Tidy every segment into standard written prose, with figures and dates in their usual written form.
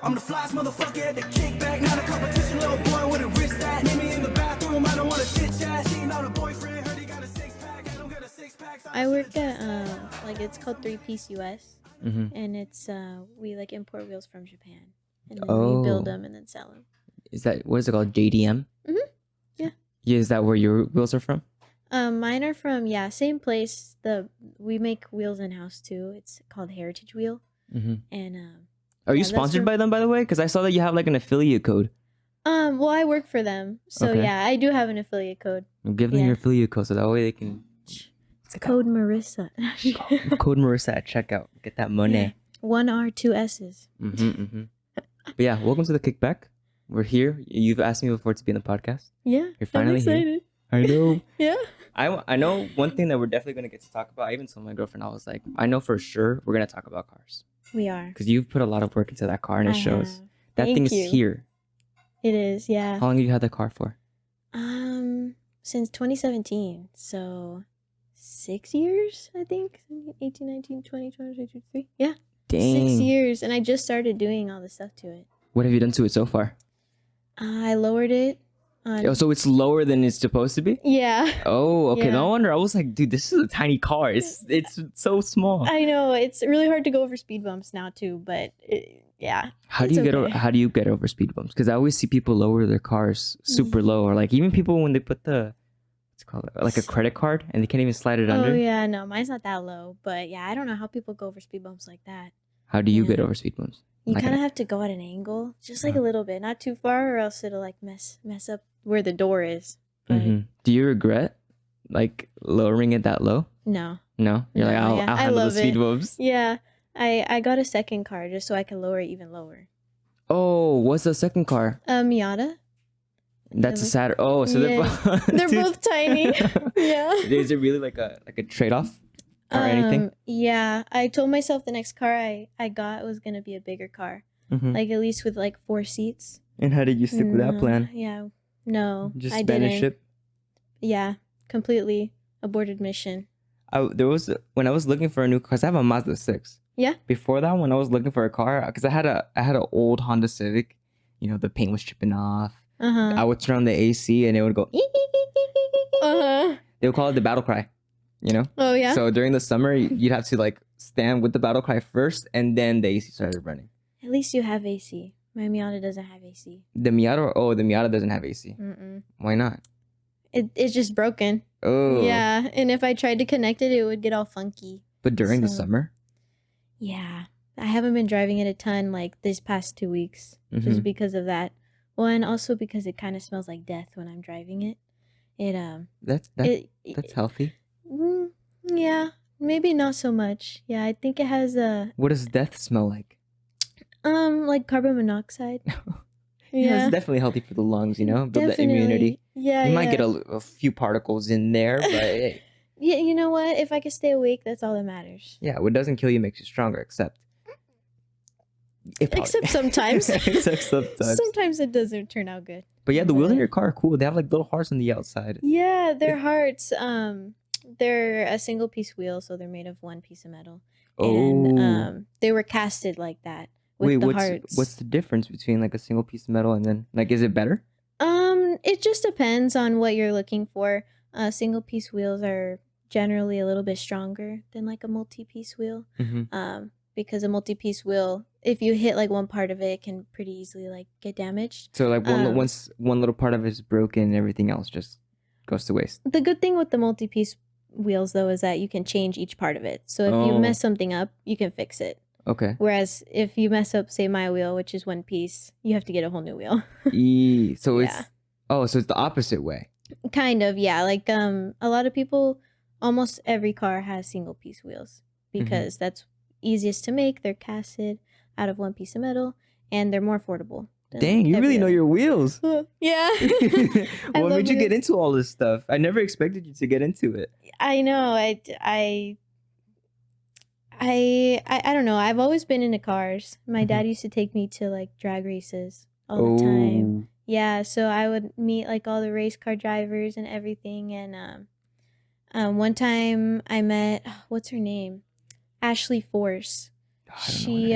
I'm the flyest motherfucker at the kickback. Not a competition, little boy with a wrist that. Meet me in the bathroom, I don't want to chit chat. She not a boyfriend, heard he got a six-pack. I don't got a six-pack. I work at like it's called 3-Piece US, and it's we like import wheels from Japan and then rebuild them and then sell them. Is that what is it called? JDM? Yeah. Yeah, is that where your wheels are from? Mine are from same place. We make wheels in house too. It's called Heritage Wheel, and are you sponsored by them, by the way? Because I saw that you have like an affiliate code. Well, I work for them, so yeah, I do have an affiliate code. Give them your affiliate code so that way they can. It's code Marissa. Code Marissa at checkout. Get that money. Yeah. 1 R, 2 S's. But yeah, welcome to the Kickback. We're here. You've asked me before to be in the podcast. Yeah, you're finally I'm excited. here. I know. Yeah. I know one thing that we're definitely going to get to talk about. I even told my girlfriend, I was like, I know for sure we're going to talk about cars. We are. Because you've put a lot of work into that car and it shows. That thing is here. It is, yeah. How long have you had that car for? Since 2017. So 6 years, I think. 18, 19, 20, 21, 22, 23. Yeah. Dang. 6 years. And I just started doing all the stuff to it. What have you done to it so far? I lowered it. So it's lower than it's supposed to be? Yeah. Oh, okay. Yeah. No wonder. I was like, dude, this is a tiny car. It's so small. I know. It's really hard to go over speed bumps now too, but yeah. How do you get over speed bumps? Because I always see people lower their cars super low, or like even people when they put what's it called, like a credit card, and they can't even slide it under. Oh yeah, no, mine's not that low, but yeah, I don't know how people go over speed bumps like that. How do you get over speed bumps? You kind of have to go at an angle, just like a little bit, not too far, or else it'll like mess up where the door is. But do you regret like lowering it that low? No. No? You're like, I'll handle the speed bumps. Yeah. I got a second car just so I can lower it even lower. Oh, what's the second car? Miata. That's a Saturn. Oh, so they're both tiny. Yeah. Is it really like a trade-off or anything? Yeah. I told myself the next car I got was gonna be a bigger car. Like at least with like 4 seats. And how did you stick with that plan? Yeah. No. Just I banish didn't. it? Yeah. Completely aborted mission. There was when I was looking for a new car, 'cause I have a Mazda 6. Yeah. Before that, when I was looking for a car, because I had an old Honda Civic, the paint was chipping off. I would turn on the AC and it would go. They would call it the battle cry, Oh yeah. So during the summer, you'd have to like stand with the battle cry first, and then the AC started running. At least you have AC. My Miata doesn't have AC. The Miata doesn't have AC. Why not? It's just broken. Oh. Yeah, and if I tried to connect it, it would get all funky. But during the summer? Yeah. I haven't been driving it a ton like this past 2 weeks just because of that. Well, and also because it kind of smells like death when I'm driving it. That's healthy. Yeah, maybe not so much. Yeah, I think it has a... What does death smell like? Like carbon monoxide. Yeah, it's definitely healthy for the lungs, build the immunity. Yeah, you might get a few particles in there, but hey. Yeah, you know what? If I can stay awake, that's all that matters. Yeah, what doesn't kill you makes you stronger, except sometimes. Except sometimes. Sometimes it doesn't turn out good. But yeah, the wheels in your car are cool. They have like little hearts on the outside. Yeah, they're hearts. They're a single piece wheel, so they're made of one piece of metal. Oh. And they were casted like that with the hearts. What's the difference between like a single piece of metal and then like is it better? It just depends on what you're looking for. Single piece wheels are generally a little bit stronger than like a multi-piece wheel. Because a multi-piece wheel, if you hit like one part of it, it can pretty easily like get damaged. So like once one little part of it is broken, everything else just goes to waste. The good thing with the multi-piece wheels though is that you can change each part of it. So if you mess something up, you can fix it. Okay. Whereas if you mess up, say my wheel, which is one piece, you have to get a whole new wheel. So it's the opposite way. Kind of, yeah. Like a lot of people, almost every car has single piece wheels because that's easiest to make. They're casted out of one piece of metal and they're more affordable. Dang, you really know your wheels. Yeah. What made you get into all this stuff? I never expected you to get into it. I know. I don't know. I've always been into cars. My dad used to take me to like drag races all the time. Yeah, so I would meet like all the race car drivers and everything. And one time I met, what's her name? Ashley Force. She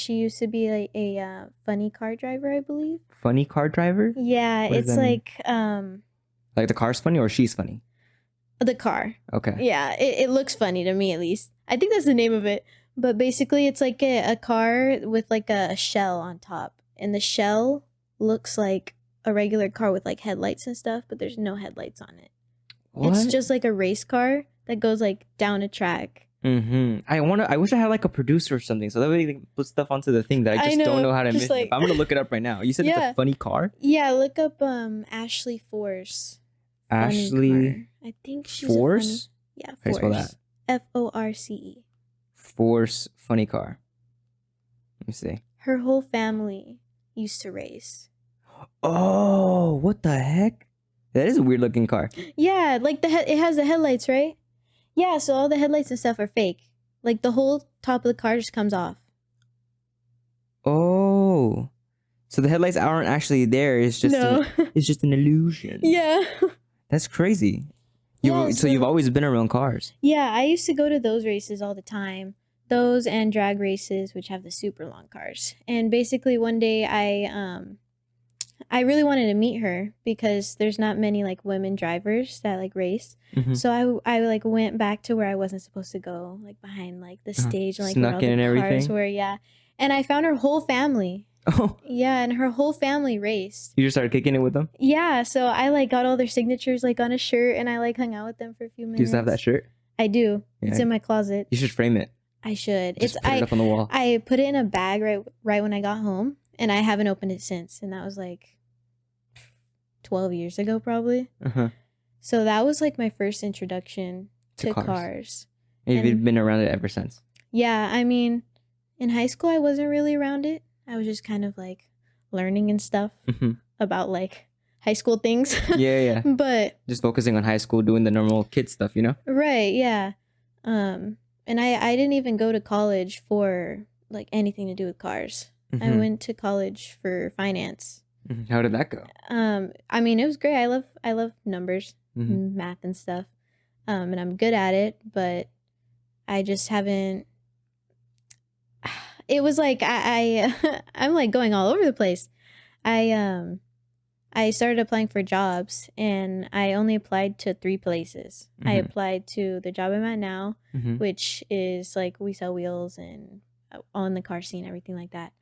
used to be a funny car driver, I believe. Funny car driver? Yeah, What does it's that mean? like the car's funny or she's funny? the car. Okay. Yeah, it looks funny to me at least. I think that's the name of it. But basically, it's like a car with like a shell on top, and the shell looks like a regular car with like headlights and stuff, but there's no headlights on it. What? It's just like a race car that goes like down a track. I wish I had like a producer or something, so that way they can put stuff onto the thing that I just don't know how to just miss. I'm gonna look it up right now. You said it's a funny car? Yeah, look up Ashley Force. Ashley I think she's Force? Yeah, How do you spell that? Force. Force funny car. Let me see. Her whole family used to race. Oh, what the heck? That is a weird looking car. Yeah, like it has the headlights, right? Yeah, so all the headlights and stuff are fake. Like the whole top of the car just comes off. Oh, so the headlights aren't actually there. It's just it's just an illusion. Yeah. That's crazy. So you've always been around cars. Yeah, I used to go to those races all the time. Those and drag races, which have the super long cars. And basically one day I really wanted to meet her because there's not many like women drivers that like race. So I like went back to where I wasn't supposed to go, like behind like the stage, like snuck in and everything. And I found her whole family. Oh. Yeah, and her whole family raced. You just started kicking it with them? Yeah, so I like got all their signatures like on a shirt, and I like hung out with them for a few minutes. Do you still have that shirt? I do. Yeah. It's in my closet. You should frame it. I should. Just put it up on the wall. I put it in a bag right when I got home, and I haven't opened it since. And that was like 12 years ago, probably. So that was like my first introduction to cars. And you've been around it ever since? Yeah, I mean, in high school, I wasn't really around it. I was just kind of like learning and stuff about like high school things. Yeah. But just focusing on high school, doing the normal kid stuff, you know? Right, yeah. And I didn't even go to college for like anything to do with cars. I went to college for finance. How did that go? I mean, it was great. I love numbers, math and stuff. And I'm good at it, but I just haven't. It was like I'm like going all over the place. I started applying for jobs, and I only applied to 3 places. I applied to the job I'm at now, which is like we sell wheels and on the car scene, everything like that.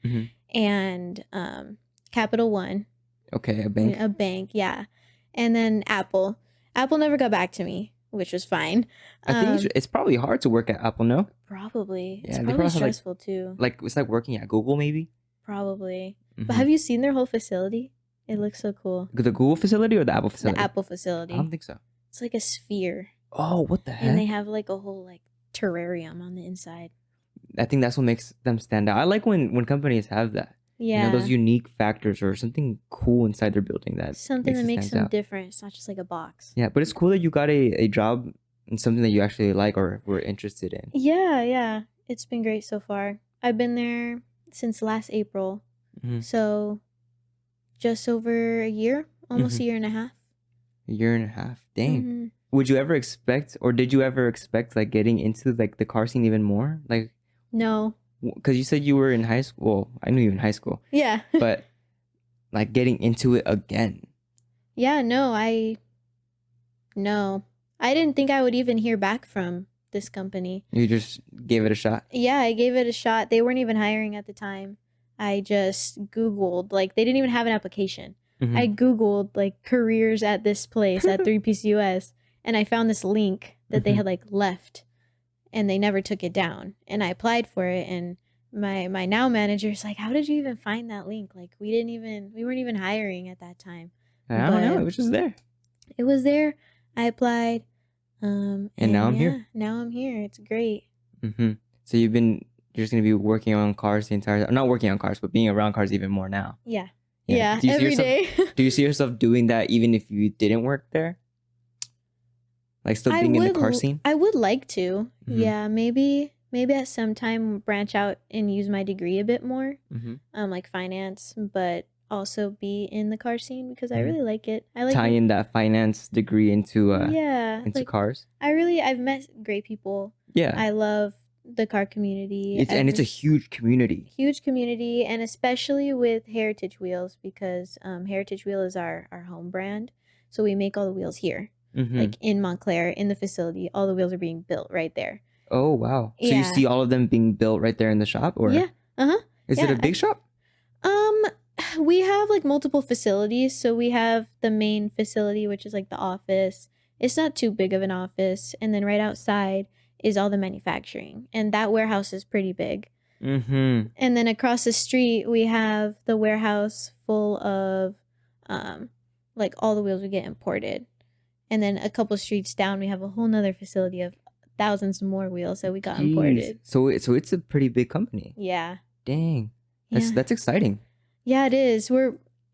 And Capital One. Okay, a bank. A bank, yeah. And then Apple. Apple never got back to me, which was fine. I think it's probably hard to work at Apple, no? Probably. Yeah, it's probably stressful too. Like it's like working at Google, maybe? Probably. But have you seen their whole facility? It looks so cool. The Google facility or the Apple facility? The Apple facility. I don't think so. It's like a sphere. Oh, what the heck? And they have like a whole like terrarium on the inside. I think that's what makes them stand out. I like when companies have that. Yeah. You know, those unique factors or something cool inside their building something that makes them different. It's not just like a box. Yeah, but it's cool that you got a job in something that you actually like or were interested in. Yeah. It's been great so far. I've been there since last April. So just over a year, almost a year and a half. A year and a half. Dang. Would you ever expect, or did you ever expect like getting into like the car scene even more? Like, no. Because you said you were in high school. Well, I knew you were in high school. Yeah. But like getting into it again. Yeah, no. I didn't think I would even hear back from this company. You just gave it a shot? Yeah, I gave it a shot. They weren't even hiring at the time. I just Googled, like, they didn't even have an application. I Googled, like, careers at this place at 3Piece US, and I found this link that they had, like, left, and they never took it down. And I applied for it, and my now manager's like, how did you even find that link? Like, we weren't even hiring at that time. I don't know. It was just there. It was there. I applied. And now I'm here. Now I'm here. It's great. So you're just going to be working on cars the entire time. Not working on cars, but being around cars even more now. Yeah. Every day. Do you see yourself doing that even if you didn't work there? Like still being in the car scene? I would like to. Yeah, maybe at some time branch out and use my degree a bit more. Like finance, but also be in the car scene because I really like it. I like tie in that finance degree into cars. I've met great people. Yeah. I love the car community. It's a huge community. Huge community, and especially with Heritage Wheels, because Heritage Wheel is our home brand. So we make all the wheels here, like in Montclair, in the facility. All the wheels are being built right there. Oh, wow. So you see all of them being built right there in the shop? Or yeah. Is it a big shop? We have like multiple facilities. So we have the main facility, which is like the office. It's not too big of an office. And then right outside is all the manufacturing. And that warehouse is pretty big. And then across the street, we have the warehouse full of like all the wheels we get imported. And then a couple streets down, we have a whole nother facility of thousands more wheels that we got imported. So it's a pretty big company. Yeah. Dang. That's exciting. Yeah, it is.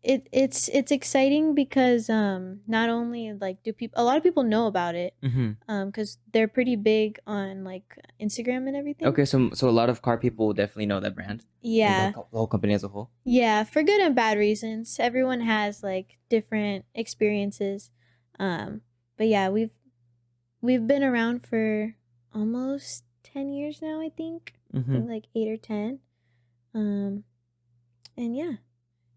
It's exciting because not only like a lot of people know about it because they're pretty big on like Instagram and everything. Okay, so a lot of car people will definitely know that brand. Yeah. The whole company as a whole. Yeah, for good and bad reasons. Everyone has like different experiences. But yeah, we've been around for almost 10 years now, I think. I think like 8 or 10. And yeah,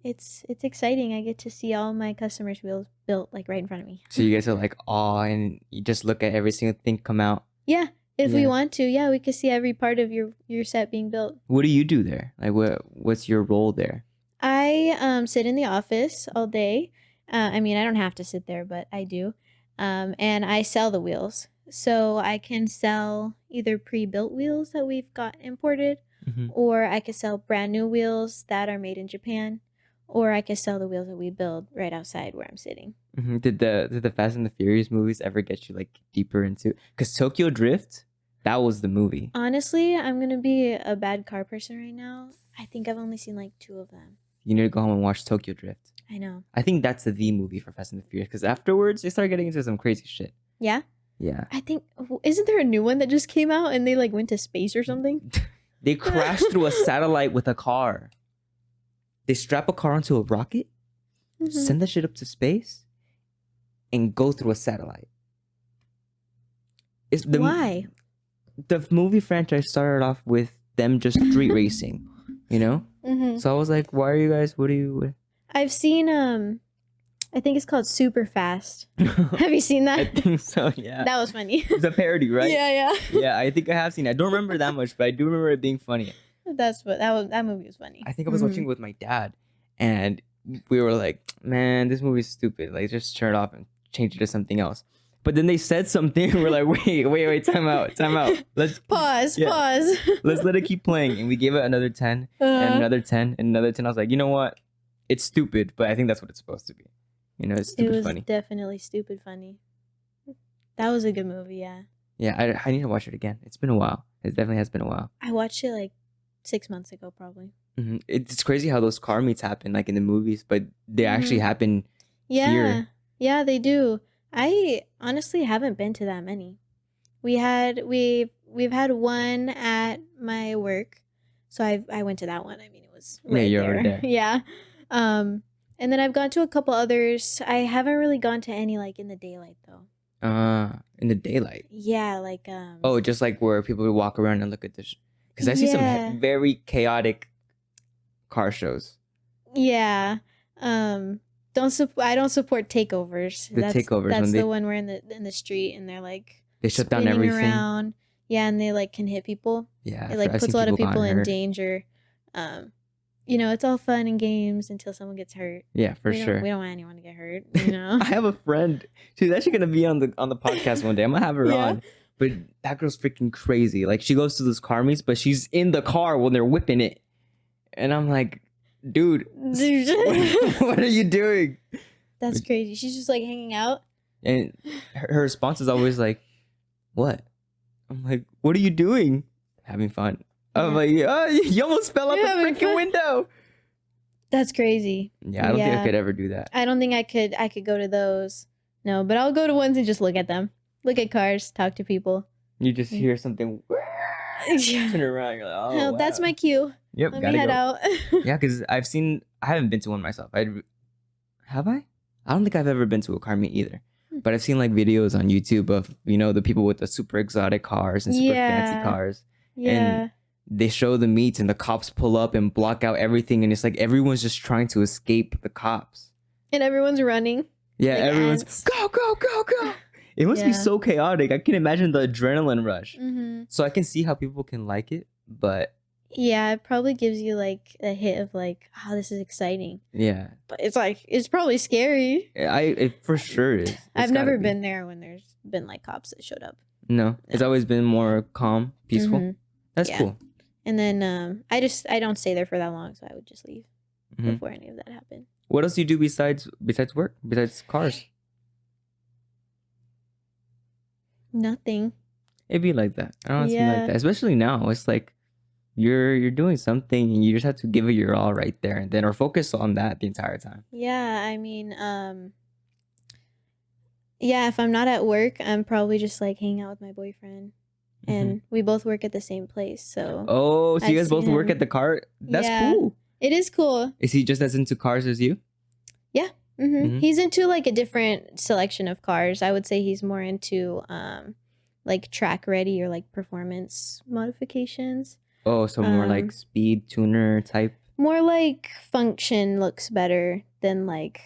it's exciting. I get to see all my customers' wheels built like right in front of me. So you guys are like, and you just look at every single thing come out. Yeah, if we want to, yeah, we could see every part of your set being built. What do you do there? Like, what's your role there? I sit in the office all day. I mean, I don't have to sit there, but I do. And I sell the wheels. So I can sell either pre-built wheels that we've got imported, or I could sell brand new wheels that are made in Japan, or I could sell the wheels that we build right outside where I'm sitting. Did the Fast and the Furious movies ever get you like deeper into? Because Tokyo Drift, that was the movie. Honestly, I'm gonna be a bad car person right now. I think I've only seen like 2 of them. You need to go home and watch Tokyo Drift. I know. I think that's the movie for Fast and the Furious, because afterwards they start getting into some crazy shit. Yeah? Yeah. I think, isn't there a new one that just came out and they like went to space or something? They crashed through a satellite with a car. They strap a car onto a rocket, send that shit up to space, and go through a satellite. Why? The movie franchise started off with them just street racing, you know? So I was like, why are you guys, what do you... I've seen, I think it's called Super Fast. Have you seen that? I think so, yeah. That was funny. It's a parody, right? Yeah. Yeah, I think I have seen it. I don't remember that much, but I do remember it being funny. That movie was funny. I think I was watching it with my dad, and we were like, man, this movie's stupid. Like, just turn it off and change it to something else. But then they said something, and we're like, wait, time out. Let's pause. Let's let it keep playing. And we gave it another 10, and another 10, and another 10. I was like, you know what? It's stupid, but I think that's what it's supposed to be. You know, it's stupid funny. It was definitely stupid funny. That was a good movie, yeah. Yeah, I need to watch it again. It's been a while. It definitely has been a while. I watched it like 6 months ago, probably. It's crazy how those car meets happen, like in the movies, but they actually happen here. Yeah, they do. I honestly haven't been to that many. We've had one at my work, so I went to that one. I mean, it was right you're there. Right there. Yeah. And then I've gone to a couple others. I haven't really gone to any like in the daylight though. In the daylight. Yeah, like Oh, just like where people would walk around and look at this. Because I see some very chaotic car shows. Yeah. I don't support takeovers. Takeovers. That's the one where in the street and they're like they shut down everything. Around. Yeah, and they like can hit people. Yeah, it like puts a lot of people in danger. You know, it's all fun and games until someone gets hurt. Yeah, for sure. We don't want anyone to get hurt. You know. I have a friend. She's actually gonna be on the podcast one day. I'm gonna have her on. But that girl's freaking crazy. Like, she goes to those car meets, but she's in the car when they're whipping it. And I'm like, dude, what are you doing? That's crazy. She's just like hanging out. And her response is always like, what? I'm like, what are you doing? Having fun. I'm like, oh, you almost fell out the freaking window. That's crazy. Yeah, I don't think I could ever do that. I don't think I could go to those. No, but I'll go to ones and just look at them. Look at cars, talk to people. You just hear something turn around. You're like, oh, wow. That's my cue. Yep, Let me head out. Yeah, because I haven't been to one myself. Have I? I don't think I've ever been to a car meet either. But I've seen like videos on YouTube of, you know, the people with the super exotic cars and super fancy cars. Yeah. They show the meats and the cops pull up and block out everything, and it's like everyone's just trying to escape the cops. And everyone's running. Yeah, Like everyone's ants. go, go, go, go. It must be Yeah. so chaotic. I can imagine the adrenaline rush. Mm-hmm. So I can see how people can like it, but Yeah, it probably gives you like a hit of like, oh, this is exciting. yeah, But it's like, it's probably scary. it for sure is. It's I've gotta never be. been there when there's been like cops that showed up. No, it's No. always been more calm, peaceful. Mhm. That's Yeah. cool. And then I don't stay there for that long, so I would just leave Mhm. before any of that happened. What else do you do besides work? Besides cars? Nothing. It'd be like that. I don't see Yeah. like that. Especially now. It's like you're doing something and you just have to give it your all right there and then or focus on that the entire time. Yeah, I mean, yeah, if I'm not at work, I'm probably just like hanging out with my boyfriend. And we both work at the same place, so Oh, so you I guys see both work him. at the car? That's Yeah. cool. it is cool. Is he just as into cars as you? Mhm. He's into like a different selection of cars. I would say he's more into like track ready or like performance modifications. Oh, so more like speed tuner type. More like function looks better than like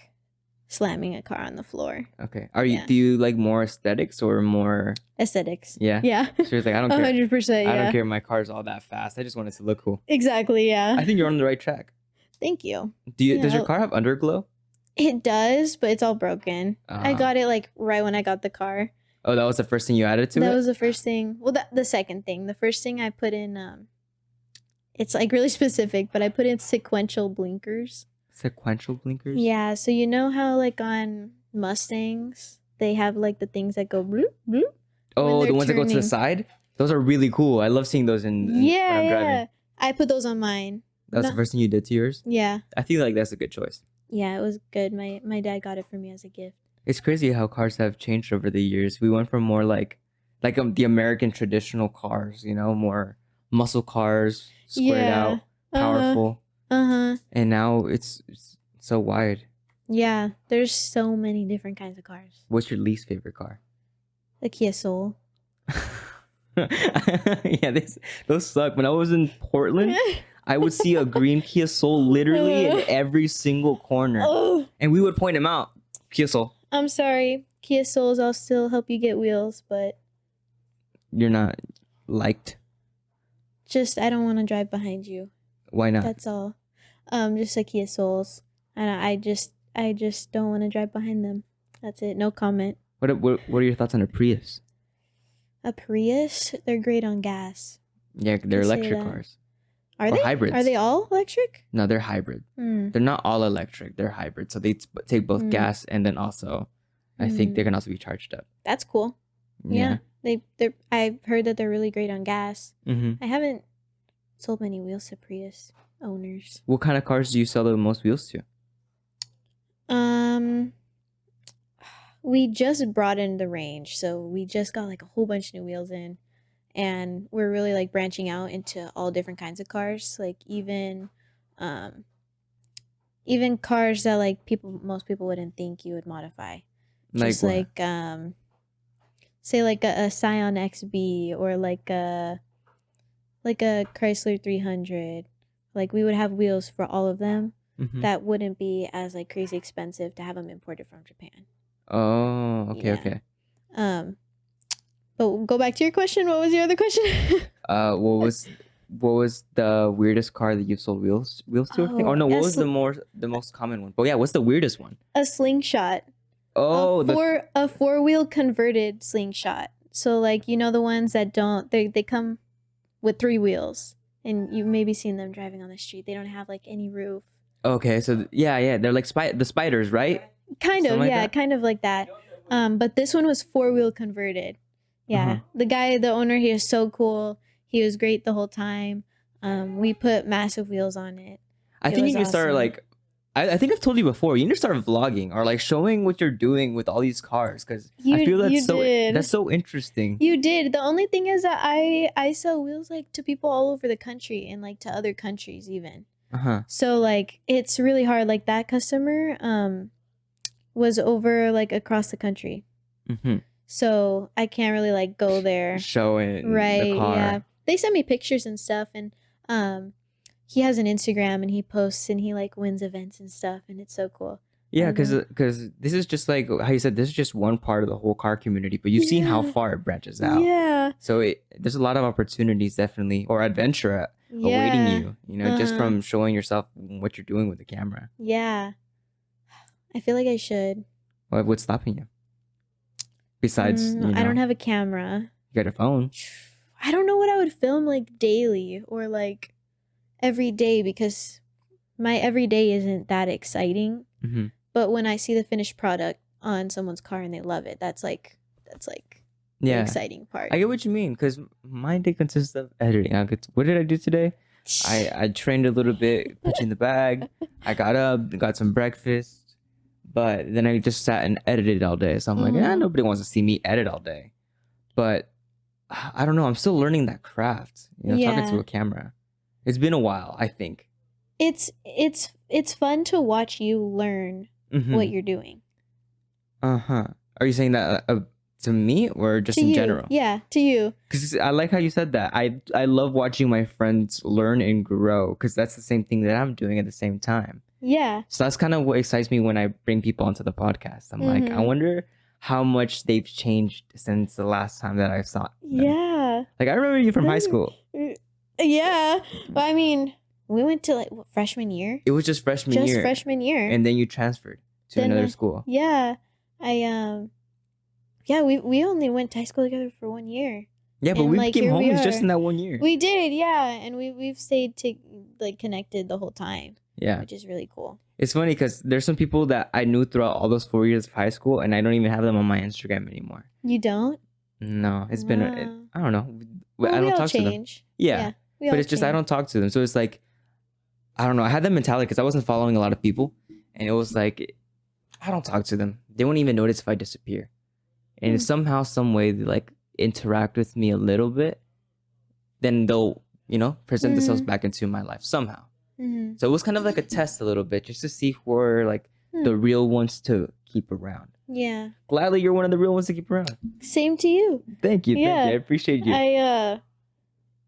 slamming a car on the floor. Okay. Do Yeah. you like more aesthetics or more Aesthetics. yeah? Yeah. So it's like I don't care. 100%. I Yeah. don't care if my car's all that fast. I just want it to look cool. Exactly. Yeah. I think you're on the right track. Thank you. Does your Yeah. car have underglow? It does, but it's all broken. I Ah. got it like right when I got the car. Oh, that was the first thing you added to That it? was the first thing. Well, the second thing. The first thing I put in, it's like really specific, but I put in sequential blinkers. Sequential blinkers? Yeah, so you know how like on Mustangs they have like the things that go bloop bloop. Oh, the they're ones that go to the turning. side? Those are really cool. I love seeing those when I'm Yeah, driving. yeah. I put those on mine. That was No. the first thing you did to yours? Yeah, I feel like that's a good choice. yeah, it was good. My dad got it for me as a gift. It's crazy how cars have changed over the years. We went from more like the American traditional cars, more muscle cars, squared Yeah. out, powerful, Uh-huh. and now it's so wide. Yeah, there's so many different kinds of cars. What's your least favorite car? The Kia Soul. Yeah, those suck. When I was in Portland, I would see a green Kia Soul literally in every single corner, Oh, and we would point them out. Kia Soul, I'm sorry. Kia Souls, I'll still help you get wheels, but you're not liked. just I don't want to drive behind you. Why not? That's all. Just like Kia Souls, and I just don't want to drive behind them. That's it. No comment. What are your thoughts on a Prius? A Prius, they're great on gas. Yeah, they're Can say electric that. cars. Are Or they? hybrids. Are they all electric? No, they're hybrid. Hmm. They're not all electric. They're hybrid. So they take both Mm. gas and then also, I think they can also be charged up. That's cool. Yeah. They're. I've heard that they're really great on gas. Mm-hmm. I haven't sold many wheels to Prius owners. What kind of cars do you sell the most wheels to? We just broadened the range, so we just got like a whole bunch of new wheels in, and we're really like branching out into all different kinds of cars, like even cars that like most people wouldn't think you would modify. Just what? like say like a Scion XB or like a Chrysler 300. Like we would have wheels for all of them Mhm. that wouldn't be as like crazy expensive to have them imported from Japan. Oh, okay, Yeah. okay. But go back to your question. What was your other question? What was the weirdest car that you've sold wheels to? I think? Oh, Or no, what a was the most common one? But yeah, what's the weirdest one? A slingshot. Oh, a four-wheel converted slingshot. So like the ones that don't they come with 3 wheels, and you've maybe seen them driving on the street. They don't have like any roof. okay. So yeah, they're like the spiders, right? Kind of, Something like yeah, that? kind of like that. But this one was 4-wheel converted. Yeah, Uh-huh. the owner, he was so cool. He was great the whole time. We put massive wheels on it. I It think was you need to start awesome. like. I think I've told you before. You need to start vlogging or like showing what you're doing with all these cars because I feel You did. that's so interesting. You did. The only thing is that I sell wheels like to people all over the country and like to other countries even. Uh-huh. So like it's really hard. Like that customer was over like across the country. Mm-hmm. So I can't really like go there. Showing Right. the car. Yeah. they send me pictures and stuff, and he has an Instagram and he posts and he like wins events and stuff, and it's so cool. Yeah, And because this is just like how you said, this is just one part of the whole car community, but you've seen how Yeah. far it branches out. Yeah. So there's a lot of opportunities, definitely, or adventure awaiting Yeah. you, just from showing yourself what you're doing with the camera. Yeah. I feel like I should. What's stopping you? Besides, I don't have a camera. you got a phone. I don't know what I would film like daily or like every day, because my everyday isn't that exciting. Mm-hmm. But when I see the finished product on someone's car and they love it, that's like the Yeah, exciting part. I get what you mean, because my day consists of editing. What did I do today? I trained a little bit, pitching the bag. I got up, got some breakfast, but then I just sat and edited all day. So I'm like, nobody wants to see me edit all day. But I don't know. I'm still learning that craft. Talking Yeah. to a camera. It's been a while, I think. It's fun to watch you learn Mhm. what you're doing. Uh-huh. Are you saying that to me or just To in you. general? Yeah, to you. Because I like how you said that. I love watching my friends learn and grow, because that's the same thing that I'm doing at the same time. Yeah. So that's kind of what excites me when I bring people onto the podcast. I'm like, I Mhm. wonder how much they've changed since the last time that I saw them. Yeah. Like, I remember you from high school. Yeah. Well, I mean, we went to like freshman year. It was just freshman Just year. freshman year. And then you transferred to Then another I- school. Yeah. We only went to high school together for 1 year. Yeah, but and, we like, became here we homies just are. in that 1 year. We did, yeah, and we've stayed connected the whole time, Yeah. which is really cool. It's funny because there's some people that I knew throughout all those 4 years of high school, and I don't even have them on my Instagram anymore. You don't? No, it's been, Wow. I don't know. Well, I don't we all talk to them. change. Yeah. we But all it's just, I change. don't talk to them. So it's like, I don't know. I had that mentality because I wasn't following a lot of people. And it was like, I don't talk to them. They won't even notice if I disappear. And if somehow, some way, they like interact with me a little bit, then they'll, present themselves back into my life somehow. Mhm. So it was kind of like a test a little bit, just to see who are like the real ones to keep around. Yeah. Gladly, you're one of the real ones to keep around. Same to you. Thank you. Yeah. I appreciate you.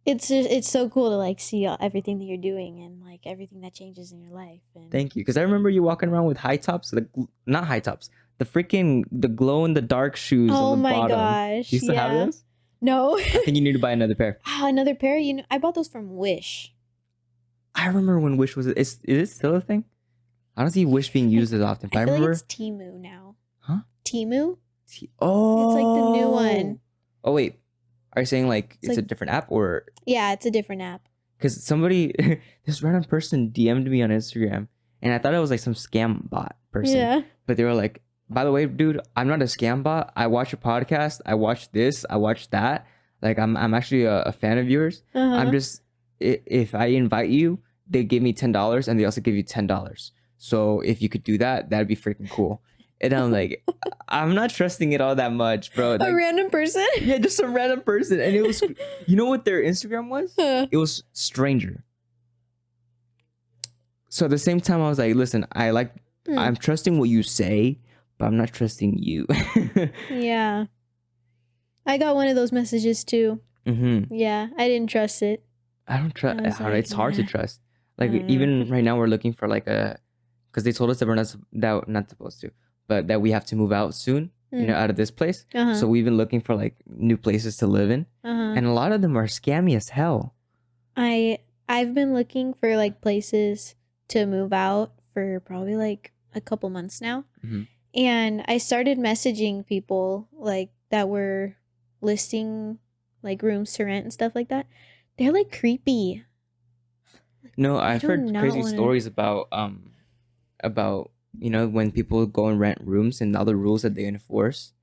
It's so cool to like see everything that you're doing and like everything that changes in your life. And Thank you. Because I remember you walking around with high tops, not high tops, the glow in the dark shoes oh on the my bottom. gosh. You still have yeah. those? No. I think you need to buy another pair. Another pair. I bought those from Wish. I remember when Wish was. Is it still a thing? I don't see Wish being used as often. But I I feel remember. like it's Temu now. Huh? Temu? Oh. It's like the new one. Oh wait, are you saying like it's a like- different app or? Yeah, it's a different app. Because somebody, this random person DM'd me on Instagram, and I thought it was like some scam bot person. Yeah. But they were like, by the way, dude, I'm not a scam bot. I watch your podcast. I watch this. I watch that. Like, I'm actually a fan of yours. Uh-huh. I'm just, if I invite you, they give me $10 and they also give you $10. So if you could do that, that'd be freaking cool. And I'm like, I'm not trusting it all that much, bro. a Like, random person? yeah, just some random person. And it was, you know what their Instagram was? It was stranger. So at the same time, I was like, listen, I'm trusting what you say, but I'm not trusting you. Yeah. I got one of those messages too. Mm-hmm. Yeah, I didn't trust it. I don't trust. I was like, It's hard to nah. trust. Like, don't even know. right now, we're looking for like because they told us that we're not supposed to, but that we have to move out soon, out of this place. Uh-huh. So we've been looking for like new places to live in, Uh-huh. and a lot of them are scammy as hell. I've been looking for like places to move out for probably like a couple months now. Mhm. And I started messaging people like that were listing like rooms to rent and stuff like that. They're like creepy. No, I've do heard not crazy wanna- stories about when people go and rent rooms and all the rules that they enforce.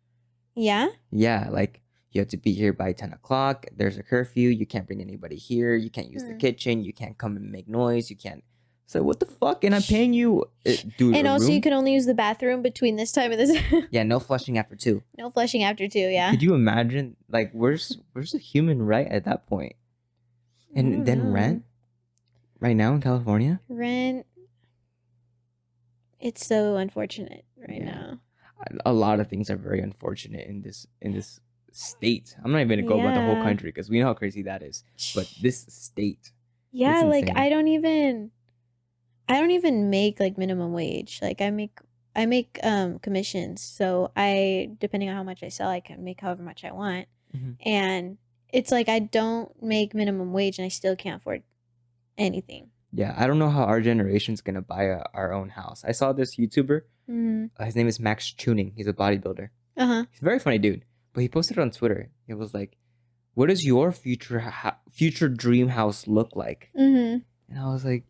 Yeah? Yeah, like you have to be here by 10 o'clock. There's a curfew. You can't bring anybody here. You can't use the kitchen. You can't come and make noise. You can't. So what the fuck? And I'm paying you, dude. And a also room? you can only use the bathroom between this time and this. Yeah, no flushing after 2. No flushing after 2, yeah. Could you imagine? Like, where's the human right at that point? I don't And then know. rent right now in California. Rent. It's so unfortunate right Yeah. now. A lot of things are very unfortunate in this state. I'm not even gonna go about the whole Yeah. country because we know how crazy that is. But this state, Yeah, it's like insane. I don't even make like minimum wage. Like I make commissions. So depending on how much I sell, I can make however much I want. Mhm. And it's like I don't make minimum wage and I still can't afford anything. Yeah, I don't know how our generation's gonna buy our own house. I saw this YouTuber. His name is Max Tuning. He's a bodybuilder. Uh-huh. He's a very funny dude. But he posted it on Twitter. It was like, "What does your future dream house look like?" Mm-hmm. And I was like,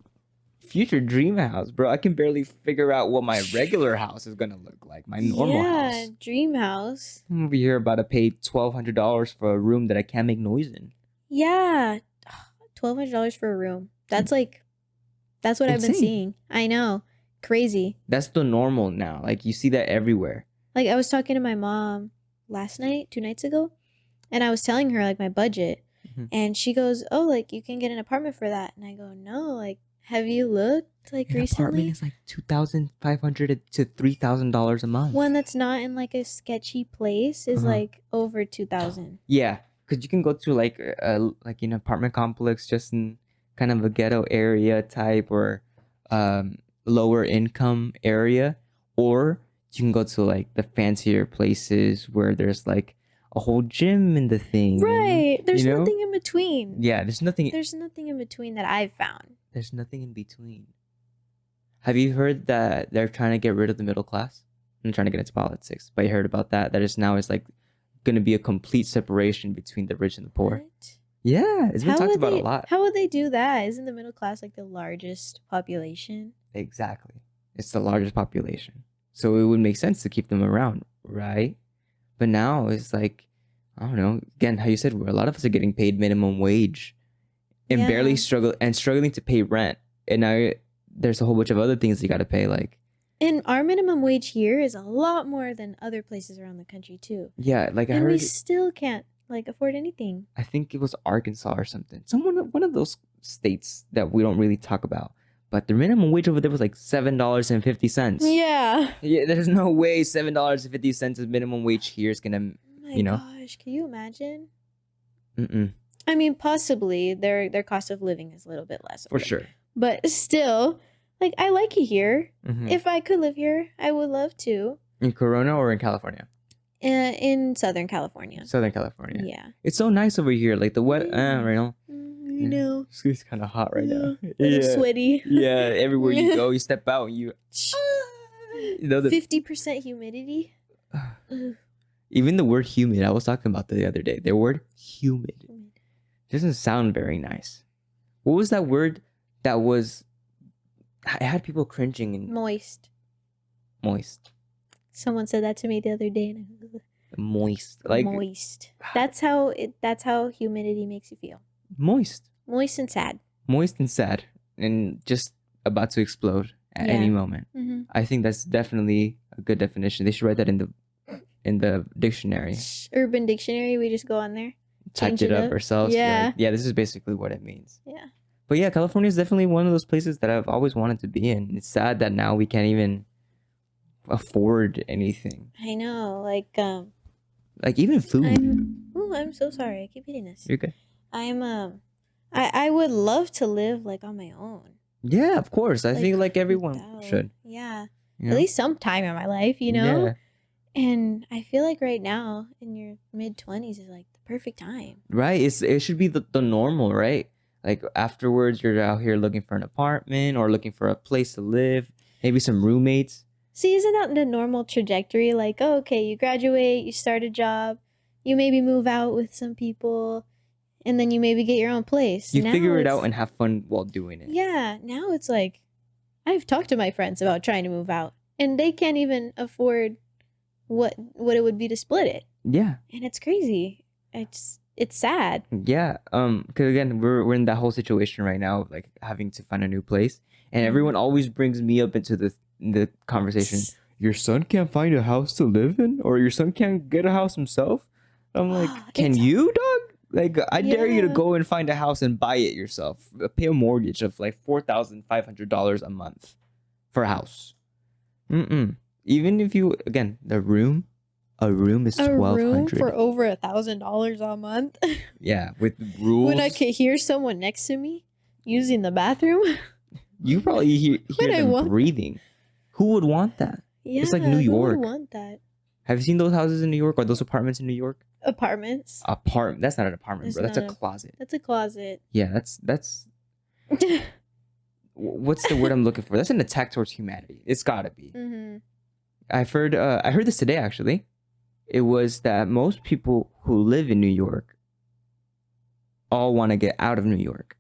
"Future dream house, bro. I can barely figure out what my regular house is gonna look like. My normal house. Dream house. I'm over here about to pay $1,200 for a room that I can't make noise in. Yeah. $1,200 for a room. That's what I've been Insane. seeing. I know. Crazy. That's the normal now. Like you see that everywhere. Like I was talking to my mom 2 nights ago, and I was telling her like my budget, Mhm. and she goes, "Oh, like you can get an apartment for that." And I go, "No, like have you looked like An apartment recently? is like $2,500 to $3,000 a month. One that's not in like a sketchy place is Uh-huh. like over 2,000." Yeah, because you can go to like an apartment complex just in kind of a ghetto area type or lower income area, or you can go to like the fancier places where there's like a whole gym in the thing. Right. There's you know? nothing in between. Yeah, there's nothing. There's nothing in between that I've found. There's nothing in between. Have you heard that they're trying to get rid of the middle class? I'm trying to get into politics, but you heard about that? That is now is like going to be a complete separation between the rich and the poor. What? Yeah, it's been talked would about they, a lot. How would they do that? Isn't the middle class like the largest population? Exactly. It's the largest population. So it would make sense to keep them around, right? But now it's like, I don't know, again, how you said, a lot of us are getting paid minimum wage and barely Yeah. struggling to pay rent. And now there's a whole bunch of other things you got to pay, like, And our minimum wage here is a lot more than other places around the country too. yeah, like I And we heard, still can't like afford anything. I think it was Arkansas or something. One of those states that we don't really talk about. But the minimum wage over there was like $7.50. Yeah. Yeah, there's no way $7.50 is minimum wage here is gonna, My you know. gosh, can you imagine? Mm-mm, I mean, possibly their cost of living is a little bit less. for sure. But still, like I like it here. Mhm. If I could live here, I would love to. In Corona or in California? In Southern California. Southern California. Yeah. It's so nice over here. Like the weather, Yeah. right now. You know. It's kind of hot right now. A little sweaty. Yeah, everywhere you go, you step out and you know, 50% humidity. Ugh. even the word humid, I was talking about the other day. The word humid doesn't sound very nice. What was that word that was, I had people cringing and Moist. moist. Someone said that to me the other day. And I was Moist. Like, moist. That's how humidity makes you feel. moist. Moist and sad. Moist and sad. And just about to explode at Yeah. any moment. Mm-hmm. I think that's definitely a good definition. They should write that in the dictionary. Urban Dictionary. We just go on there. Type Change it it up up. ourselves. be Yeah. like, yeah, this is basically what it means. Yeah. But yeah, California is definitely one of those places that I've always wanted to be in. It's sad that now we can't even afford anything. I know. Like even food. I'm so sorry. I keep hitting this. You're good. I would love to live like on my own. Yeah, of course. I think like everyone without- should. Yeah. You At know? least sometime in my life, you know? Yeah. And I feel like right now in your mid-20s is like the perfect time. Right. It should be the normal, right? Like afterwards you're out here looking for an apartment or looking for a place to live, maybe some roommates. See, isn't that the normal trajectory? Like, oh, okay, you graduate, you start a job, you maybe move out with some people, and then you maybe get your own place. You Now figure it it's- out and have fun while doing it. Yeah, now it's like, I've talked to my friends about trying to move out, and they can't even afford what it would be to split it. Yeah. And it's crazy. It's sad. Yeah. Because again, we're in that whole situation right now, like having to find a new place, and everyone always brings me up into the conversation. Your son can't find a house to live in, or your son can't get a house himself. I'm like, can It's- you, dog? Like, I dare you to Yeah. go and find a house and buy it yourself. Pay a mortgage of like $4,500 a month for a house. Even if you, again, the room A room is A room $1,200. for over $1,000 a month. Yeah, with rules. When I could hear someone next to me using the bathroom. You probably hear Would I them want breathing. Who would want that? Yeah, It's like New who York. would want that? Have you seen those houses in New York or those apartments in New York? Apartments. Apartment. That's not an apartment, It's bro. That's a not a- closet. That's a closet. Yeah, that's. What's the word I'm looking for? That's an attack towards humanity. It's gotta be. Mm-hmm. I heard this today actually. It was that most people who live in New York all want to get out of New York.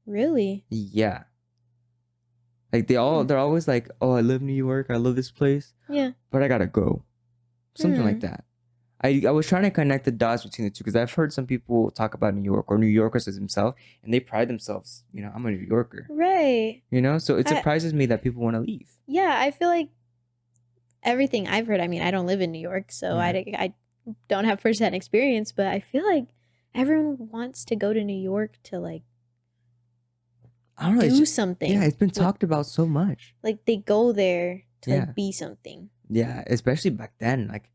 Really? Yeah. Like they're always like, "Oh, I love New York. I love this place, Yeah. but I gotta go." Something like that. I was trying to connect the dots between the two because I've heard some people talk about New York or New Yorkers as themselves, and they pride themselves. I'm a New Yorker. Right. So it surprises me that people want to leave. Yeah, I feel like everything I've heard, I mean, I don't live in New York, so Yeah. I don't have firsthand experience, but I feel like everyone wants to go to New York to like I don't know. do something. Yeah, it's been talked about so much. Like they go there to Yeah. like be something. Yeah, especially back then. Like,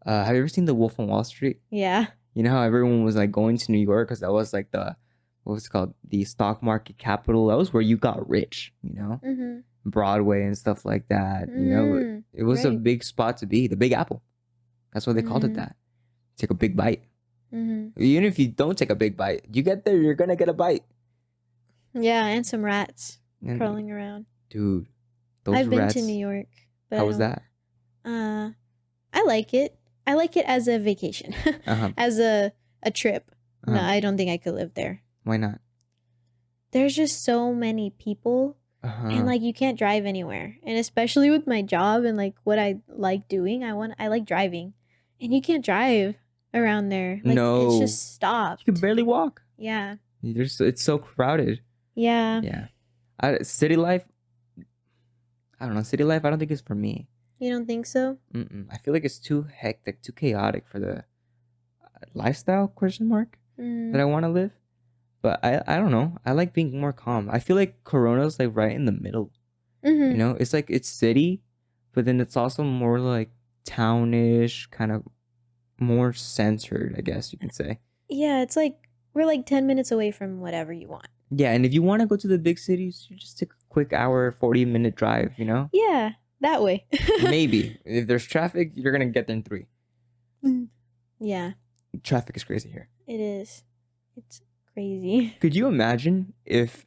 have you ever seen The Wolf on Wall Street? Yeah. You know how everyone was like going to New York because that was like what was it called? The stock market capital. That was where you got rich, Mm-hmm. Broadway and stuff like that. It was a right. big spot to be, the Big Apple. That's why they called it Mhm. that. Take a big bite. Mm-hmm. Even if you don't take a big bite, you get there, you're gonna get a bite. Yeah, and some rats And, crawling around. dude, those I've been rats. to New York. But How I was don't- that? I like it. I like it as a vacation, Uh-huh. as a trip. No, Uh-huh. I don't think I could live there. Why not? There's just so many people, Uh-huh. and like you can't drive anywhere. And especially with my job and like what I like doing, I like driving, and you can't drive around there. Like No. it's just stopped. You can barely walk. Yeah, It's so crowded. yeah. Yeah. City life, I don't know. City life, I don't think it's for me. You don't think so? I feel like it's too hectic, too chaotic for the lifestyle question mark Mm. that I want to live. But I don't know. I like being more calm. I feel like Corona's like right in the middle. Mm-hmm. It's like it's city, but then it's also more like townish, kind of more centered, I guess you can say. Yeah, it's like we're like 10 minutes away from whatever you want. Yeah, and if you want to go to the big cities, you just take a quick hour, 40-minute drive, Yeah, that way. Maybe. If there's traffic, you're going to get there in 3. Yeah, Traffic is crazy here. it is. It's crazy. Could you imagine if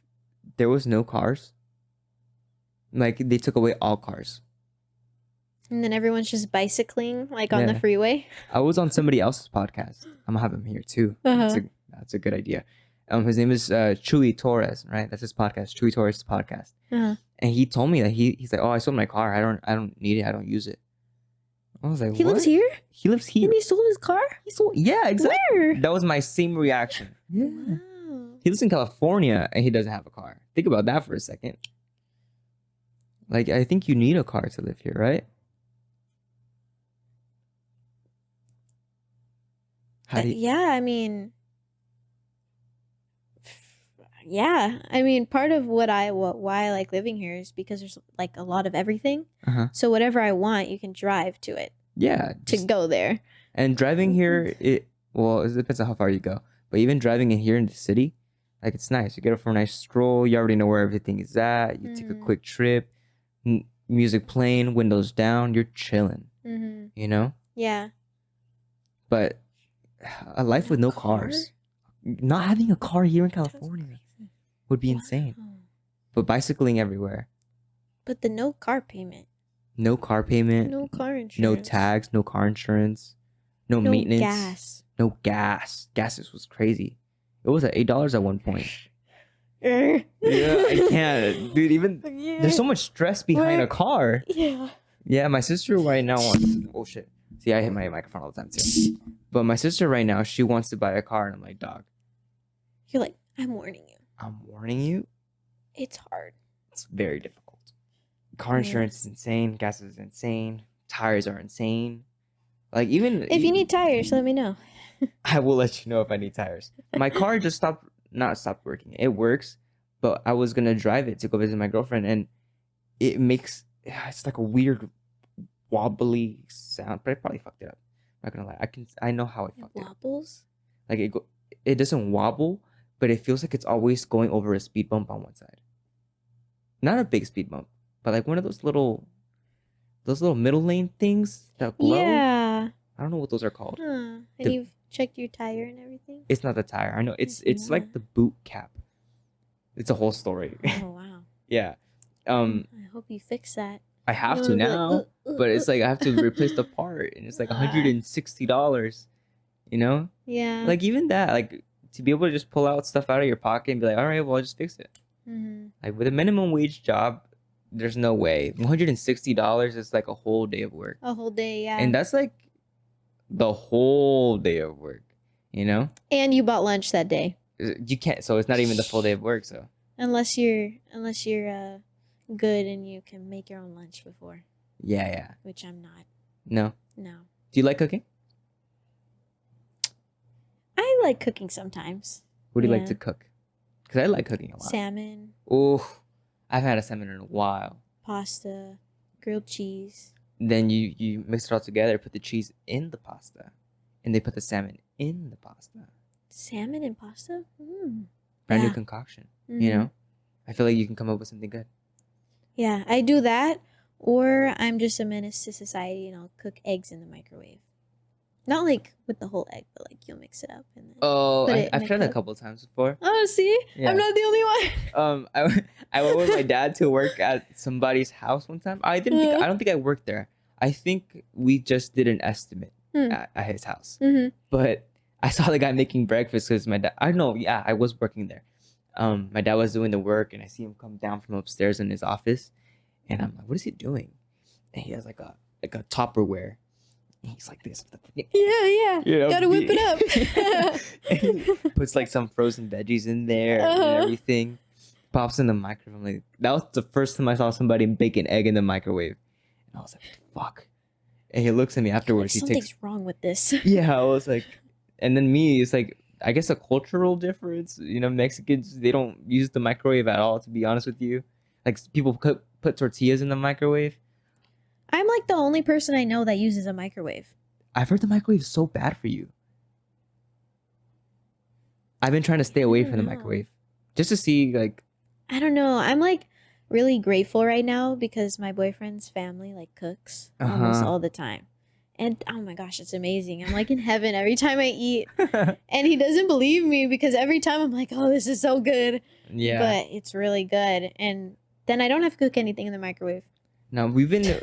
there was no cars? Like they took away all cars. And then everyone's just bicycling like on the Yeah. freeway. I was on somebody else's podcast. I'm gonna have him here too. That's a good idea. His name is Chuy Torres, right? That's his podcast. Chuy Torres podcast. Uh-huh. And he told me that he's like, "Oh, I sold my car. I don't need it. I don't use it." I was like, He "What?" lives here? He lives here. And he sold his car? Yeah, exactly. Where? That was my same reaction. Yeah. Wow. He lives in California and he doesn't have a car. Think about that for a second. Like, I think you need a car to live here, right? How do you, Yeah, I mean, part of why I like living here is because there's like a lot of everything. Uh-huh. So whatever I want, you can drive to it yeah. to go there. And driving here, it depends on how far you go. But even driving in here in the city, like it's nice. You get up for a nice stroll. You already know where everything is at. You take a Mhm. quick trip. Music playing, windows down. You're chilling. Mm-hmm. Yeah. But a life with no cars, not having a car here in California would be insane. Wow. But bicycling everywhere. But the no car payment, No car payment. no car insurance, No tags. No car insurance. No no maintenance. gas. No gas. Gas was crazy. It was at $8 at one point. Yeah, I can't, dude. Even there's so much stress behind a car. Yeah. Yeah, my sister right now wants. Oh shit! See, I hit my microphone all the time too. But my sister right now, she wants to buy a car, and I'm like, dog, You're like, I'm warning you. I'm warning you. It's hard. It's very difficult. Car insurance is insane. Gas is insane. Tires are insane. Like even If you need tires, let me know. I will let you know if I need tires. My car just stopped working. It works, but I was gonna drive it to go visit my girlfriend, and it's like a weird wobbly sound. But I probably fucked it up. Not gonna lie, I know how I It fucked it. wobbles. Like it doesn't wobble, but it feels like it's always going over a speed bump on one side. Not a big speed bump, but like one of those little middle lane things that glow. Yeah. I don't know what those are called. Huh. And The- you've checked your tire and everything? It's not the tire. I know it's It's like not. the boot cap. It's a whole story. Oh, wow. Yeah. I hope you fix that. I have You to don't wanna be now, like, but it's like I have to replace the part, and it's like $160. You know, Yeah. like even that, like to be able to just pull out stuff out of your pocket and be like, all right, well, I'll just fix it. Mm-hmm. Like with a minimum wage job, there's no way. $160 is like a whole day of work, A whole day, yeah. and that's like the whole day of work. You know, And you bought lunch that day. you can't. So it's not even the full day of work. So Unless you're good and you can make your own lunch before, yeah. which I'm not. No. No. Do you like cooking? I like cooking sometimes. What do you like Yeah. to cook? Because I like cooking a lot. Salmon, Oh, I've had a salmon in a while. pasta, grilled cheese. Then you mix it all together, put the cheese in the pasta, and they put the salmon in the pasta. Salmon and pasta? Mm. Brand new Yeah. concoction. Mhm. You know, I feel like you can come up with something good. Yeah, I do that. Or I'm just a menace to society and I'll cook eggs in the microwave. Not like with the whole egg, but like you'll mix it up and then. Oh, Put it in I've the tried it a cup. couple times before. Oh, see? Yeah. I'm not the only one. I went with my dad to work at somebody's house one time. I don't think I worked there. I think we just did an estimate Hmm. at his house. Mm-hmm. But I saw the guy making breakfast because my dad. I know, yeah, I was working there. My dad was doing the work, and I see him come down from upstairs in his office, and I'm like, "What is he doing?" And he has like a Tupperware. And he's like this. Yeah. You know, Gotta whip it up. And he puts like some frozen veggies in there Uh-huh. and everything. Pops in the microwave. I'm like, that was the first time I saw somebody bake an egg in the microwave, and I was like, "Fuck!" And he looks at me afterwards. He Something's takes. wrong with this. Yeah, I was like, and then me, it's like, I guess a cultural difference. You know, Mexicans, they don't use the microwave at all, to be honest with you. Like, people put tortillas in the microwave. I'm like the only person I know that uses a microwave. I've heard the microwave is so bad for you. I've been trying to stay away from the know. microwave just to see, like, I don't know. I'm like really grateful right now because my boyfriend's family like cooks almost Uh-huh. all the time. And oh my gosh, it's amazing. I'm like in heaven every time I eat. And he doesn't believe me because every time I'm like, oh, this is so good. yeah. But it's really good. And then I don't have to cook anything in the microwave. Now we've been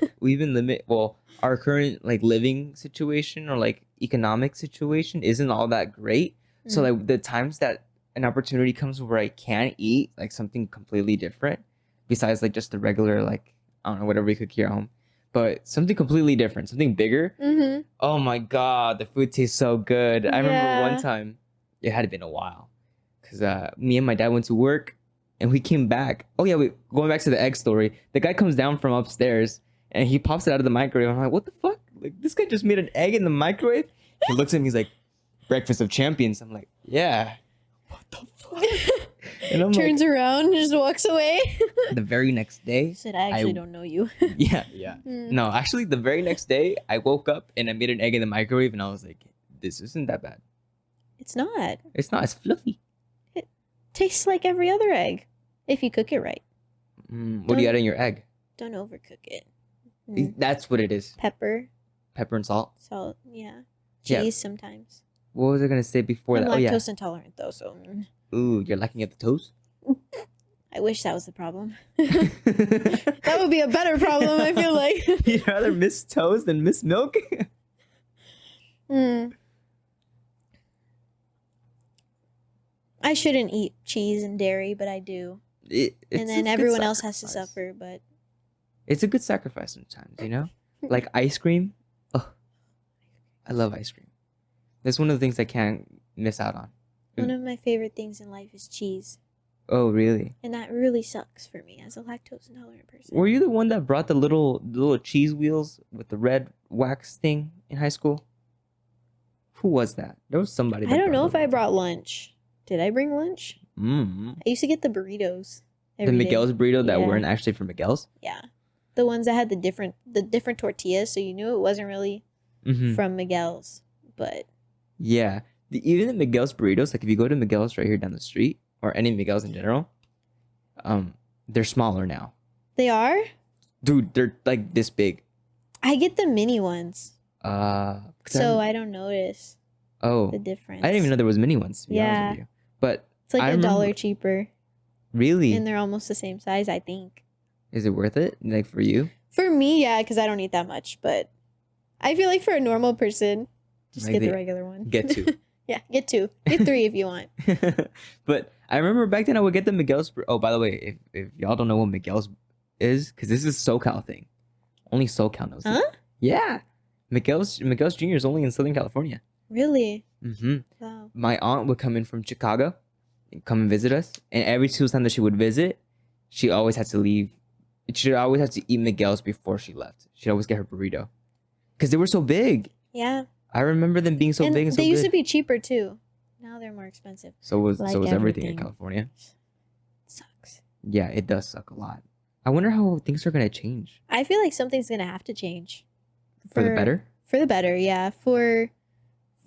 our current like living situation or like economic situation isn't all that great. So like the times that an opportunity comes where I can eat like something completely different besides like just the regular like I don't know whatever we cook here at home, but something completely different, something bigger. Mm-hmm. Oh my god, the food tastes so good. I remember Yeah. one time, it had been a while, because me and my dad went to work, and we came back. Oh yeah, going back to the egg story. The guy comes down from upstairs, and he pops it out of the microwave. I'm like, what the fuck? Like, this guy just made an egg in the microwave? He looks at me, he's like, breakfast of champions. I'm like, yeah. What the fuck? And I'm Turns around and just walks away. like, the very next day, Said, I actually I- don't know you. yeah. Mm. No, actually, the very next day, I woke up and I made an egg in the microwave, and I was like, this isn't that bad. It's not. It's not. It's fluffy. Tastes like every other egg if you cook it right. What do you add in your egg? Don't overcook it. That's what it is. Pepper, Pepper and salt. salt, yeah. Yeah. Cheese sometimes. What was I gonna say before I'm that? Oh yeah. lactose intolerant though, so Ooh, you're lacking at the toes. I wish that was the problem. That would be a better problem, I feel like. You'd rather miss toes than miss milk. Mm. I shouldn't eat cheese and dairy, but I do. It's And then a good everyone else has to sacrifice. suffer, but It's a good sacrifice sometimes, you know. Like ice cream. Oh, I love ice cream. That's one of the things I can't miss out on. one of my favorite things in life is cheese. Oh, really? And that really sucks for me as a lactose intolerant person. Were you the one that brought the little cheese wheels with the red wax thing in high school? Who was that? There was somebody. I don't know if I brought lunch. Did I bring lunch? Mm. I used to get the burritos. The every day. Miguel's burrito that Yeah. weren't actually from Miguel's. Yeah. The ones that had the different tortillas, so you knew it wasn't really from Miguel's, but Yeah. Even the Miguel's burritos, like if you go to Miguel's right here down the street, or any Miguel's in general, they're smaller now. they are. Dude, they're like this big. I get the mini ones, 'Cause so I don't notice oh, the difference. I didn't even know there was mini ones, to be honest Yeah. with you. But It's like I $1 remember- cheaper, really, and they're almost the same size, I think. is it worth it? Like for you? For me, yeah, because I don't eat that much, but I feel like for a normal person, just Like get the they- regular one. Get two. Yeah, get 2. Get 3 if you want. But I remember back then I would get the Miguel's. Oh, by the way, if y'all don't know what Miguel's is, because this is SoCal thing, only SoCal knows Huh? it. Yeah, Miguel's Jr. is only in Southern California. Really? Mm-hmm. Wow. My aunt would come in from Chicago, and come and visit us, and every single time that she would visit, she always had to leave. She always had to eat Miguel's before she left. She'd always get her burrito, because they were so big. Yeah. I remember them being so and big and so they used good. to be cheaper too. Now they're more expensive. So was like everything in everything. California. Sucks. Yeah, it does suck a lot. I wonder how things are gonna change I feel like something's gonna have to change. for the better. For the better, yeah. For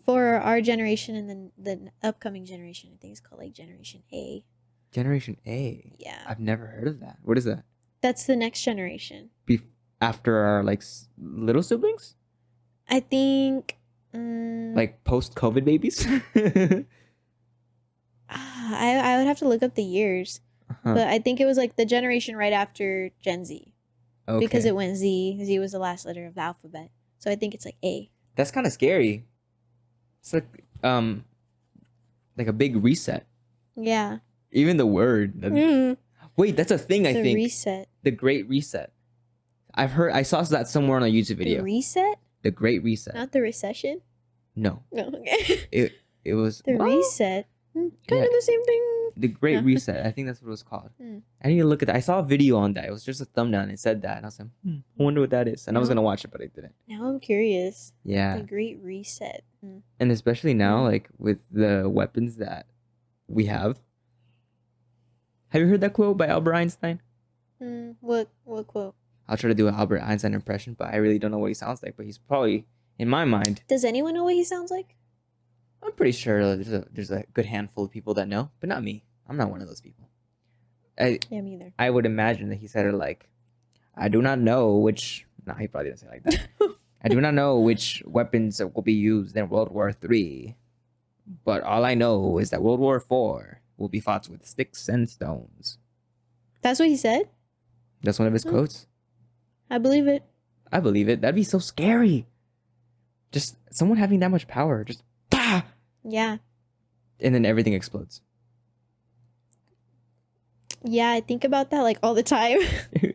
our generation and then the upcoming generation, I think it's called like Generation A. Generation A. Yeah. I've never heard of that. What is that? That's the next generation. After our like little siblings, I think like post COVID babies. I would have to look up the years. Uh-huh. But I think it was like the generation right after Gen Z. Okay. Because it went Z. Z was the last letter of the alphabet. So I think it's like A. That's kind of scary. It's like a big reset. Yeah. Even the word. Wait, that's a thing. I The think reset. the Great Reset. I saw that somewhere on a YouTube video. The reset? The Great Reset. Not the recession? No, No, okay. it was The What? reset. Kind Yeah. of the same thing. The Great Yeah. Reset. I think that's what it was called. Hmm. I need to look at that. I saw a video on that. It was just a thumbnail and it said that. And I was like, I wonder what that is. And I was No. going to watch it, but I didn't. Now I'm curious. Yeah. The Great Reset. And especially now, Hmm. like with the weapons that we have. Have you heard that quote by Albert Einstein? What quote? I'll try to do an Albert Einstein impression, but I really don't know what he sounds like. But he's probably, in my mind, Does anyone know what he sounds like? I'm pretty sure there's a good handful of people that know, but not me. I'm not one of those people. Yeah, me either. I would imagine that he said it like, I do not know which. No, he probably didn't say it like that. I do not know which weapons will be used in World War III, but all I know is that World War IV will be fought with sticks and stones. That's what he said? That's one of his quotes. I believe it. I believe it. That'd be so scary. Just someone having that much power, just bah, Yeah. and then everything explodes. Yeah, I think about that like all the time.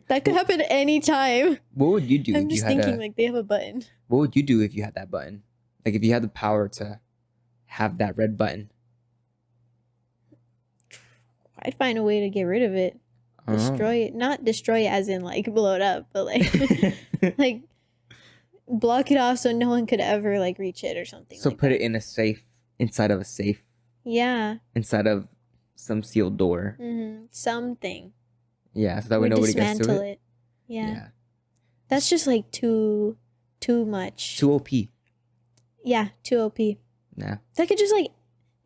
That could happen at any time. What would you do? I'm if just you had thinking like they have a button. What would you do if you had that button? Like if you had the power to have that red button. I'd find a way to get rid of it. Destroy it. Not destroy it as in like blow it up, but like like block it off so no one could ever like reach it or something. So like put that. it in a safe, inside of a safe, Yeah. inside of some sealed door. Something. Yeah, so that way Or nobody gets to dismantle it. it. Yeah. That's just like too much. Too OP. Yeah, too OP. Nah. That could just like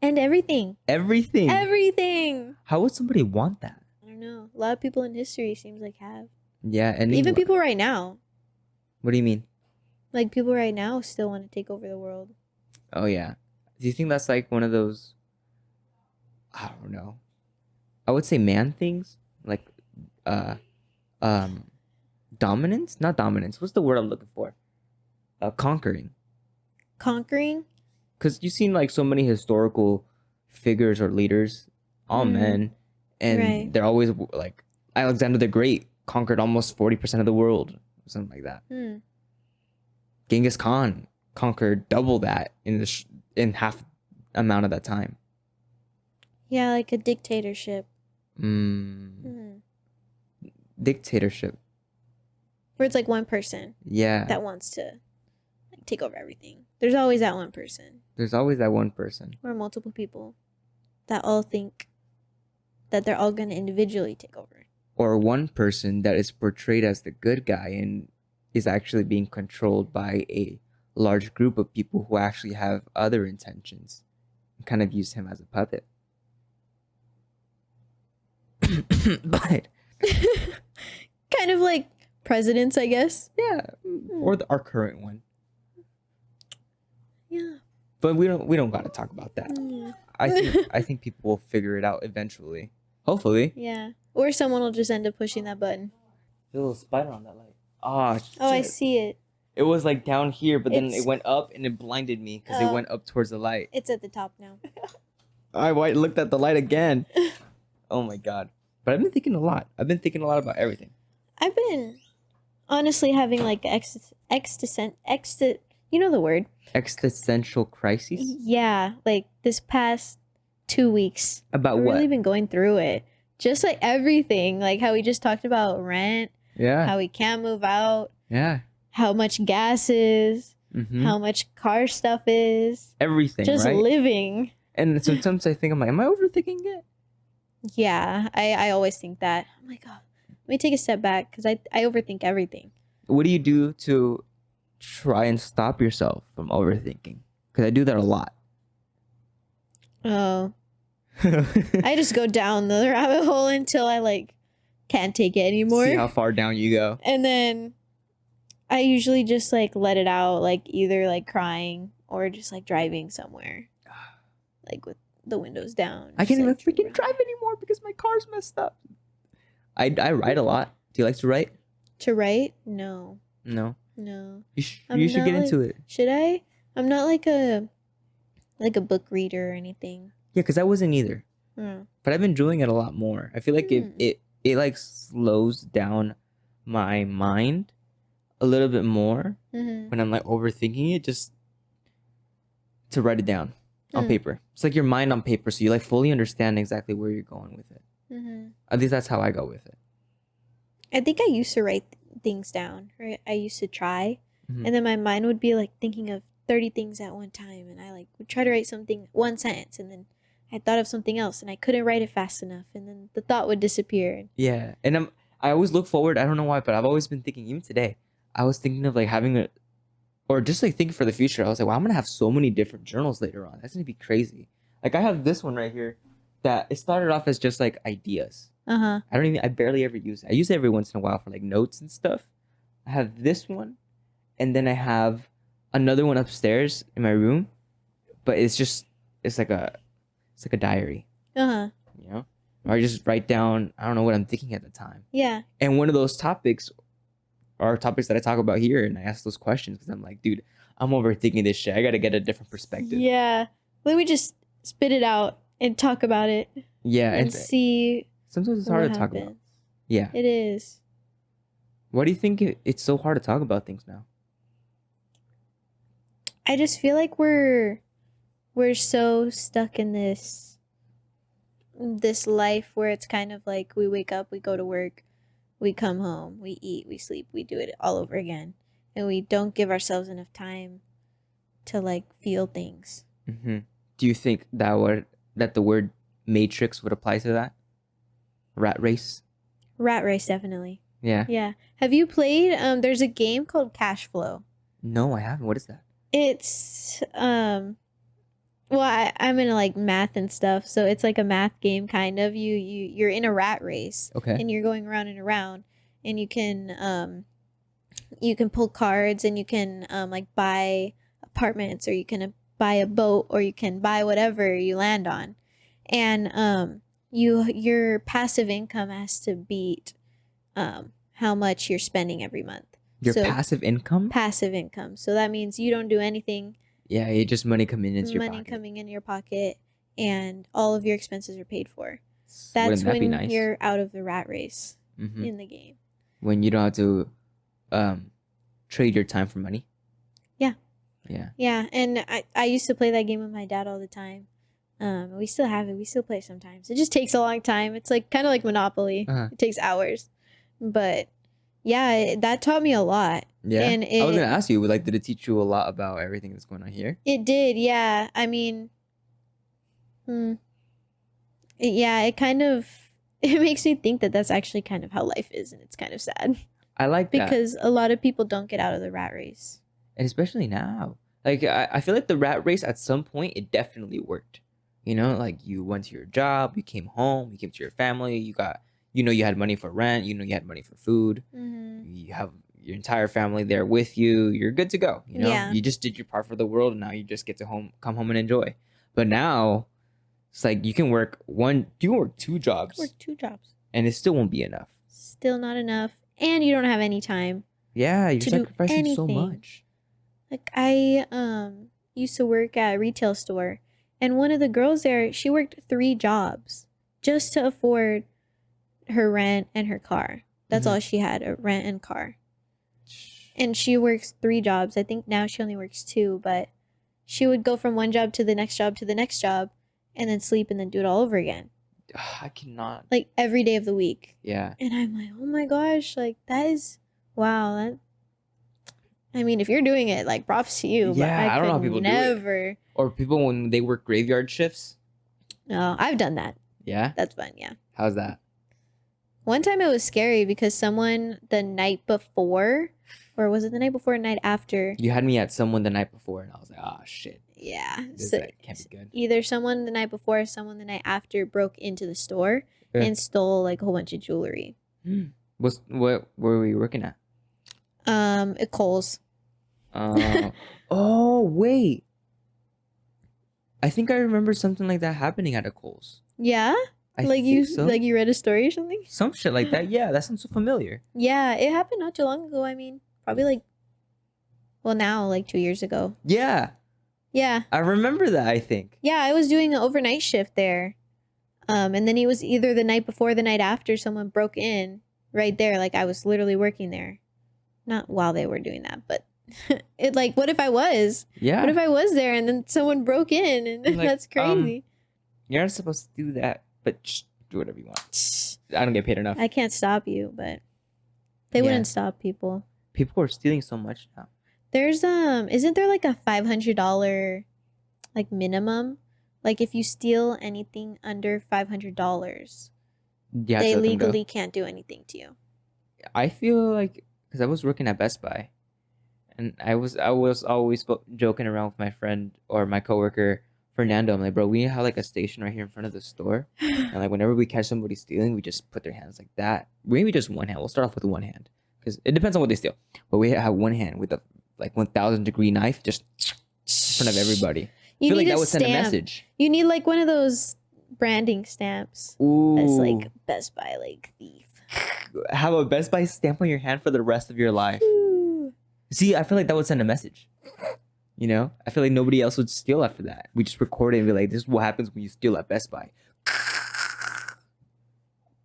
end everything. Everything. Everything. How would somebody want that? I don't know. A lot of people in history seems like have. Yeah, and Even people right now. What do you mean? Like people right now still want to take over the world. Oh yeah. Do you think that's like one of those? I don't know. I would say man things, like, dominance. Not dominance. What's the word I'm looking for? Conquering. Conquering? Because you've seen like so many historical figures or leaders, all men, and Right. they're always like Alexander the Great conquered almost 40% of the world, something like that. Genghis Khan conquered double that in half amount of that time. Yeah, like a dictatorship. Dictatorship. Where it's like one person Yeah. that wants to like take over everything. There's always that one person. There's always that one person. Or multiple people that all think that they're all going to individually take over. Or one person that is portrayed as the good guy and is actually being controlled by a large group of people who actually have other intentions and kind of use him as a puppet. But Kind of like presidents, I guess. yeah, or our current one. Yeah. But we don't got to talk about that. Yeah. I think people will figure it out eventually. Hopefully. Yeah. Or someone will just end up pushing that button. There's a little spider on that light. Oh, shit. Oh, I see it. It was like down here, but then It's- it went up and it blinded me because it Oh. went up towards the light. It's at the top now. I looked at the light again. Oh my god. But I've been thinking a lot. I've been thinking a lot about everything. I've been honestly having like you know the word. Existential crises? Yeah, like this past 2 weeks. About I've what? really been going through it. Just like everything. Like how we just talked about rent, Yeah. how we can't move out, Yeah. how much gas is, Mm-hmm. how much car stuff is. Everything, Just right? living. And sometimes I think, I'm like, am I overthinking it? Yeah, I always think that. I'm like, oh, let me take a step back because I overthink everything. What do you do to try and stop yourself from overthinking? Because I do that a lot. Oh, I just go down the rabbit hole until I like can't take it anymore. See how far down you go. And then I usually just like let it out, like either like crying or just like driving somewhere, like with the windows down. I just, can't even like, freaking drive anymore because my car's messed up. I write a lot. Do you like to write? To write? No, No. no. You I'm should not get into it. Should I? I'm not like a book reader or anything. Yeah, because I wasn't either. Mm. But I've been doing it a lot more. I feel like it like slows down my mind a little bit more Mm-hmm. when I'm like overthinking it, just to write it down on Mm. paper. It's like your mind on paper, so you like fully understand exactly where you're going with it. Mm-hmm. At least that's how I go with it. I think I used to write things down, right? I used to try, Mhm. and then my mind would be like thinking of 30 things at one time, and I like would try to write something, one sentence, and then I thought of something else, and I couldn't write it fast enough, and then the thought would disappear. Yeah, and I always look forward. I don't know why, but I've always been thinking. Even today, I was thinking of like having a, or just like thinking for the future. I was like, wow, I'm gonna have so many different journals later on. That's gonna be crazy. Like I have this one right here, that it started off as just like ideas. I barely ever use it. I use it every once in a while for like notes and stuff. I have this one, and then I have another one upstairs in my room, but it's like a diary, you know? Or I just write down, I don't know what I'm thinking at the time. Yeah. And one of those topics are topics that I talk about here, and I ask those questions because I'm like, dude, I'm overthinking this shit. I gotta get a different perspective. Yeah. Let me just spit it out and talk about it Yeah, and see sometimes it's hard what to talk about. happens. Yeah. It is. Why do you think it's so hard to talk about things now? I just feel like we're so stuck in this life where it's kind of like we wake up, we go to work, we come home, we eat, we sleep, we do it all over again, and we don't give ourselves enough time to like feel things. Mm-hmm. Do you think that the word matrix would apply to that? Rat race? Rat race, definitely. Yeah. Yeah. Have you played? There's a game called Cash Flow. No, I haven't. What is that? It's well, I'm into like math and stuff, so it's like a math game kind of. You're in a rat race, Okay. and you're going around and around, and you can pull cards, and you can like buy apartments, or you can buy a boat, or you can buy whatever you land on, and your passive income has to beat how much you're spending every month. Your So, passive income? passive income. So that means you don't do anything. Yeah, it's just money coming into your Money pocket. coming in your pocket, and all of your expenses are paid for. Wouldn't That's that be when nice? you're out of the rat race Mhm. in the game. When you don't have to trade your time for money. Yeah. Yeah. Yeah, and I used to play that game with my dad all the time. We still have it. We still play sometimes. It just takes a long time. It's like kind of like Monopoly. Uh-huh. It takes hours, but yeah, that taught me a lot. Yeah. And I was gonna ask you, like, did it teach you a lot about everything that's going on here? It did, yeah. I mean, it kind of it makes me think that that's actually kind of how life is, and it's kind of sad I like that. because a lot of people don't get out of the rat race. And especially now. Like, I feel like the rat race at some point, it definitely worked. You know, like you went to your job, you came home, you came to your family, you had money for rent, you had money for food. You have your entire family there with you. You're good to go. You know, Yeah. you just did your part for the world, and now you just get to come home and enjoy. But now it's like you can work 2 jobs, Work 2 jobs. and it still won't be enough. Still not enough. And you don't have any time. Yeah, you're To do sacrificing so anything. much. Like I used to work at a retail store, and one of the girls there, she worked 3 jobs just to afford her rent and her car. That's all she had, a rent and car. And she works 3 jobs. I think now she only works 2, but she would go from one job to the next job to the next job and then sleep and then do it all over again. I cannot. Like every day of the week. Yeah. And I'm like, oh my gosh, like that is, wow. I mean, if you're doing it, like props to you. Yeah, but I don't know how people do it. never. Or people when they work graveyard shifts. No, I've done that. Yeah. That's fun, yeah. How's that? One time it was scary because someone the night before, or was it the night before or night after? You had me at someone the night before, and I was like, oh shit, Yeah. this So can't be good. either someone the night before or someone the night after broke into the store and stole like a whole bunch of jewelry. What were we working at? At Kohl's. Oh wait, I think I remember something like that happening at a Kohl's. Yeah? I like think so. like you read a story or something? Some shit like that. Yeah, that sounds so familiar. Yeah, it happened not too long ago. I mean, probably like, well, now like 2 years ago. Yeah, Yeah. I remember that. I think. Yeah, I was doing an overnight shift there. And then it was either the night before or the night after someone broke in right there. Like I was literally working there. Not while they were doing that, but it like, what if I was? Yeah. What if I was there and then someone broke in and Like, that's crazy. You're not supposed to do that, but just do whatever you want. I don't get paid enough. I can't stop you, but they Yeah. wouldn't stop people. People are stealing so much now. There's isn't there like a $500 like minimum? Like if you steal anything under $500, Yeah, they to let them go. legally can't do anything to you. I feel like because I was working at Best Buy, and I was always joking around with my friend or my coworker Fernando. I'm like, bro, we have like a station right here in front of the store, and like whenever we catch somebody stealing, we just put their hands like that. Maybe just one hand. We'll start off with one hand because it depends on what they steal. But we have one hand with a like 1,000-degree knife just in front of everybody. I You feel like need that a would send a stamp. message. You need like one of those branding stamps Ooh, that's like Best Buy like thief. have a Best Buy stamp on your hand for the rest of your life. Ooh. See, I feel like that would send a message. You know, I feel like nobody else would steal after that. We just record it and be like, "This is what happens when you steal at Best Buy."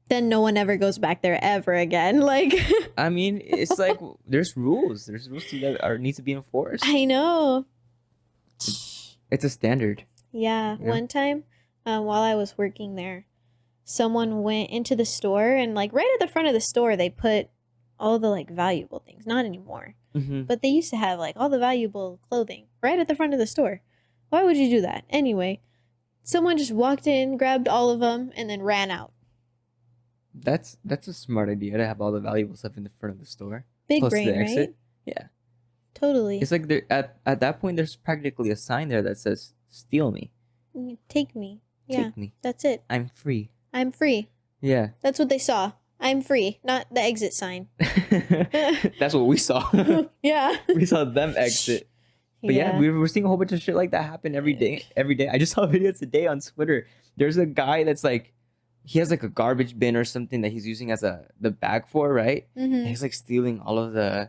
Then no one ever goes back there ever again. Like I mean, it's like there's rules. There's rules that need to be enforced. I know. It's a standard. Yeah. Yeah. One time, while I was working there, someone went into the store and like right at the front of the store, they put all the like valuable things. Not anymore, Mm-hmm. but they used to have like all the valuable clothing right at the front of the store. Why would you do that? Anyway, someone just walked in, grabbed all of them, and then ran out. That's a smart idea to have all the valuable stuff in the front of the store. Big Close to brain, the exit. right? Yeah. Totally. It's like at that point, there's practically a sign there that says, "Steal me, Take me. Yeah, take me, that's it. I'm free." I'm free. Yeah. That's what they saw. I'm free, not the exit sign. That's what we saw. Yeah. We saw them exit. But yeah, we were seeing a whole bunch of shit like that happen every day. Every day. I just saw a video today on Twitter. There's a guy that's like, he has like a garbage bin or something that he's using as the bag for, right? Mm-hmm. And he's like stealing all of the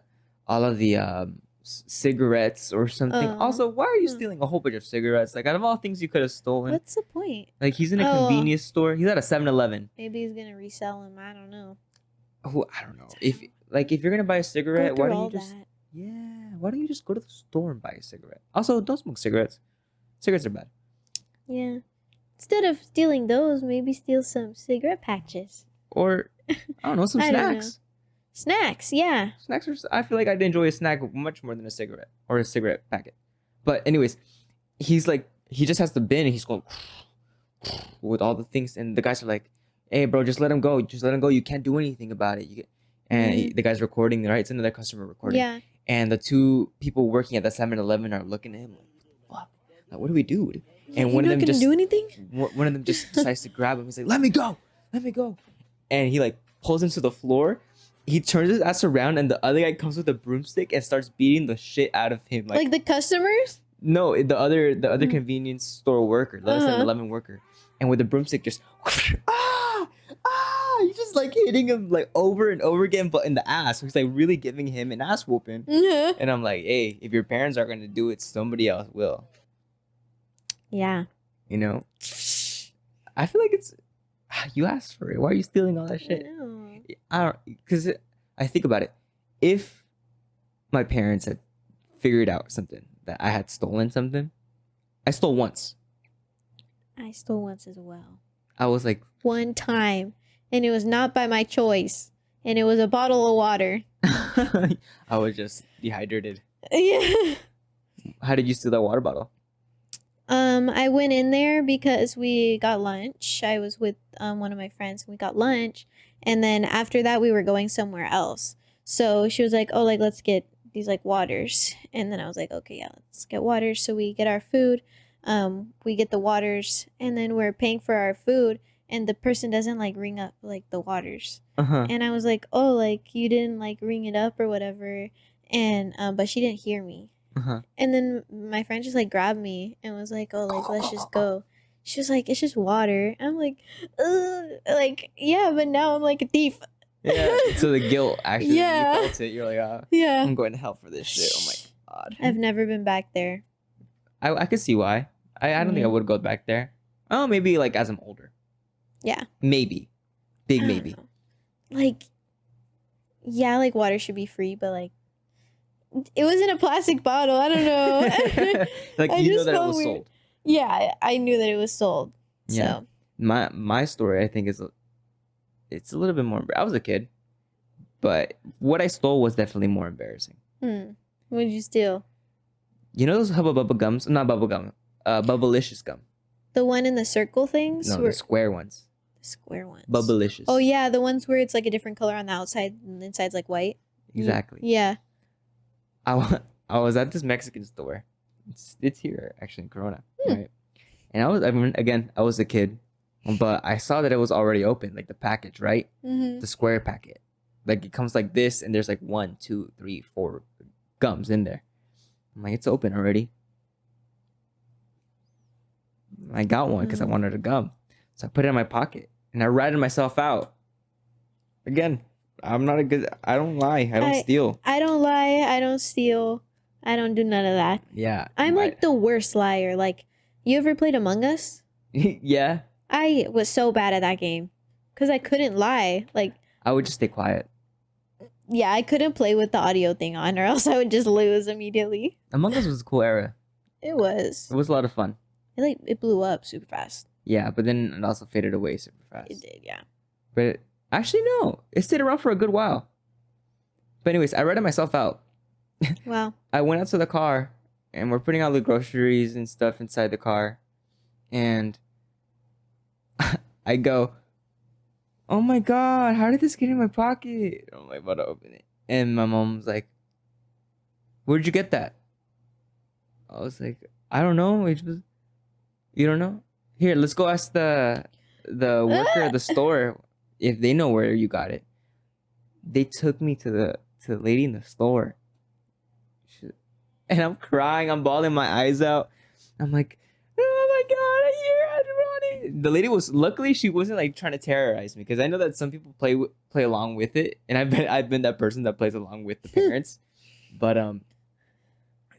cigarettes or something. Oh. Also, why are you stealing a whole bunch of cigarettes? Like out of all things you could have stolen. What's the point? Like he's in a Oh. convenience store. He's at a 7-Eleven. Maybe he's gonna resell them. I don't know. Oh, I don't know. If you're gonna buy a cigarette, Go why through don't all you just that. why don't you just go to the store and buy a cigarette? Also, don't smoke cigarettes. Cigarettes are bad. Yeah. Instead of stealing those, maybe steal some cigarette patches. Or I don't know, some I don't snacks. Snacks, yeah. Snacks are. I feel like I'd enjoy a snack much more than a cigarette or a cigarette packet. But anyways, he's like, he just has the bin and he's going with all the things, and the guys are like, "Hey, bro, just let him go. Just let him go. You can't do anything about it." The guy's recording, right? It's another customer recording. Yeah. And the two people working at the 7-Eleven are looking at him like, fuck, like, what do we do? And one of them just do anything. one of them just decides to grab him. He's like, let me go. And he like pulls him to the floor. He turns his ass around, and the other guy comes with a broomstick and starts beating the shit out of him. Like the customers? No, the other convenience store worker, the 7-Eleven worker, and with the broomstick just he's just like hitting him like over and over again, but in the ass. So he's like really giving him an ass whooping. And I'm like, hey, if your parents aren't gonna do it, somebody else will. Yeah. You know, I feel like it's you asked for it. Why are you stealing all that shit? I don't, because I think about it. If my parents had figured out something that I had stolen something, I stole once. I stole once as well. I was like, one time, and it was not by my choice, and it was a bottle of water. I was just dehydrated. Yeah. How did you steal that water bottle? I went in there because we got lunch. I was with one of my friends, and we got lunch. And then after that, we were going somewhere else. So she was like, oh, like, let's get these, like, waters. And then I was like, okay, yeah, let's get waters. So we get our food. We get the waters. And then we're paying for our food. And the person doesn't, like, ring up, like, the waters. And I was like, oh, like, you didn't, like, ring it up or whatever. And but she didn't hear me. And then my friend just, like, grabbed me and was like, oh, like, let's just go. She was like, it's just water. I'm like, ugh. Like, yeah, but now I'm like a thief. Yeah. So the guilt, actually, Yeah. you felt it. You're like, oh, Yeah. I'm going to hell for this shit. Oh my God. I've never been back there. I could see why. I don't think I would go back there. Oh, maybe like as I'm older. Yeah. Maybe. Big I don't maybe. know. Like, yeah, like water should be free, but like, it was in a plastic bottle. I don't know. Like, I you know just that it felt was weird. sold. Yeah, I knew that it was sold. Yeah. So. My story, I think, it's a little bit more. I was a kid, but what I stole was definitely more embarrassing. What did you steal? You know those Hubba Bubba gums? Not bubble gum. Bubblicious gum. The one in the circle things? No, the square ones. The square ones. Bubblicious. Oh, yeah, the ones where it's like a different color on the outside and the inside's like white. Exactly. Yeah. I was at this Mexican store. It's here actually in Corona, right? And I was a kid, but I saw that it was already open, like the package, right? Mm-hmm. The square packet, like it comes like this, and there's like 1, 2, 3, 4 gums in there. I'm like, it's open already. I got one because I wanted a gum, so I put it in my pocket and I ratted myself out. Again, I'm not a good. I don't lie. I don't steal. I don't lie. I don't steal. I don't do none of that. Yeah. I'm like the worst liar. Like, you ever played Among Us? Yeah. I was so bad at that game because I couldn't lie. Like, I would just stay quiet. yeah, I couldn't play with the audio thing on, or else I would just lose immediately. Among Us was a cool era. It was. It was a lot of fun. It blew up super fast. Yeah, but then it also faded away super fast. It did, yeah. But actually, no. It stayed around for a good while. But anyways, I ratted myself out. Wow. I went out to the car, and we're putting all the groceries and stuff inside the car. And I go, oh my God, how did this get in my pocket? I'm like, about to open it. And my mom's like, where'd you get that? I was like, I don't know. You don't know? Here, let's go ask the worker at the store if they know where you got it. They took me to the lady in the store. And I'm crying. I'm bawling my eyes out. I'm like, oh my God, I hear it. The lady was, luckily she wasn't like trying to terrorize me, because I know that some people play along with it, and I've been that person that plays along with the parents. But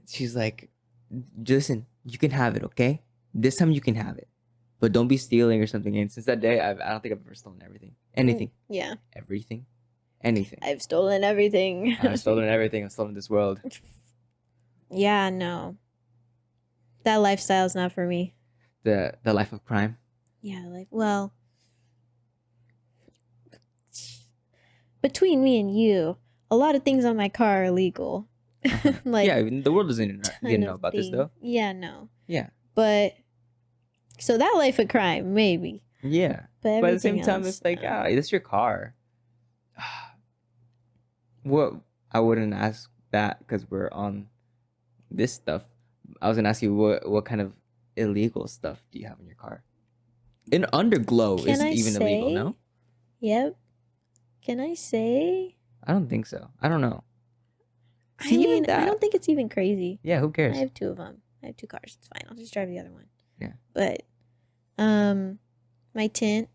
she's like, listen, you can have it, okay? This time you can have it, but don't be stealing or something. And since that day, I don't think I've ever stolen anything. Yeah. Everything, anything. I've stolen everything. I've stolen everything. I've stolen this world. Yeah, no. That lifestyle's not for me. The life of crime. Yeah, well, between me and you, a lot of things on my car are illegal. Like, yeah, the world doesn't know about this though. Yeah, no. Yeah. But so that life of crime, maybe. Yeah. But at the same time, it's like, that's your car. What I wouldn't ask that because we're on this stuff. I was gonna ask you what kind of illegal stuff do you have in your car? An underglow Can isn't I even illegal, no? Yep. Can I say? I don't think so. I don't know. I See, even mean, I that- don't think it's even crazy. Yeah, who I cares? have 2 of them. I have 2 cars. It's fine. I'll just drive the other one. Yeah. But, my tint,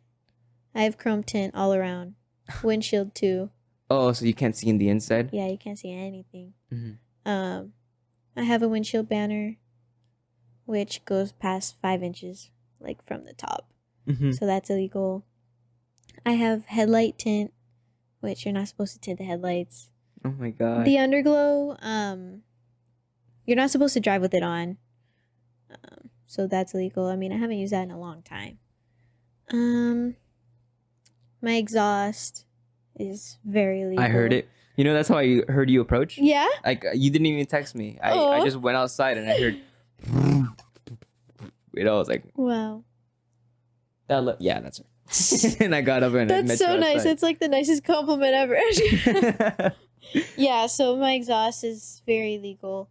I have chrome tint all around. Windshield too. Oh, so you can't see in the inside? Yeah, you can't see anything. Mhm. I have a windshield banner, which goes past 5 inches, like from the top. Mhm. So that's illegal. I have headlight tint, which you're not supposed to tint the headlights. Oh my god. The underglow, you're not supposed to drive with it on. So that's illegal. I mean, I haven't used that in a long time. My exhaust is very illegal. I heard it. You know, that's how I heard you approach. Yeah? Like you didn't even text me. I Aw. just went outside and I heard. You know, I was like, Wow. yeah, that's her. And I got up and I met That's so you nice. outside. It's like the nicest compliment ever. Yeah, so my exhaust is very legal.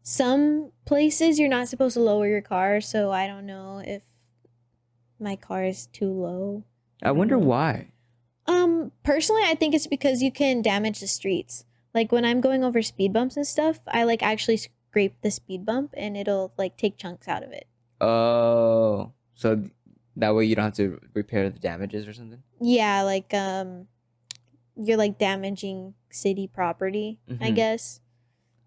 Some places you're not supposed to lower your car, so I don't know if my car is too low. I wonder why. Personally, I think it's because you can damage the streets. Like when I'm going over speed bumps and stuff, I like actually scrape the speed bump and it'll like take chunks out of it. Oh, so that way you don't have to repair the damages or something? Yeah, like you're like damaging city property, I Mhm. guess.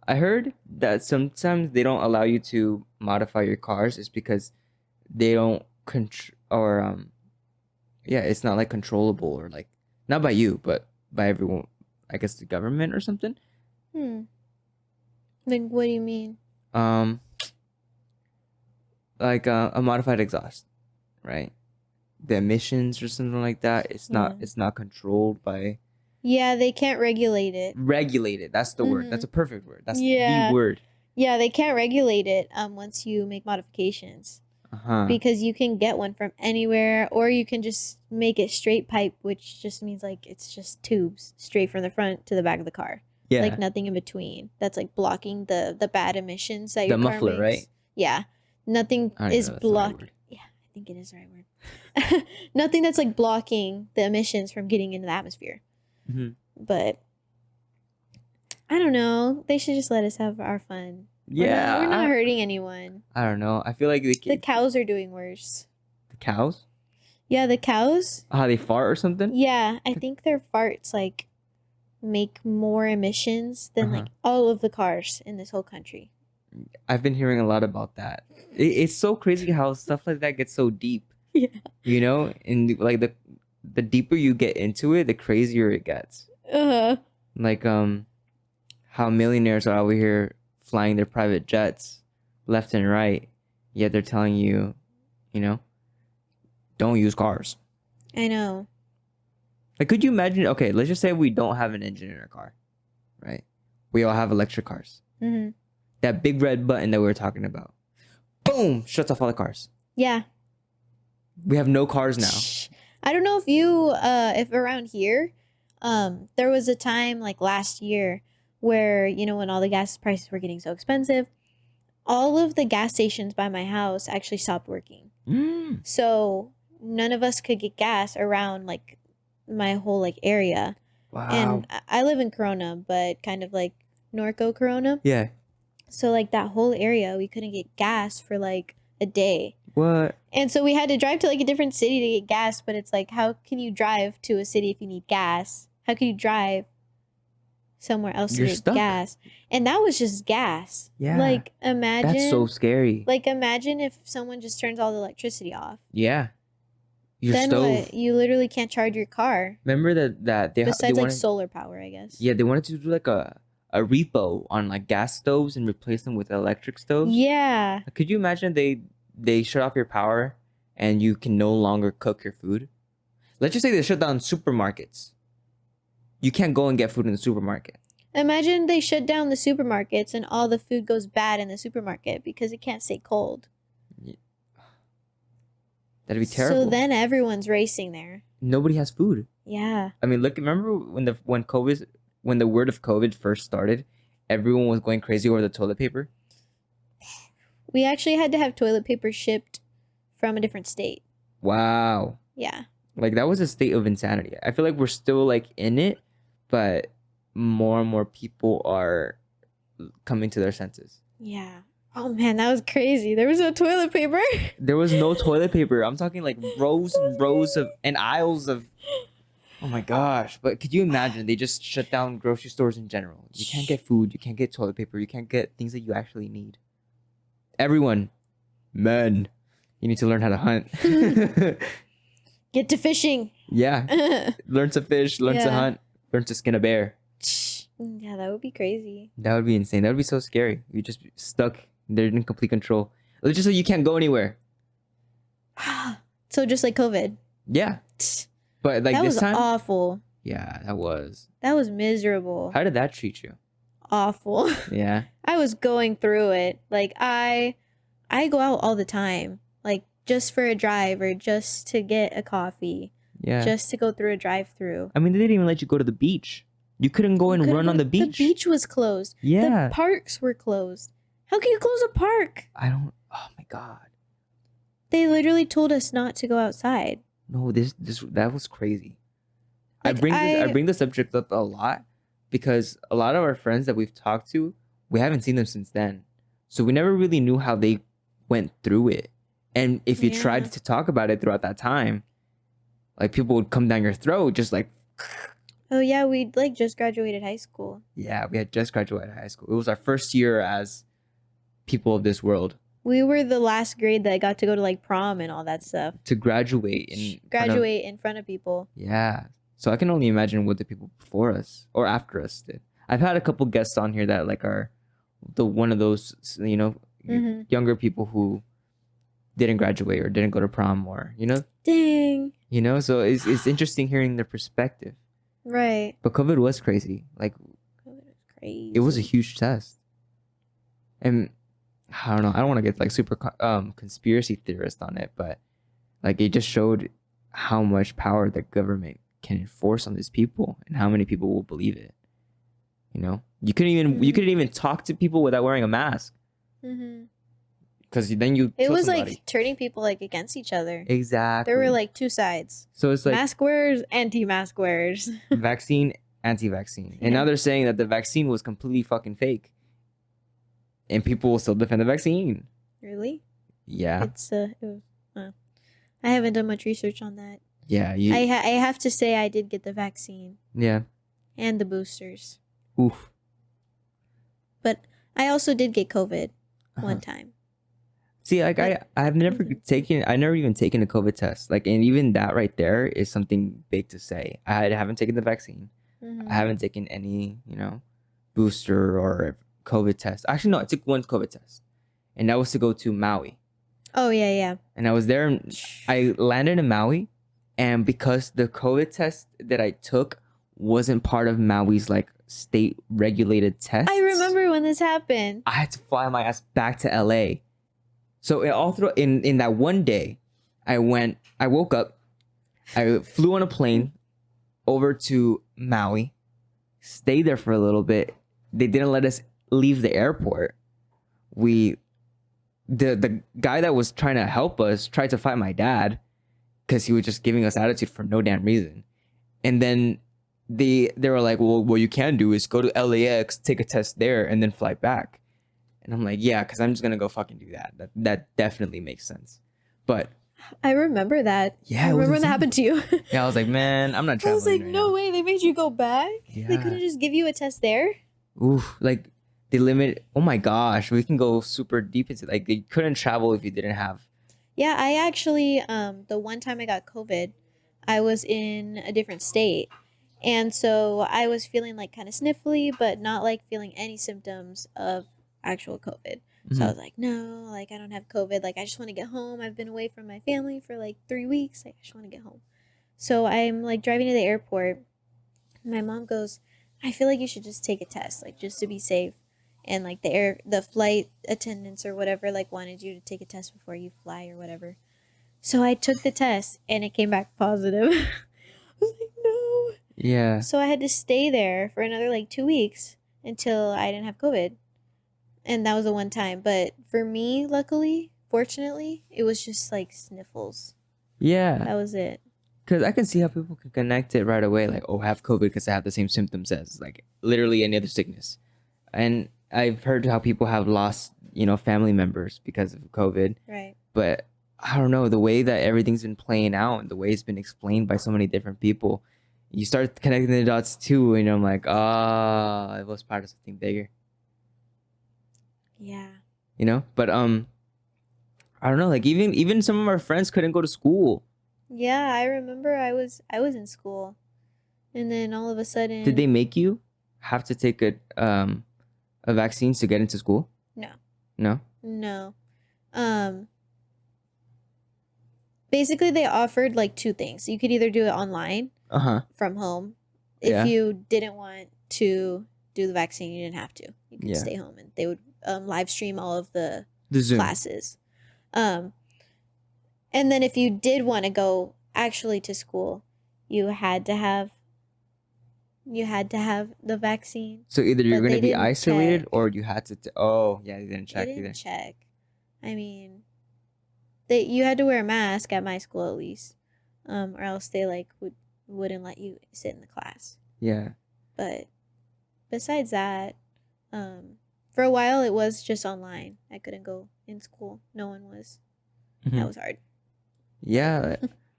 I heard that sometimes they don't allow you to modify your cars is because they don't it's not like controllable or like not by you but by everyone, I guess the government or something. Like what do you mean? Like a modified exhaust, right? The emissions or something like that. It's not controlled by Yeah, they can't regulate it. regulated. That's the word. That's a perfect word. That's Yeah. the word. Yeah, they can't regulate it once you make modifications. Uh-huh. Because you can get one from anywhere or you can just make it straight pipe, which just means like it's just tubes straight from the front to the back of the car. Yeah. Like nothing in between. That's like blocking the bad emissions that your The car muffler, makes. right? Yeah. Nothing I don't is know if that's the right blocked. word. Yeah, I think it is the right word. Nothing that's like blocking the emissions from getting into the atmosphere. Mhm. But I don't know. They should just let us have our fun. Yeah. We're not hurting anyone. I don't know. I feel like The cows are doing worse. the cows, Yeah, the cows. how they fart or something. Yeah, I think their farts like make more emissions than like all of the cars in this whole country. I've been hearing a lot about that. It's so crazy how stuff like that gets so deep. Yeah. You know, and like the deeper you get into it, the crazier it gets. Like how millionaires are over here flying their private jets left and right, yet they're telling you, you know, don't use cars. I know. Like, could you imagine? Okay, let's just say we don't have an engine in our car, right? We all have electric cars. Mm-hmm. That big red button that we were talking about, boom, shuts off all the cars. Yeah. We have no cars now. I don't know if you, if around here, there was a time like last year where, you know, when all the gas prices were getting so expensive, all of the gas stations by my house actually stopped working. So none of us could get gas around like my whole like area. Wow. And I live in Corona, but kind of like Norco Corona. Yeah. So like that whole area, we couldn't get gas for like a day. What? And so we had to drive to like a different city to get gas, but it's like, how can you drive to a city if you need gas? How can you drive somewhere else You're to get stuck. gas? And that was just gas. Yeah. Like imagine. That's so scary. Like imagine if someone just turns all the electricity off. Yeah. Your Then stove. what? You literally can't charge your car. Remember that they Besides wanted, like solar power, I guess. yeah, they wanted to do like a repo on like gas stoves and replace them with electric stoves. Yeah. Could you imagine they shut off your power and you can no longer cook your food? Let's just say they shut down supermarkets. You can't go and get food in the supermarket. Imagine they shut down the supermarkets and all the food goes bad in the supermarket because it can't stay cold. That'd be terrible. So then everyone's racing there. Nobody has food. Yeah. I mean, look. Remember when COVID when the word of COVID first started, everyone was going crazy over the toilet paper? We actually had to have toilet paper shipped from a different state. Wow. Yeah. Like, that was a state of insanity. I feel like we're still, like, in it, but more and more people are coming to their senses. Yeah. Oh, man, that was crazy. There was no toilet paper. There was no toilet paper. I'm talking, like, rows and rows of, and aisles of, oh, my gosh. But could you imagine? They just shut down grocery stores in general. You can't get food. You can't get toilet paper. You can't get things that you actually need. Everyone, men, you need to learn how to hunt. Get to fishing. Yeah. Learn to fish, learn to hunt, learn to skin a bear. Yeah, that would be crazy. That would be insane. That would be so scary. You just be stuck. They're in complete control. It's just so you can't go anywhere. So just like COVID. Yeah. But like that this was time. awful. Yeah, that was. That was miserable. How did that treat you? Awful. Yeah. I was going through it. Like I go out all the time. Like just for a drive or just to get a coffee. Yeah. Just to go through a drive-through. I mean, they didn't even let you go to the beach. You couldn't go and run on the beach. The beach was closed. Yeah. The parks were closed. How can you close a park? Oh my God. They literally told us not to go outside. No, that was crazy. Like, I bring the subject up a lot because a lot of our friends that we've talked to, we haven't seen them since then. So we never really knew how they went through it. And if you tried to talk about it throughout that time, like people would come down your throat just like. Oh yeah, we like just graduated high school. Yeah, we had just graduated high school. It was our first year as people of this world. We were the last grade that got to go to like prom and all that stuff. To graduate in front of people. Yeah. So I can only imagine what the people before us or after us did. I've had a couple guests on here that like are one of those, younger people who didn't graduate or didn't go to prom or, Dang. So it's interesting hearing their perspective. Right. But COVID was crazy. Like, COVID was crazy. it was a huge test. And I don't know. I don't want to get like super conspiracy theorist on it, but like it just showed how much power the government can enforce on these people and how many people will believe it. You couldn't even talk to people without wearing a mask. Because then you it kill was somebody. like turning people like against each other. Exactly. There were like two sides. So it's like mask wearers, anti-mask wearers. vaccine, anti-vaccine. And now they're saying that the vaccine was completely fucking fake. And people will still defend the vaccine. Really? Yeah. I haven't done much research on that. Yeah. I have to say I did get the vaccine. Yeah. And the boosters. Oof. But I also did get COVID one time. See, like I've never even taken a COVID test. Like, and even that right there is something big to say. I haven't taken the vaccine. I haven't taken any, booster or COVID test. Actually, no, I took one COVID test, and that was to go to Maui. Oh yeah. And I was there. I landed in Maui, and because the COVID test that I took wasn't part of Maui's like state regulated test. I remember when this happened. I had to fly my ass back to LA. So in that one day, I woke up, I flew on a plane over to Maui, stayed there for a little bit. They didn't let us leave the airport. The guy that was trying to help us tried to fight my dad because he was just giving us attitude for no damn reason. And then they were like, well, what you can do is go to LAX, take a test there, and then fly back. And I'm like, yeah, because I'm just going to go fucking do that. That definitely makes sense. But I remember that. Yeah, I remember when that happened to you. yeah, I was like, man, I'm not traveling. I was like, right no now. way. They made you go back? Yeah. They couldn't just give you a test there? Oof, like they limit. Oh my gosh, we can go super deep into like they couldn't travel if you didn't have. Yeah, I actually, the one time I got COVID, I was in a different state. And so I was feeling like kind of sniffly, but not like feeling any symptoms of actual COVID. So I was like, no, like I don't have COVID. Like I just want to get home. I've been away from my family for like 3 weeks. Like I just want to get home. So I'm like driving to the airport. My mom goes, I feel like you should just take a test, like just to be safe. And like the flight attendants or whatever like wanted you to take a test before you fly or whatever. So I took the test and it came back positive. I was like, no. Yeah. So I had to stay there for another like 2 weeks until I didn't have COVID. And that was the one time. But for me, luckily, fortunately, it was just like sniffles. Yeah. That was it. Because I can see how people can connect it right away. Like, oh, I have COVID because I have the same symptoms as like literally any other sickness. And I've heard how people have lost, family members because of COVID. Right. But I don't know, the way that everything's been playing out and the way it's been explained by so many different people, you start connecting the dots too. And I'm like, it was part of something bigger. Yeah. But I don't know, like even some of our friends couldn't go to school. Yeah, I remember I was in school, and then all of a sudden. Did they make you have to take a vaccine to get into school? No. Basically they offered like two things. You could either do it online from home. If you didn't want to do the vaccine, you didn't have to. You could stay home, and they would live stream all of the Zoom classes. And then if you did want to go actually to school, you had to have the vaccine. So either you're But going to they be didn't isolated check. or you had to they didn't check They didn't either. check. I mean, you had to wear a mask at my school at least, or else they like wouldn't let you sit in the class. Yeah. But besides that, for a while it was just online. I couldn't go in school. No one was. Mhm. That was hard. Yeah.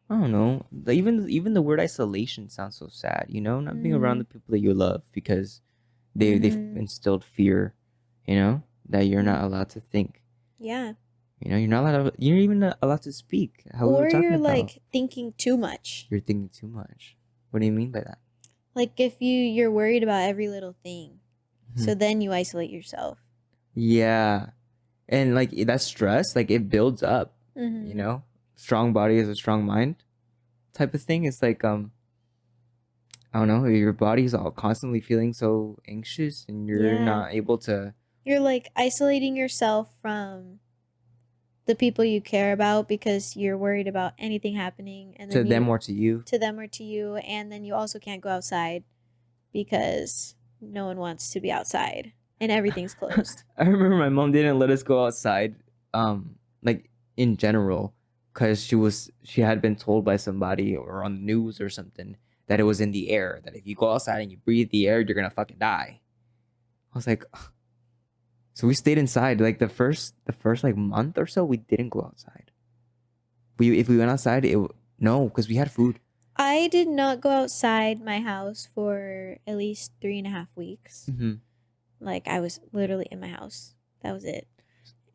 I don't know. Even the word isolation sounds so sad, not being around the people that you love because they've instilled fear, that you're not allowed to think. Yeah. You're even not allowed to speak. How we were Or talking you're about. like thinking too much. You're thinking too much. What do you mean by that? Like if you're worried about every little thing. Mhm. So then you isolate yourself. Yeah. And like that stress, like it builds up, Mm-hmm. Strong body is a strong mind type of thing. It's like, I don't know, your body's all constantly feeling so anxious and you're Yeah. not able to. You're like isolating yourself from the people you care about because you're worried about anything happening, and To then them or to you. to them or to you, and then you also can't go outside because no one wants to be outside and everything's closed. I remember my mom didn't let us go outside, like in general, because she had been told by somebody or on the news or something that it was in the air, that if you go outside and you breathe the air, you're gonna fucking die. I was like, so we stayed inside. Like the first like month or so, we didn't go outside. If we went outside, because we had food. I did not go outside my house for at least 3.5 weeks. Mm-hmm. Like I was literally in my house. That was it.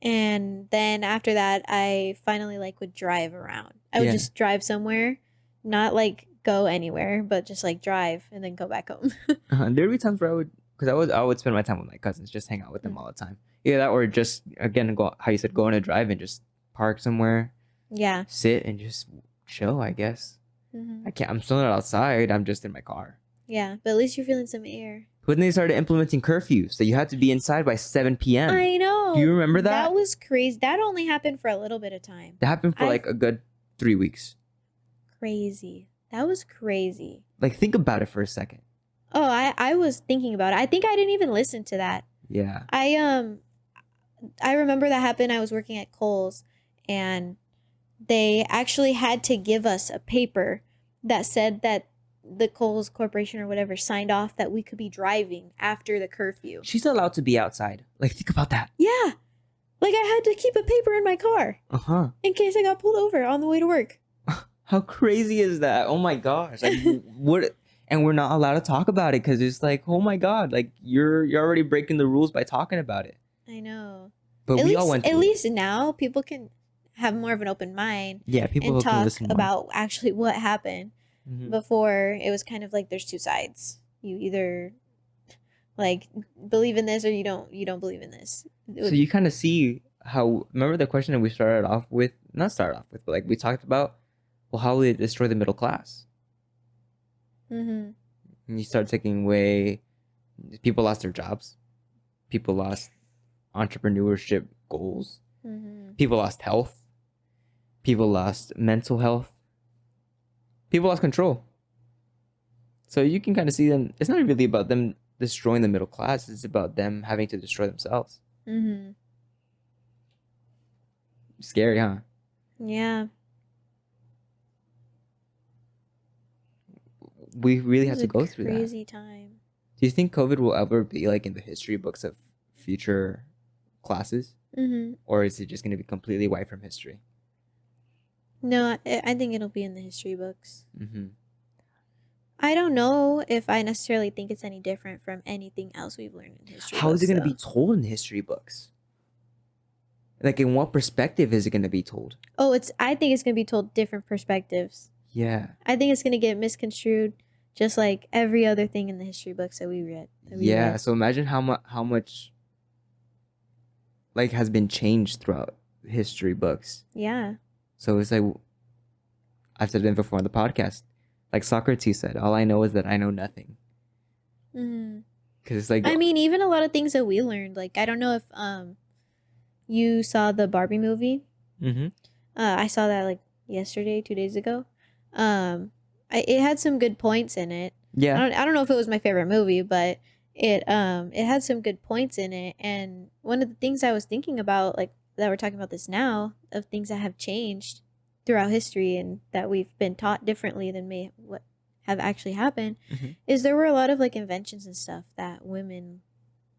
And then after that, I finally like would drive around. I would just drive somewhere, not like go anywhere, but just like drive and then go back home. There would be times where I would spend my time with my cousins, just hang out with them all the time. Either that or just again go how you said, go on a drive and just park somewhere. Yeah. Sit and just chill, I guess. Mm-hmm. I'm still not outside. I'm just in my car. Yeah, but at least you're feeling some air. When they started implementing curfews, that you had to be inside by 7 p.m. I know. Do you remember that? That was crazy. That only happened for a little bit of time. That happened for like a good 3 weeks. Crazy. That was crazy. Like, think about it for a second. Oh, I was thinking about it. I think I didn't even listen to that. Yeah. I remember that happened. I was working at Kohl's, and they actually had to give us a paper that said that the Kohl's Corporation or whatever signed off that we could be driving after the curfew. She's allowed to be outside. Like, think about that. Yeah. Like I had to keep a paper in my car in case I got pulled over on the way to work. How crazy is that? Oh my gosh. Like, what? And we're not allowed to talk about it because it's like, oh my God, like you're already breaking the rules by talking about it. I know. But all went through at it. least now people can have more of an open mind. Yeah, people and can talk listen more. about actually what happened. Mhm. Before it was kind of like there's two sides. You either like believe in this or you don't believe in this. So you kind of see how, remember the question that we started off with, not started off with, but like we talked about, well, how will it destroy the middle class? Mm-hmm. And you start taking away, people lost their jobs. People lost entrepreneurship goals. Mm-hmm. People lost health. People lost mental health. People lost control. So you can kind of see them. It's not really about them destroying the middle class. It's about them having to destroy themselves. Mm-hmm. Scary, huh? Yeah. We really It had was to a go through that. crazy time. Do you think COVID will ever be like in the history books of future classes? Mm-hmm. Or is it just going to be completely wiped from history? No, I think it'll be in the history books. Mm-hmm. I don't know if I necessarily think it's any different from anything else we've learned in history. How is it books, going to be told in the history books? Like, in what perspective is it going to be told? Oh, I think it's gonna be told different perspectives. Yeah. I think it's gonna get misconstrued, just like every other thing in the history books that we read. Yeah. So imagine how much like has been changed throughout history books. Yeah. So it's like I've said it before on the podcast. Like Socrates said, all I know is that I know nothing. Mm. Because it's like I mean, even a lot of things that we learned. Like, I don't know if you saw the Barbie movie. Mm-hmm. I saw that like yesterday, 2 days ago. It had some good points in it. Yeah. I don't know if it was my favorite movie, but it had some good points in it. And one of the things I was thinking about, like that we're talking about this now, of things that have changed throughout history and that we've been taught differently than what have actually happened, Mhm. is there were a lot of like inventions and stuff that women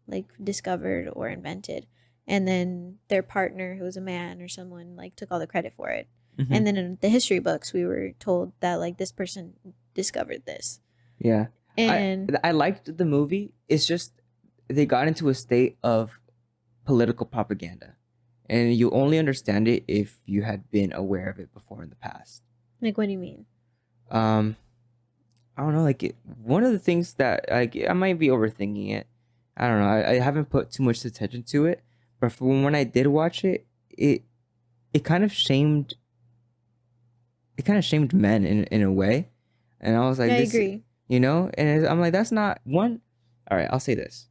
like discovered or invented, and then their partner, who was a man or someone, like took all the credit for it. Mhm. And then in the history books, we were told that like this person discovered this. Yeah. And I liked the movie. It's just they got into a state of political propaganda. And you only understand it if you had been aware of it before in the past. like, what do you mean? I don't know. Like one of the things that I might be overthinking it. I don't know. I haven't put too much attention to it, but from when I did watch it, it kind of shamed. It kind of shamed men in a way, and I was like, I agree. You know, and I'm like, that's not one. All right, I'll say this: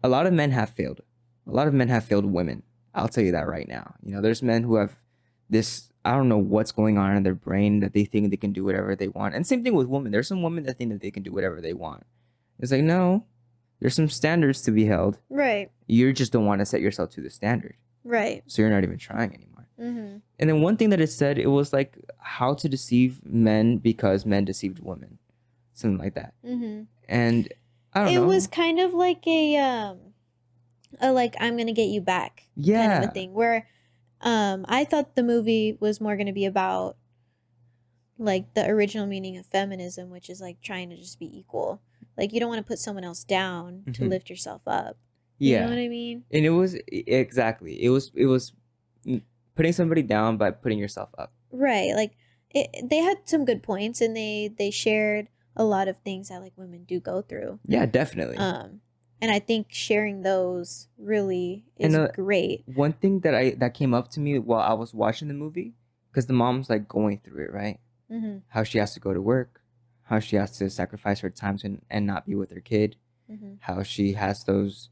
a lot of men have failed. A lot of men have failed women. I'll tell you that right now. You know, there's men who have this, I don't know what's going on in their brain that they think they can do whatever they want. And same thing with women. There's some women that think that they can do whatever they want. It's like, no, there's some standards to be held. Right. You just don't want to set yourself to the standard. Right. So you're not even trying anymore. Mm-hmm. And then one thing that it said, it was like how to deceive men because men deceived women. Something like that. Mm-hmm. And I don't know. It was kind of like a like, I'm gonna get you back kind of a thing, where I thought the movie was more gonna be about like the original meaning of feminism, which is like trying to just be equal. Like, you don't want to put someone else down to Mhm. lift yourself up. Yeah. You know what I mean? And it was exactly. It was putting somebody down by putting yourself up. Right. Like, they had some good points, and they shared a lot of things that like women do go through. Yeah, definitely. And I think sharing those really is And, great. One thing that came up to me while I was watching the movie, because the mom's like going through it, right? Mm-hmm. How she has to go to work, how she has to sacrifice her time and not be with her kid, Mm-hmm. how she has those,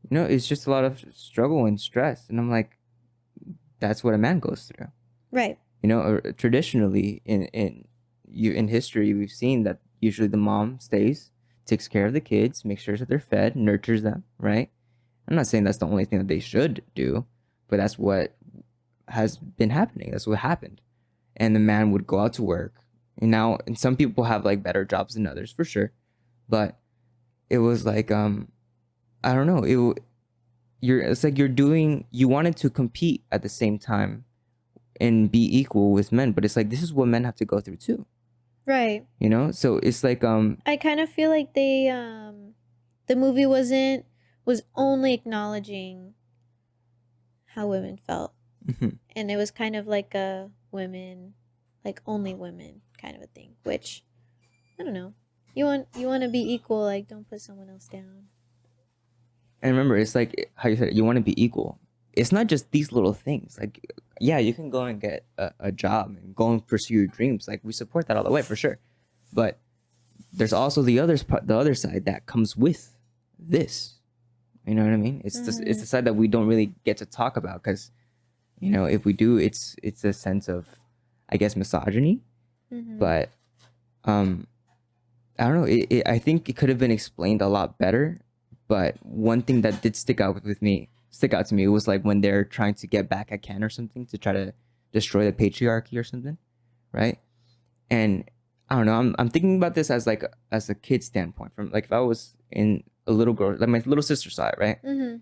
you know, it's just a lot of struggle and stress. And I'm like, that's what a man goes through. Right. You know, or traditionally in history, we've seen that usually the mom stays, takes care of the kids, makes sure that they're fed, nurtures them, right? I'm not saying that's the only thing that they should do, but that's what has been happening. That's what happened. And the man would go out to work. And now, and some people have like better jobs than others for sure. But it was like, I don't know. It's like you wanted to compete at the same time and be equal with men, but it's like, this is what men have to go through too. Right. You know? So it's like, I kind of feel like the movie was only acknowledging how women felt. mhm. And it was kind of like a women, like only women kind of a thing, which I don't know. You want to be equal, like don't put someone else down. And remember, it's like how you said it, you want to be equal. It's not just these little things. Like, yeah, you can go and get a job and go and pursue your dreams. Like, we support that all the way for sure. But there's also the other side that comes with this. You know what I mean? It's the side that we don't really get to talk about because, you know, if we do, it's a sense of, I guess, misogyny. Mm-hmm. But I don't know. I think it could have been explained a lot better. But one thing that did stick out to me, it was like when they're trying to get back at Ken or something to try to destroy the patriarchy or something, right? And I don't know. I'm thinking about this as a kid standpoint. From like if I was in a little girl, like my little sister saw it, right? Mm-hmm.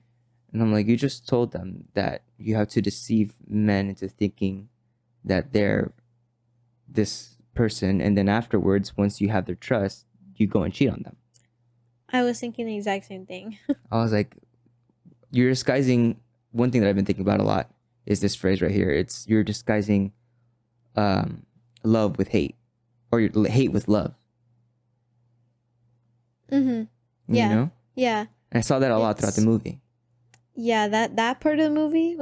And I'm like, you just told them that you have to deceive men into thinking that they're this person, and then afterwards, once you have their trust, you go and cheat on them. I was thinking the exact same thing. I was like, you're disguising. One thing that I've been thinking about a lot is this phrase right here. You're disguising love with hate, or your hate with love. Mm-hmm. Yeah. You know? Yeah. And I saw that a lot throughout the movie. Yeah, that part of the movie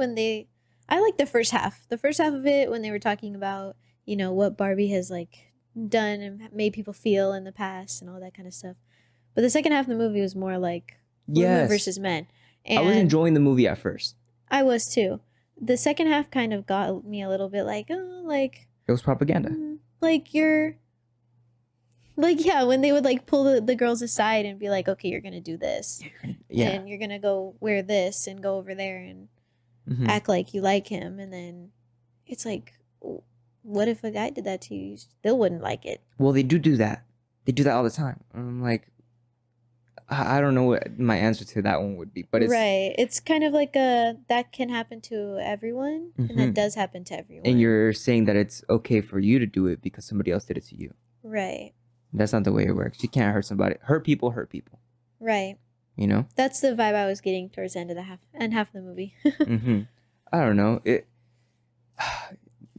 I like the first half. The first half of it when they were talking about, what Barbie has like done and made people feel in the past and all that kind of stuff. But the second half of the movie was more like women versus men. And I was enjoying the movie at first. I was too. The second half kind of got me a little bit like, it was propaganda. When they would like pull the girls aside and be like, okay, you're gonna do this, and you're gonna go wear this and go over there and act like you like him, and then it's like, what if a guy did that to you? You still wouldn't like it. Well, they do that. They do that all the time. I'm like, I don't know what my answer to that one would be, but it's right. It's kind of like that can happen to everyone, and that does happen to everyone. And you're saying that it's okay for you to do it because somebody else did it to you. Right. That's not the way it works. You can't hurt somebody. Hurt people. Right. That's the vibe I was getting towards the end of half of the movie. I don't know.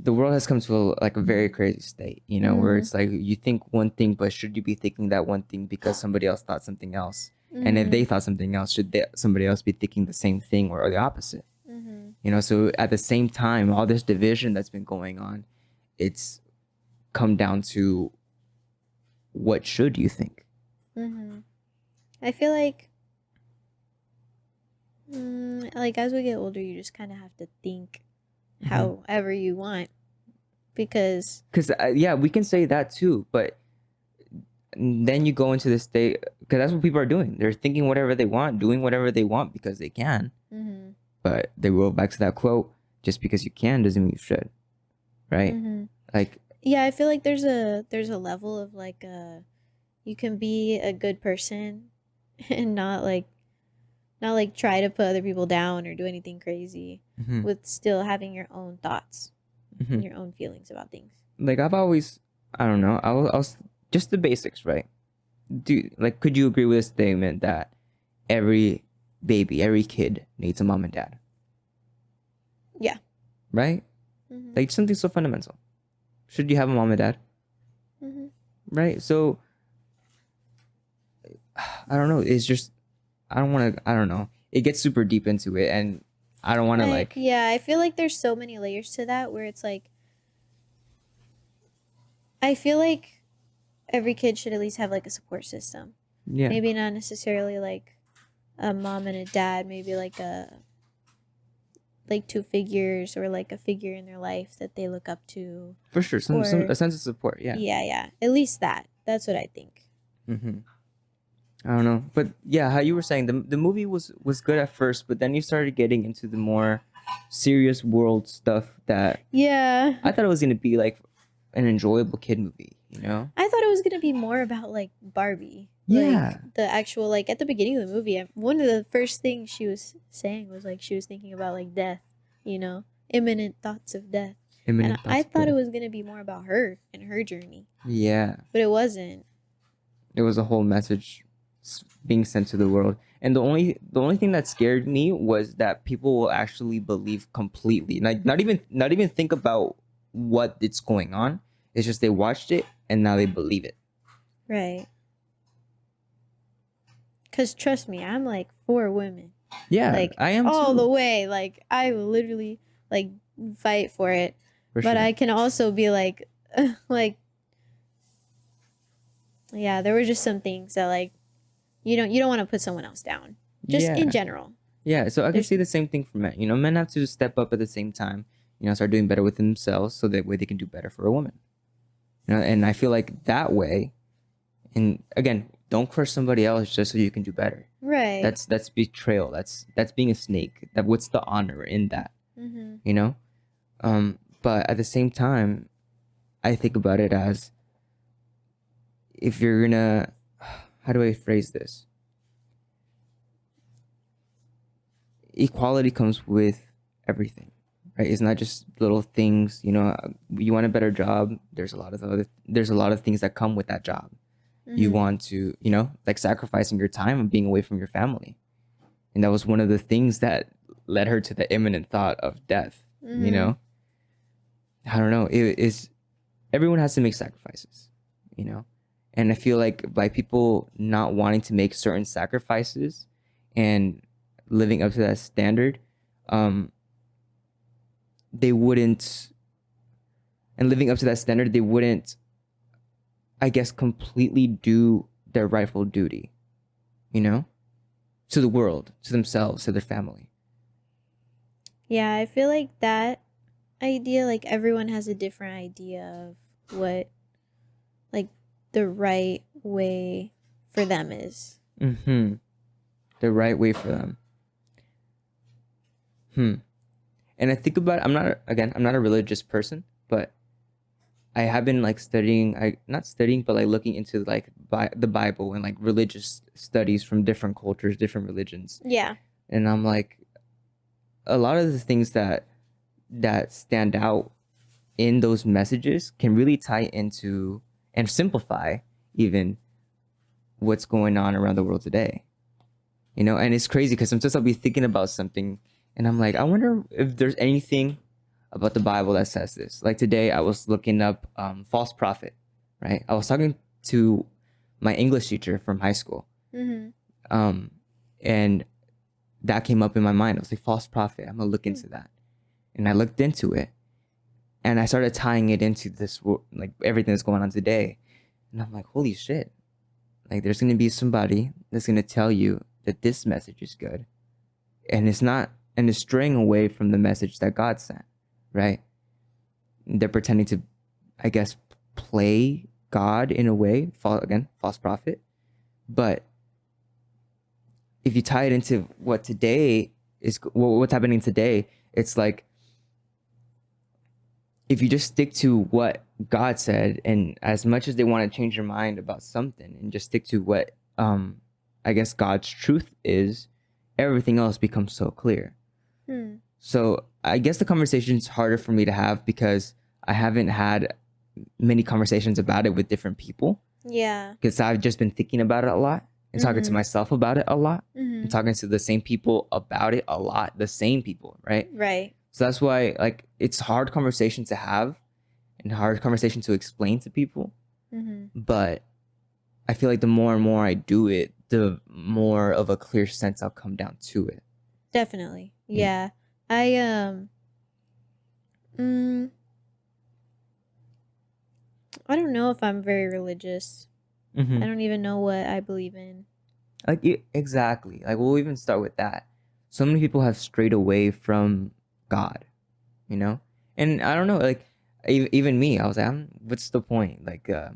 The world has come to a very crazy state, where it's like you think one thing, but should you be thinking that one thing because somebody else thought something else? And if they thought something else, should somebody else be thinking the same thing or the opposite? So at the same time, all this division that's been going on, it's come down to what should you think? I feel like as we get older, you just kind of have to think however you want, because we can say that too, but then you go into this state, because that's what people are doing. They're thinking whatever they want, doing whatever they want because they can. But they go back to that quote: just because you can doesn't mean you should, right? I feel like there's a level of you can be a good person and not try to put other people down or do anything crazy with still having your own thoughts and your own feelings about things. I've always, I don't know, I was just the basics, right? Could you agree with a statement that every kid needs a mom and dad? Yeah. Right? Something so fundamental. Should you have a mom and dad? Right? So I don't know. It's just, I don't know. It gets super deep into it, and I don't want to Yeah, I feel like there's so many layers to that where it's I feel like every kid should at least have a support system. Yeah. Maybe not necessarily a mom and a dad, maybe two figures or a figure in their life that they look up to. For sure. A sense of support. Yeah. Yeah. At least that. That's what I think. I don't know, but yeah, how you were saying, the movie was good at first, but then you started getting into the more serious world stuff that I thought it was gonna be an enjoyable kid movie, I thought it was gonna be more about Barbie. Yeah. The actual at the beginning of the movie, one of the first things she was saying was she was thinking about death, imminent thoughts of death. I thought it was gonna be more about her and her journey. Yeah. But it wasn't. It was a whole message being sent to the world, and the only thing that scared me was that people will actually believe completely, not even think about what it's going on. It's just they watched it and now they believe it. Right. Because trust me, I'm for women. Yeah, I am all too. the way. I will literally fight for it. For but sure. I can also be yeah, there were just some things that you don't want to put someone else down. Just in general. Yeah, so I can see the same thing for men. Men have to step up at the same time, start doing better with themselves so that way they can do better for a woman. And I feel like that way, And again, don't curse somebody else just so you can do better. Right. That's betrayal. That's being a snake. What's the honor in that? Mm-hmm. You know? But at the same time, I think about it as, if you're gonna, how do I phrase this? Equality comes with everything, right? It's not just little things. You know, you want a better job. There's a lot of things that come with that job. You want to, you know, like sacrificing your time and being away from your family, and that was one of the things that led her to the imminent thought of death. You know, I don't know. It is, everyone has to make sacrifices, you know, and I feel like by people not wanting to make certain sacrifices and living up to that standard, they wouldn't, I guess, completely do their rightful duty, you know, to the world, to themselves, to their family. Yeah, I feel like that idea, like everyone has a different idea of what, like, the right way for them is. The right way for them. And I think about, I'm not a religious person, but I have been like not studying, but like looking into like the Bible and like religious studies from different cultures, different religions. Yeah. And I'm like, a lot of the things that stand out in those messages can really tie into and simplify even what's going on around the world today. You know, and it's crazy because sometimes I'll be thinking about something and I'm like, I wonder if there's anything about the Bible that says this. Like today I was looking up false prophet, right? I was talking to my English teacher from high school. And that came up in my mind. I was like, false prophet, I'm gonna look into that. And I looked into it and I started tying it into this, like everything that's going on today. And I'm like, holy shit. Like there's gonna be somebody that's gonna tell you that this message is good. And it's not, and it's straying away from the message that God sent, right? They're pretending to, I guess, play God in a way, false prophet. But if you tie it into what today is, what's happening today, it's like, if you just stick to what God said, and as much as they want to change your mind about something and just stick to what, I guess, God's truth is, everything else becomes so clear. So I guess the conversation is harder for me to have because I haven't had many conversations about it with different people. Yeah. Because I've just been thinking about it a lot and talking to myself about it a lot and talking to the same people about it a lot. The same people, right? Right. So that's why, like, it's hard conversation to have and hard conversation to explain to people. But I feel like the more and more I do it, the more of a clear sense I'll come down to it. Definitely. Yeah. I don't know if I'm very religious. I don't even know what I believe in. Like, exactly. Like, we'll even start with that. So many people have strayed away from God, you know? And I don't know, like, even me, I was like, what's the point? Like, I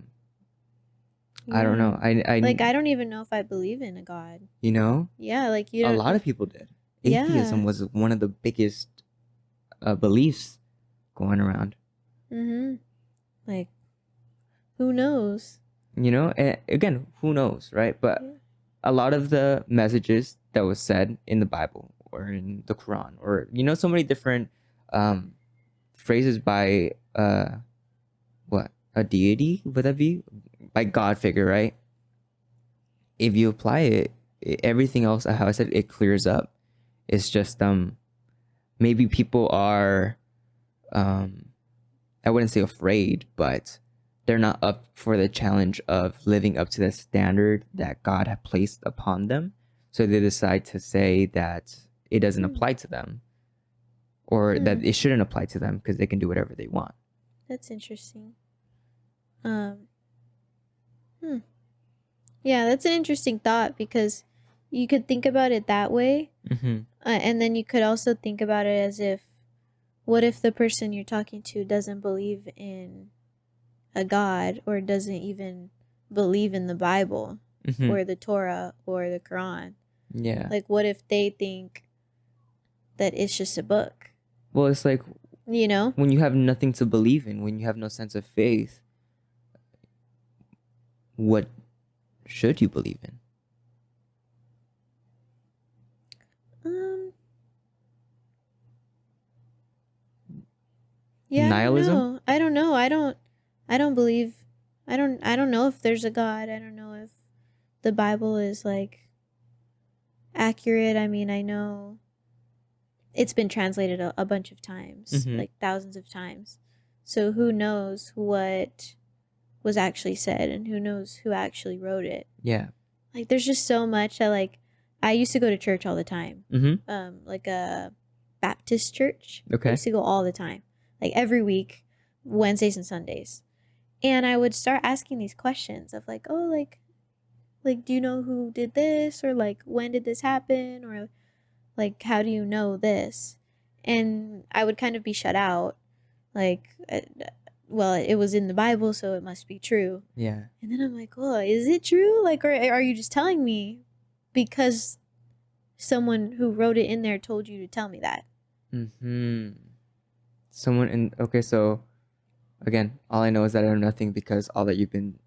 don't know. I like, I don't even know if I believe in a God. You know? Yeah, like, you A don't. lot of people did. Atheism was one of the biggest beliefs going around. Like, who knows? You know? And again, who knows, right? But a lot of the messages that was said in the Bible or in the Quran, or, you know, so many different phrases by a deity, would that be? By God figure, right? If you apply it, everything else, how I said, it clears up. It's just maybe people are I wouldn't say afraid, but they're not up for the challenge of living up to the standard that God had placed upon them. So they decide to say that it doesn't apply to them, or that it shouldn't apply to them because they can do whatever they want. That's interesting. Yeah, that's an interesting thought, because you could think about it that way. And then you could also think about it as if, what if the person you're talking to doesn't believe in a God, or doesn't even believe in the Bible Mm-hmm. or the Torah or the Quran? Yeah. Like, what if they think that it's just a book? Well, it's like You know? when you have nothing to believe in, when you have no sense of faith, what should you believe in? Um. Yeah. Nihilism? I don't know. I don't believe. I don't know if there's a God. I don't know if the Bible is like accurate. I mean, I know it's been translated a bunch of times, Mhm. like thousands of times. So who knows what was actually said, and who knows who actually wrote it? Yeah. Like, there's just so much that, like, I used to go to church all the time, Mm-hmm. like a Baptist church. I Okay. used to go all the time, like every week, Wednesdays and Sundays, and I would start asking these questions of like, oh, like, do you know who did this, or like, when did this happen, or like, how do you know this? And I would kind of be shut out, like, well, it was in the Bible, so it must be true. Yeah. And then I'm like, oh, is it true? Like, or are you just telling me because someone who wrote it in there told you to tell me that? Mm-hmm. Someone in okay, so again, all I know is that I know nothing because all that you've been,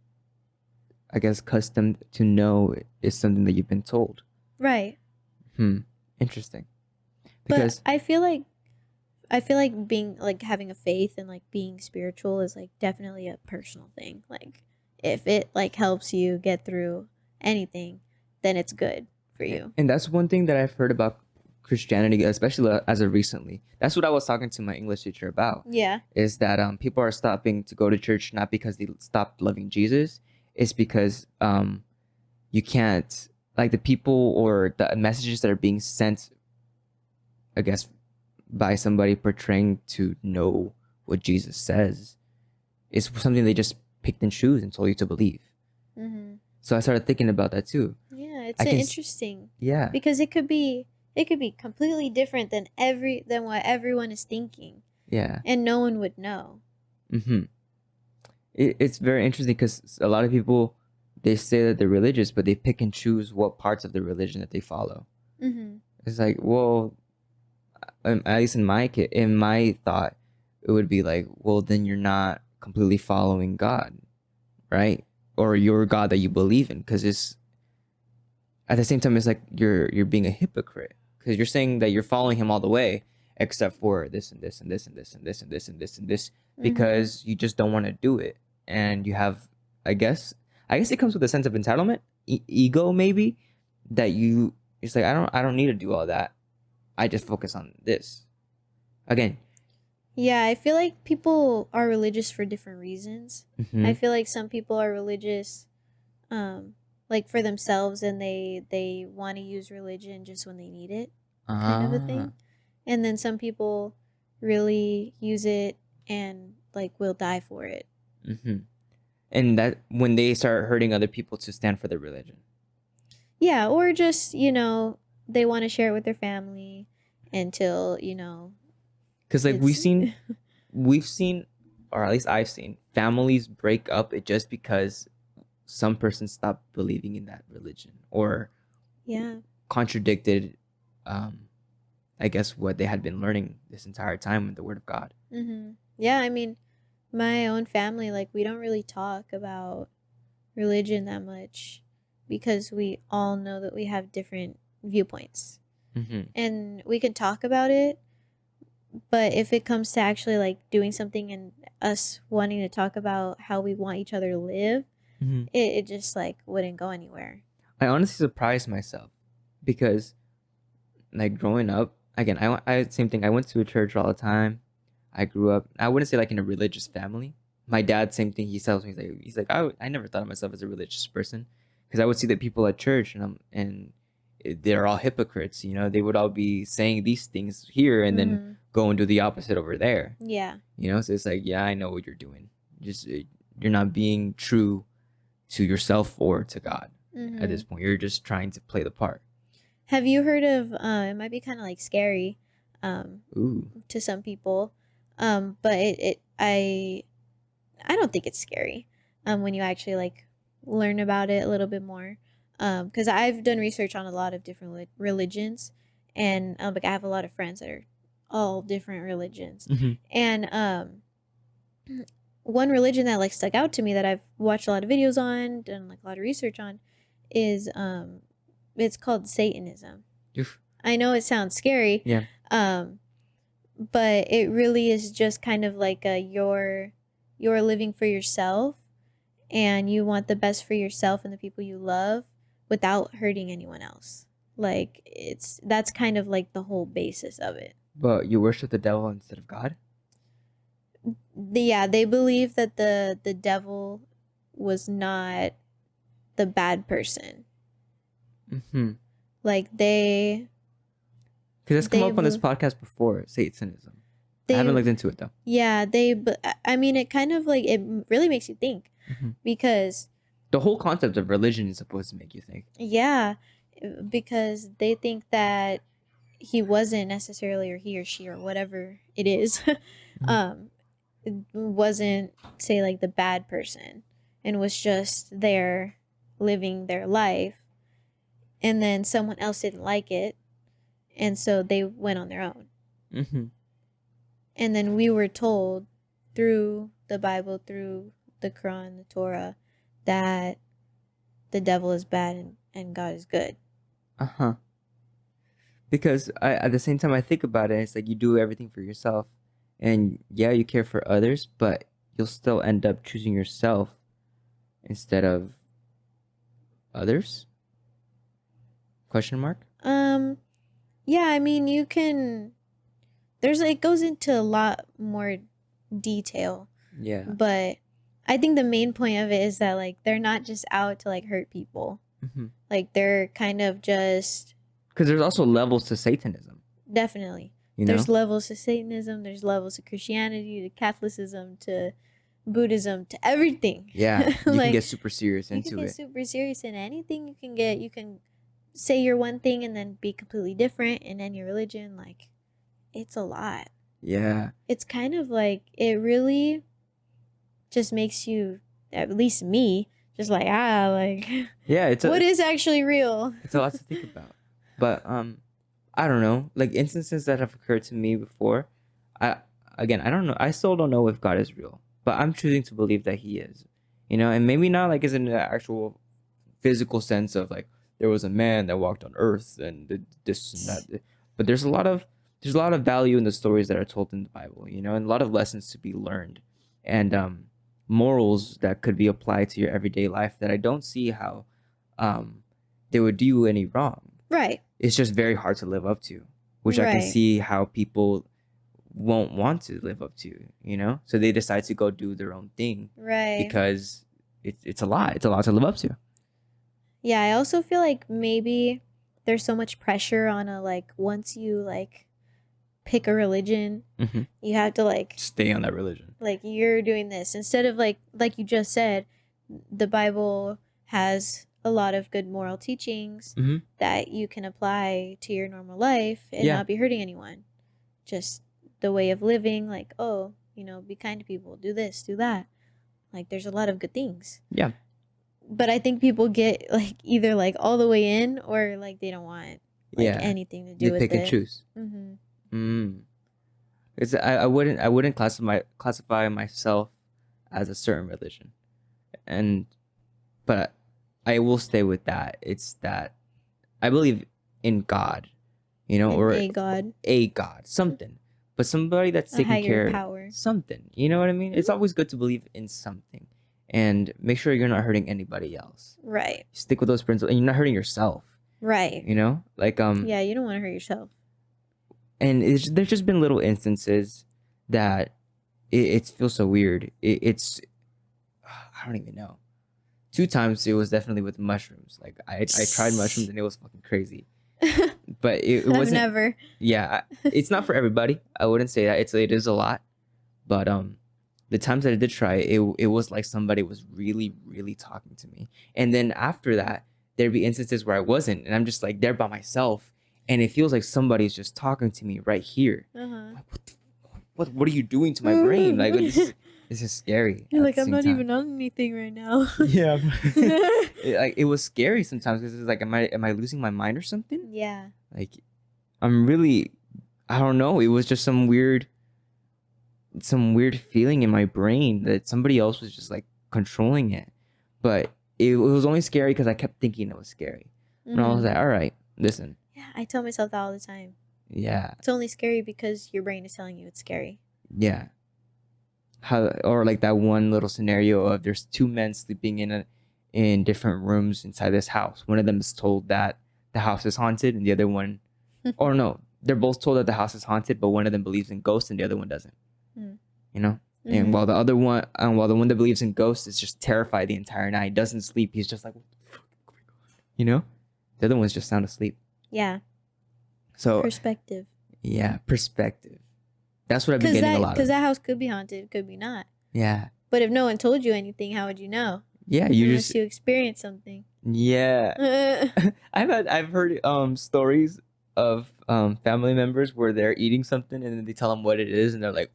I guess, accustomed to know is something that you've been told. Right. Interesting. Because But I feel like being like having a faith and like being spiritual is like definitely a personal thing. Like, if it like helps you get through anything, then it's good for you. and that's one thing that I've heard about Christianity, especially as of recently. That's what I was talking to my English teacher about. Yeah. Is that people are stopping to go to church not because they stopped loving Jesus. It's because you can't, like, the people or the messages that are being sent, I guess, by somebody portraying to know what Jesus says is something they just picked and choose and told you to believe. Mm-hmm. So I started thinking about that too. Yeah, it's I can interesting Yeah. because it could be completely different than what everyone is thinking, Yeah. and no one would know. Mm-hmm. It's very interesting because a lot of people, they say that they're religious, but they pick and choose what parts of the religion that they follow. Mm-hmm. It's like, well, at least in my thought, it would be like, well, then you're not completely following God, right? Or your God that you believe in, because it's at the same time, it's like you're being a hypocrite because you're saying that you're following him all the way, except for this and this and this and this and this and this and this and this, because you just don't want to do it, and you have, I guess it comes with a sense of entitlement, ego maybe, that it's like I don't need to do all that. I just focus on this. Again. Yeah, I feel like people are religious for different reasons. Mm-hmm. I feel like some people are religious, like for themselves, and they want to use religion just when they need it, kind of a thing. And then some people really use it and like will die for it. Mm-hmm. And that when they start hurting other people to stand for their religion. Yeah, or just, they want to share it with their family until, because like we've seen, or at least I've seen, families break up just because some person stopped believing in that religion or contradicted, I guess, what they had been learning this entire time with the Word of God. Mm-hmm. Yeah, I mean, my own family, like, we don't really talk about religion that much because we all know that we have different viewpoints. Mm-hmm. And we can talk about it, but if it comes to actually like doing something and us wanting to talk about how we want each other to live, it just like wouldn't go anywhere. I honestly surprised myself because, like, growing up, again, I same thing. I went to a church all the time. I grew up, I wouldn't say like in a religious family. My dad, same thing. He tells me, he's like, I never thought of myself as a religious person because I would see the people at church and they're all hypocrites. They would all be saying these things here and then go and do the opposite over there. Yeah. So it's like, yeah, I know what you're doing. Just you're not being true to yourself or to God at this point. You're just trying to play the part. Have you heard of? It might be kind of like scary, to some people, but I don't think it's scary, when you actually like learn about it a little bit more. Because I've done research on a lot of different religions, and like I have a lot of friends that are all different religions, and one religion that like stuck out to me that I've watched a lot of videos on, done like a lot of research on, is it's called Satanism. Oof. I know it sounds scary. Yeah. But it really is just kind of like you're living for yourself, and you want the best for yourself and the people you love without hurting anyone else. Like that's kind of like the whole basis of it. But you worship the devil instead of God? They believe that the devil was not the bad person. Like because that's come up on this podcast before, Satanism. I haven't looked into it though. Yeah, I mean, it kind of like, it really makes you think, because the whole concept of religion is supposed to make you think. Yeah, because they think that he wasn't necessarily, or he or she or whatever it is, wasn't, say, like the bad person, and was just there living their life, and then someone else didn't like it, and so they went on their own. And then we were told through the Bible, through the Quran, the Torah, that the devil is bad and God is good. Because at the same time I think about it, it's like you do everything for yourself, and yeah, you care for others, but you'll still end up choosing yourself instead of others? Question mark? Yeah, I mean, you can, it goes into a lot more detail. Yeah. But I think the main point of it is that, like, they're not just out to, like, hurt people. Like, they're kind of just... Because there's also levels to Satanism. Definitely. You know? There's levels to Satanism. There's levels to Christianity, to Catholicism, to Buddhism, to everything. Yeah. You Like, can get super serious into You can get it. super serious in anything you can get. You can say you're one thing and then be completely different in any religion. Like, it's a lot. Yeah. It's kind of like, it really just makes you, at least me, just like, like, yeah, what is actually real? It's a lot to think about. But I don't know, like instances that have occurred to me before, I don't know, I still don't know if God is real, but I'm choosing to believe that he is, you know, and maybe not like as in the actual physical sense of like there was a man that walked on earth and did this and that, but there's a lot of value in the stories that are told in the Bible, you know, and a lot of lessons to be learned, and morals that could be applied to your everyday life that I don't see how they would do you any wrong. Right. It's just very hard to live up to, which I can see how people won't want to live up to, you know? So they decide to go do their own thing. Right. Because it's a lot. It's a lot to live up to. Yeah, I also feel like maybe there's so much pressure on once you like pick a religion, you have to like stay on that religion. Like you're doing this instead of like you just said, the Bible has a lot of good moral teachings that you can apply to your normal life and not be hurting anyone. Just the way of living, like, oh, you know, be kind to people, do this, do that. Like there's a lot of good things. Yeah. But I think people get like either like all the way in or like they don't want like anything to do with it. They pick and choose. It's I wouldn't classify myself as a certain religion, but I will stay with that. It's that I believe in God, you know, or a God, something, but somebody that's taking care of something. You know what I mean? It's always good to believe in something, and make sure you're not hurting anybody else. Right. Stick with those principles, and you're not hurting yourself. Right. You know, like yeah, you don't want to hurt yourself. And there's just been little instances that it feels so weird. It's I don't even know. 2 times it was definitely with mushrooms. Like I tried mushrooms and it was fucking crazy. But it wasn't. I've never. Yeah, it's not for everybody. I wouldn't say that. It is a lot. But the times that I did try it was like somebody was really, really talking to me. And then after that, there'd be instances where I wasn't, and I'm just like there by myself. And it feels like somebody's just talking to me right here. Like, what are you doing to my brain? Like this It's just scary. You're at like, the I'm same not time. even on anything right now. Yeah. It was scary sometimes because it's like, am I losing my mind or something? Yeah. Like, I don't know. It was just some weird feeling in my brain that somebody else was just like controlling it. But it was only scary because I kept thinking it was scary. And I was like, all right, listen. Yeah, I tell myself that all the time. Yeah. It's only scary because your brain is telling you it's scary. Yeah. Or like that one little scenario of there's two men sleeping in different rooms inside this house. One of them is told that the house is haunted, and the other one, or no, they're both told that the house is haunted, but one of them believes in ghosts and the other one doesn't. You know. And while the one that believes in ghosts is just terrified the entire night, doesn't sleep. He's just like, what the fuck? You know, the other one's just sound asleep. Yeah. So perspective. Yeah, perspective. That's what I've been getting a lot of. Because that house could be haunted, could be not. Yeah. But if no one told you anything, how would you know? Yeah, Unless you experience something. Yeah. I've heard stories of family members where they're eating something and then they tell them what it is and they're like,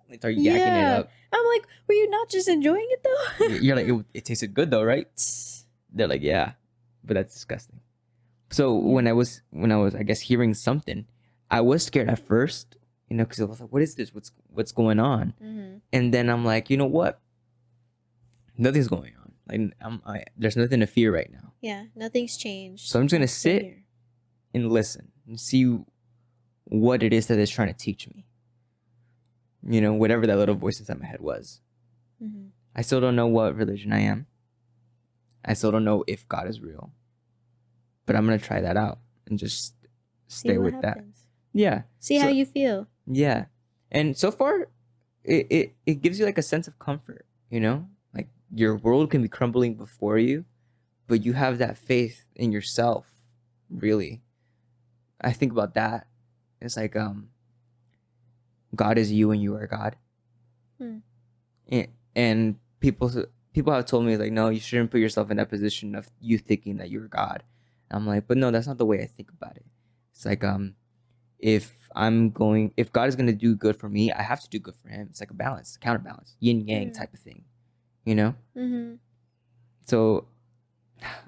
they start yakking it up. I'm like, were you not just enjoying it though? You're like, it tasted good though, right? They're like, yeah, but that's disgusting. So when I was I guess hearing something, I was scared at first, you know, because I was like, what is this? What's going on? And then I'm like, you know what? Nothing's going on. Like there's nothing to fear right now. Yeah, nothing's changed. So I'm just gonna sit and listen and see what it is that it's trying to teach me. You know, whatever that little voice inside my head was. I still don't know what religion I am. I still don't know if God is real. But I'm gonna try that out and just stay with that. Yeah. See how you feel. Yeah. And so far, it gives you like a sense of comfort, you know? Like your world can be crumbling before you, but you have that faith in yourself, really. I think about that. It's like God is you and you are God. And people have told me like, no, you shouldn't put yourself in that position of you thinking that you're God. And I'm like, but no, that's not the way I think about it. It's like if God is gonna do good for me, I have to do good for him. It's like a balance, counterbalance, yin yang type of thing, you know. So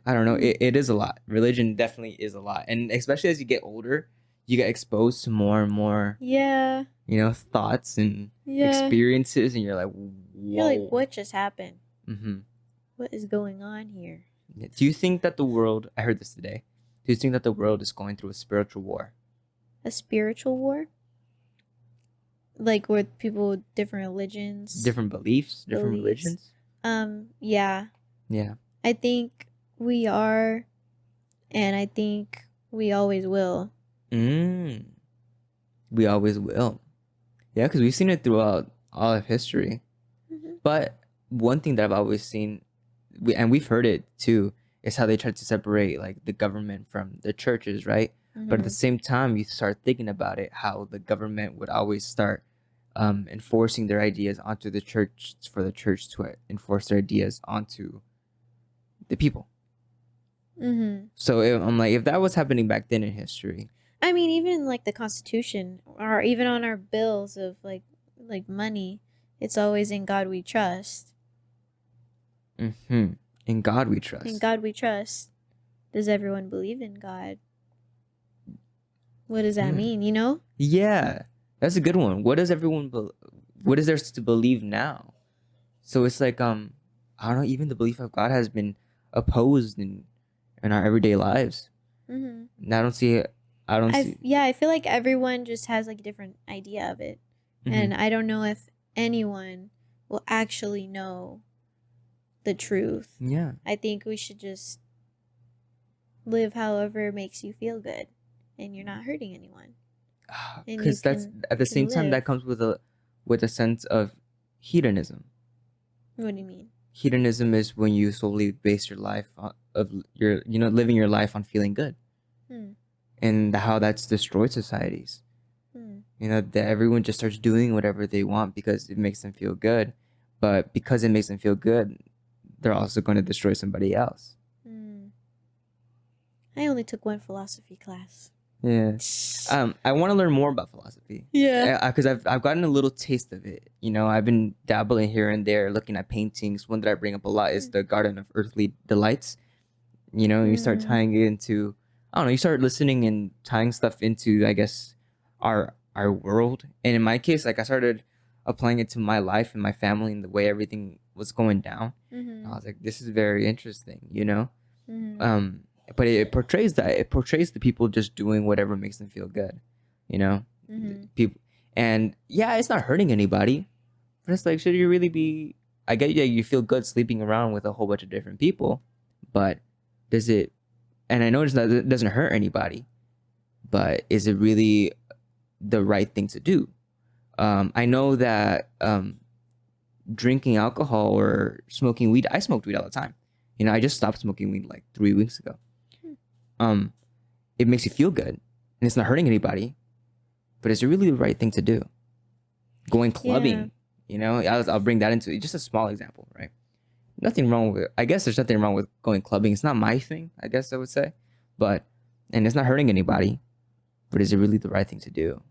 I don't know. It is a lot. Religion definitely is a lot, and especially as you get older, you get exposed to more and more. Yeah. You know, thoughts and experiences, and you're like, whoa. You're like, what just happened? What is going on here? Do you think that the world? I heard this today. Do you think that the world is going through a spiritual war? A spiritual war? Like with people with different religions? Different beliefs? Different religions? Yeah. Yeah. I think we are, and I think we always will. We always will. Yeah, because we've seen it throughout all of history. But one thing that I've always seen, and we've heard it too, is how they try to separate like the government from the churches, right? But at the same time, you start thinking about it, how the government would always start enforcing their ideas onto the church for the church to enforce their ideas onto the people. So I'm like, if that was happening back then in history. I mean, even like the Constitution, or even on our bills of like money, it's always in God we trust. In God we trust. In God we trust. Does everyone believe in God? What does that mean, you know? Yeah. That's a good one. What does everyone what is there to believe now? So it's like I don't know, even the belief of God has been opposed in our everyday lives. And I don't see it. I feel like everyone just has like a different idea of it. And I don't know if anyone will actually know the truth. Yeah. I think we should just live however makes you feel good, and you're not hurting anyone. Because that's at the same time that comes with a sense of hedonism. What do you mean? Hedonism is when you solely base your life living your life on feeling good. And how that's destroyed societies. You know, that everyone just starts doing whatever they want because it makes them feel good. But because it makes them feel good, they're also going to destroy somebody else. I only took one philosophy class. Yeah. I want to learn more about philosophy. Yeah. Because I've gotten a little taste of it. You know, I've been dabbling here and there, looking at paintings. One that I bring up a lot is the Garden of Earthly Delights. You know, you start tying it into, I don't know, you start listening and tying stuff into, I guess, our world. And in my case, like I started applying it to my life and my family and the way everything was going down. And I was like, this is very interesting, you know? But it portrays that. It portrays the people just doing whatever makes them feel good, you know? People, and yeah, it's not hurting anybody. But it's like, should you really be... I get you feel good sleeping around with a whole bunch of different people, but does it... And I noticed that it doesn't hurt anybody, but is it really the right thing to do? I know that drinking alcohol or smoking weed... I smoked weed all the time. You know, I just stopped smoking weed like 3 weeks ago. It makes you feel good, and it's not hurting anybody, but is it really the right thing to do? Going clubbing, you know, I'll bring that into it. Just a small example, right? Nothing wrong with, I guess there's nothing wrong with going clubbing. It's not my thing, I guess I would say, but, and it's not hurting anybody, but is it really the right thing to do?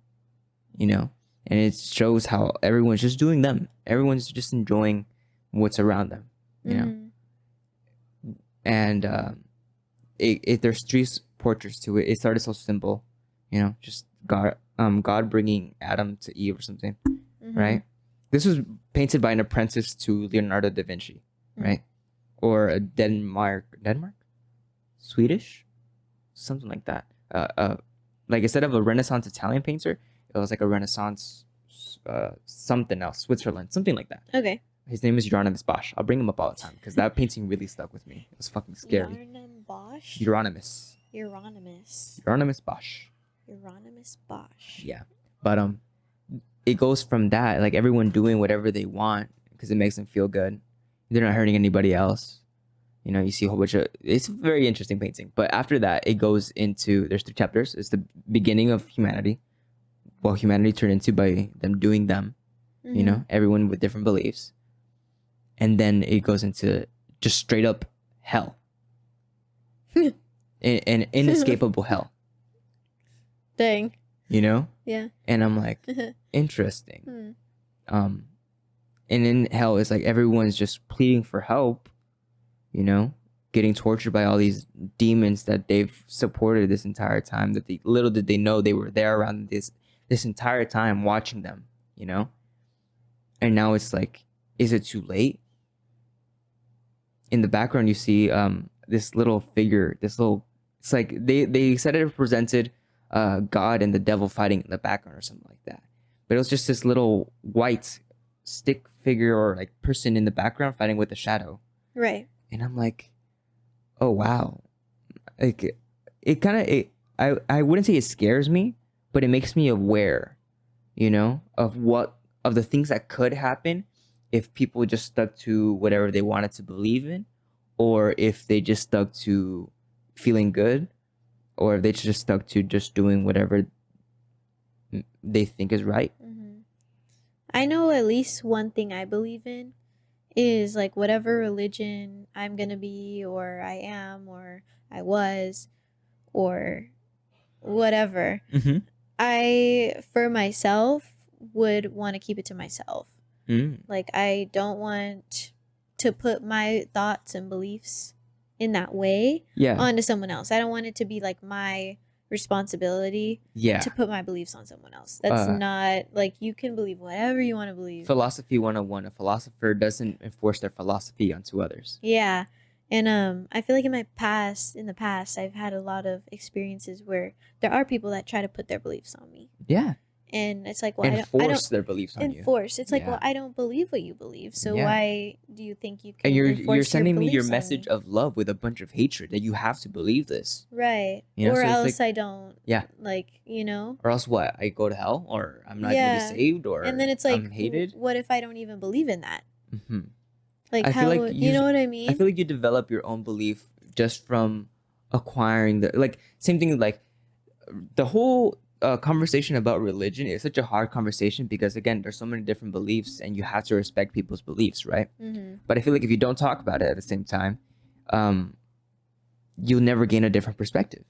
You know, and it shows how everyone's just doing them. Everyone's just enjoying what's around them, you know? And there's 3 portraits to it. It started so simple, you know, just God bringing Adam to Eve or something, right? This was painted by an apprentice to Leonardo da Vinci, right? Or a Denmark, Swedish, something like that. Like instead of a Renaissance Italian painter, it was like a Renaissance something else, Switzerland, something like that. Okay. His name is Hieronymus Bosch. I'll bring him up all the time because that painting really stuck with me. It was fucking scary. Hieronymus Bosch. Yeah. But it goes from that, like everyone doing whatever they want because it makes them feel good. They're not hurting anybody else. You know, you see a whole bunch of... It's a very interesting painting. But after that, it goes into... There's 3 chapters. It's the beginning of humanity. What humanity turned into by them doing them. You know, everyone with different beliefs. And then it goes into just straight up hell. An inescapable hell. Dang. You know? Yeah. And I'm like, interesting. And in hell, it's like everyone's just pleading for help, you know? Getting tortured by all these demons that they've supported this entire time, that little did they know they were there around this entire time watching them, you know? And now it's like, is it too late? In the background, you see this little figure, it's like they said it represented God and the devil fighting in the background or something like that. But it was just this little white stick figure or like person in the background fighting with a shadow. Right. And I'm like, oh, wow. Like, it kind of, I wouldn't say it scares me, but it makes me aware, you know, of the things that could happen if people just stuck to whatever they wanted to believe in, or if they just stuck to feeling good, or if they just stuck to just doing whatever they think is right. I know at least one thing I believe in is like whatever religion I'm going to be, or I am, or I was, or whatever. I, for myself, would want to keep it to myself. Like, I don't want to put my thoughts and beliefs in that way onto someone else. I don't want it to be like my responsibility to put my beliefs on someone else. That's not like, you can believe whatever you want to believe. Philosophy 101. A philosopher doesn't enforce their philosophy onto others. Yeah. And I feel like in the past, I've had a lot of experiences where there are people that try to put their beliefs on me. Yeah. And it's like, well, enforce their beliefs on you. Enforce. It's like, well, I don't believe what you believe. So why do you think you can? And you're sending me your message of love with a bunch of hatred that you have to believe this. Right. You know, or so else like, I don't. Yeah. Like, you know. Or else what? I go to hell, or I'm not gonna be saved, or and then it's like, I'm hated. What if I don't even believe in that? Like, I how? feel like you know what I mean? I feel like you develop your own belief just from acquiring same thing, like the whole conversation about religion is such a hard conversation because, again, there's so many different beliefs and you have to respect people's beliefs, right? But I feel like if you don't talk about it at the same time, you'll never gain a different perspective.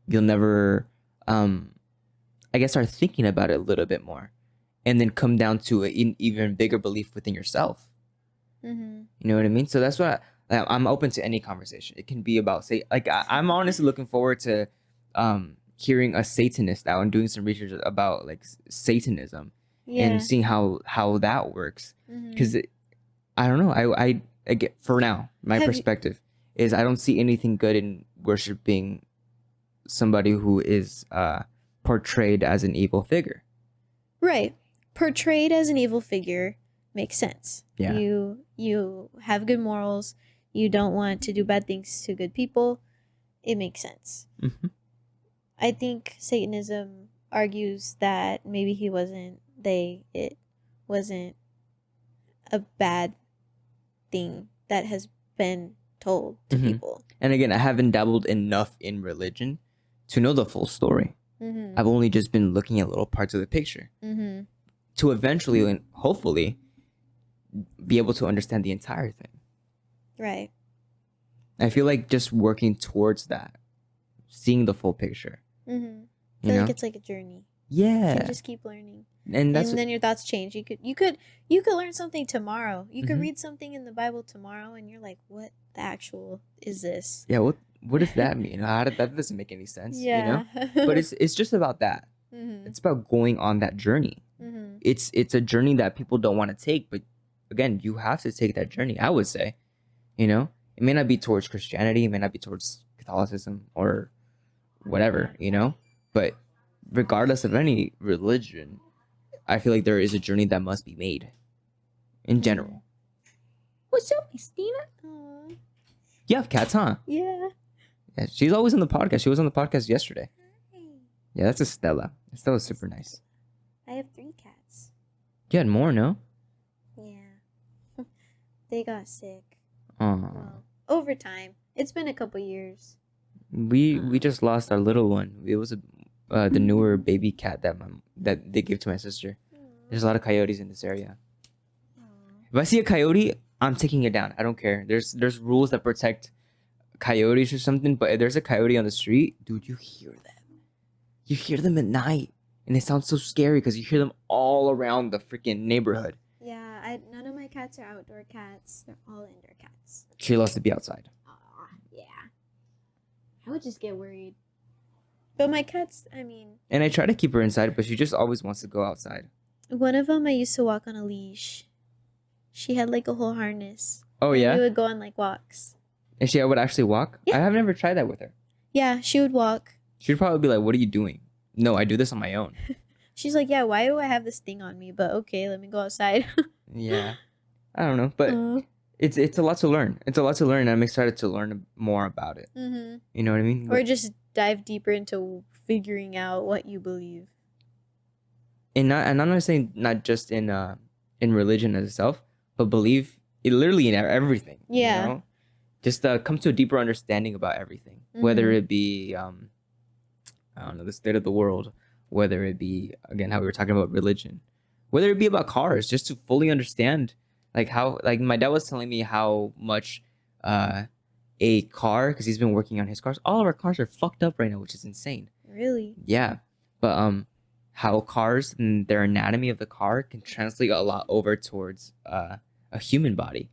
You'll never I guess start thinking about it a little bit more, and then come down to an even bigger belief within yourself. You know what I mean? So that's what I'm open to any conversation. It can be about I'm honestly looking forward to hearing a Satanist out and doing some research about like Satanism and seeing how that works. Because I don't know. I get, for now, my perspective is I don't see anything good in worshiping somebody who is portrayed as an evil figure. Right. Portrayed as an evil figure makes sense. Yeah. You have good morals. You don't want to do bad things to good people. It makes sense. I think Satanism argues that maybe it wasn't a bad thing that has been told to people. And again, I haven't dabbled enough in religion to know the full story. I've only just been looking at little parts of the picture to eventually and hopefully be able to understand the entire thing. Right. I feel like just working towards that, seeing the full picture. I feel like it's like a journey. Yeah. You can just keep learning. And then your thoughts change. You could learn something tomorrow. You could read something in the Bible tomorrow and you're like, what the actual is this? Yeah, what does that mean? That doesn't make any sense. Yeah. You know? But it's just about that. It's about going on that journey. It's a journey that people don't want to take, but again, you have to take that journey, I would say. You know? It may not be towards Christianity, it may not be towards Catholicism or whatever, you know? But regardless of any religion, I feel like there is a journey that must be made in general. What's up, Christina? Aww. You have cats, huh? Yeah. Yeah, she's always on the podcast. She was on the podcast yesterday. Yeah, that's Estella. Estella's super nice. I have 3 cats. You had more, no? Yeah. They got sick. Well, over time. It's been a couple years. We just lost our little one. It was the newer baby cat that they gave to my sister. There's a lot of coyotes in this area. If I see a coyote, I'm taking it down. I don't care. There's rules that protect coyotes or something, but if there's a coyote on the street, dude, you hear them. You hear them at night, and it sounds so scary because you hear them all around the freaking neighborhood. Yeah, none of my cats are outdoor cats. They're all indoor cats. She loves to be outside. Yeah. I would just get worried. But my cats, I mean... And I try to keep her inside, but she just always wants to go outside. One of them I used to walk on a leash. She had like a whole harness. Oh, yeah? We would go on like walks. And she would actually walk? Yeah. I have never tried that with her. Yeah, she would walk. She'd probably be like, what are you doing? No, I do this on my own. She's like, yeah, why do I have this thing on me? But okay, let me go outside. Yeah. I don't know, but it's a lot to learn. It's a lot to learn, and I'm excited to learn more about it. Mm-hmm. You know what I mean? Or just dive deeper into figuring out what you believe. And I'm not saying not just in religion as itself, but believe literally in everything. Yeah. You know? Just come to a deeper understanding about everything, whether it be I don't know, the state of the world, whether it be, again, how we were talking about religion, whether it be about cars, just to fully understand like how, like my dad was telling me how much a car, because he's been working on his cars, all of our cars are fucked up right now, which is insane. Really? Yeah. But how cars and their anatomy of the car can translate a lot over towards a human body.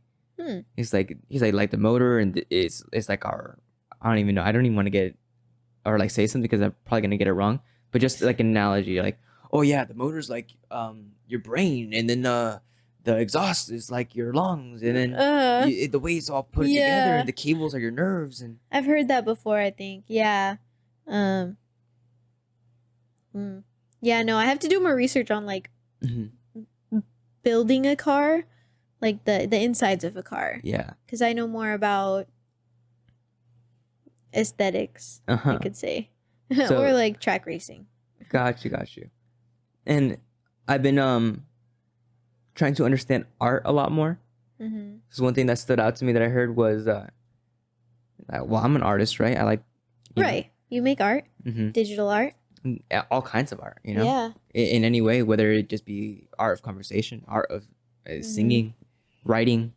He's like the motor, and it's like our, I don't even know, I don't even want to get or like say something because I'm probably gonna get it wrong, but just like an analogy, like, oh yeah, the motor's like your brain, and then the exhaust is like your lungs, and then the way it's all put together, and the cables are your nerves. And I've heard that before, I think. Yeah. Yeah, no, I have to do more research on like building a car, like the insides of a car. Yeah. Because I know more about aesthetics, you could say. So, or like track racing. Got you. And I've been trying to understand art a lot more. So one thing that stood out to me that I heard was well, I'm an artist, right? I like you make art, digital art, all kinds of art, you know. Yeah. In any way, whether it just be art of conversation, art of singing, writing,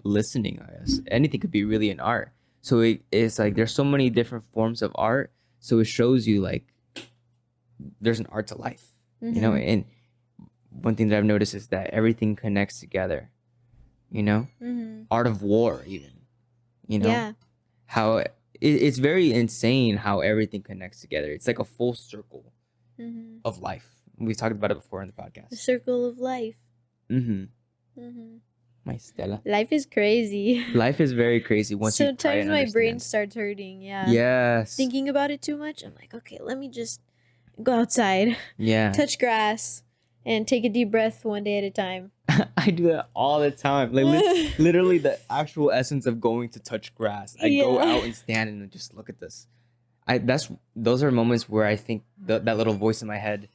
listening, I guess anything could be really an art. So it's like there's so many different forms of art. So it shows you like there's an art to life, you know. And one thing that I've noticed is that everything connects together, you know. Art of war, even, you know. Yeah. How it's very insane how everything connects together. It's like a full circle of life. We've talked about it before in the podcast. The circle of life. My Stella. Life is crazy. Life is very crazy once you try Sometimes and my brain understand. starts hurting. Yeah. Yes. Thinking about it too much, I'm like, okay, let me just go outside, Yeah. touch grass, and take a deep breath one day at a time. I do that all the time. Like literally the actual essence of going to touch grass. I go out and stand and just look at this. Those are moments where I think that little voice in my head,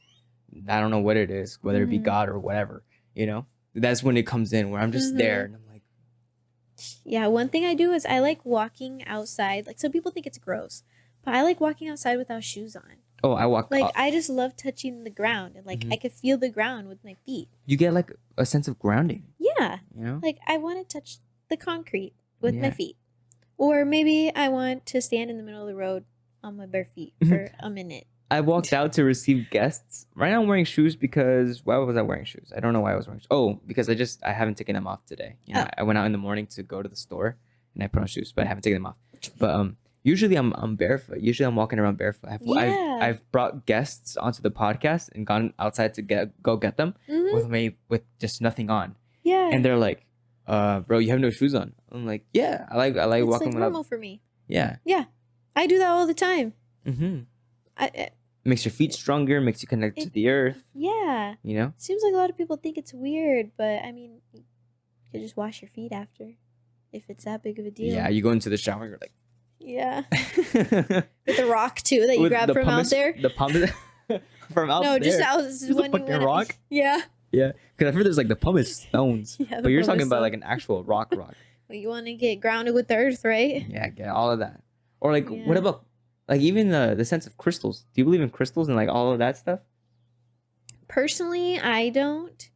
I don't know what it is, whether it be God or whatever, you know. That's when it comes in, where I'm just there and I'm like, yeah. One thing I do is I like walking outside. Like, some people think it's gross, but I like walking outside without shoes on. oh, I walk. Like, I just love touching the ground, and like I could feel the ground with my feet. You get like a sense of grounding, Yeah. you know. Like, I want to touch the concrete with my Yeah. feet. Or maybe I want to stand in the middle of the road on my bare feet for a minute. I walked out to receive guests. Right now I'm wearing shoes because why was I wearing shoes? I don't know why I was wearing shoes. Oh, because I haven't taken them off today. You know, I went out in the morning to go to the store and I put on shoes, but I haven't taken them off. But usually I'm barefoot. Usually I'm walking around barefoot. I've brought guests onto the podcast and gone outside to go get them with just nothing on. Yeah. And they're like, bro, you have no shoes on. I'm like, yeah, I like it's walking like without. normal for me. Yeah. Yeah. I do that all the time. Makes your feet stronger, makes you connect to the earth, Yeah. you know? Seems like a lot of people think it's weird, but I mean, you could just wash your feet after if it's that big of a deal. Yeah, you go into the shower, you're like, Yeah. With the rock too that you with grab the from pumice, out there. The pumice from out No, there. just out Just a when you fucking went. rock? Yeah. Yeah, because I've heard there's like the pumice stones, Yeah, the but you're talking pumice about stone. like an actual rock. Well, you want to get grounded with the earth, right? Yeah, get all of that. Or like, Yeah. what about like even the sense of crystals? Do you believe in crystals and like all of that stuff? Personally, I don't.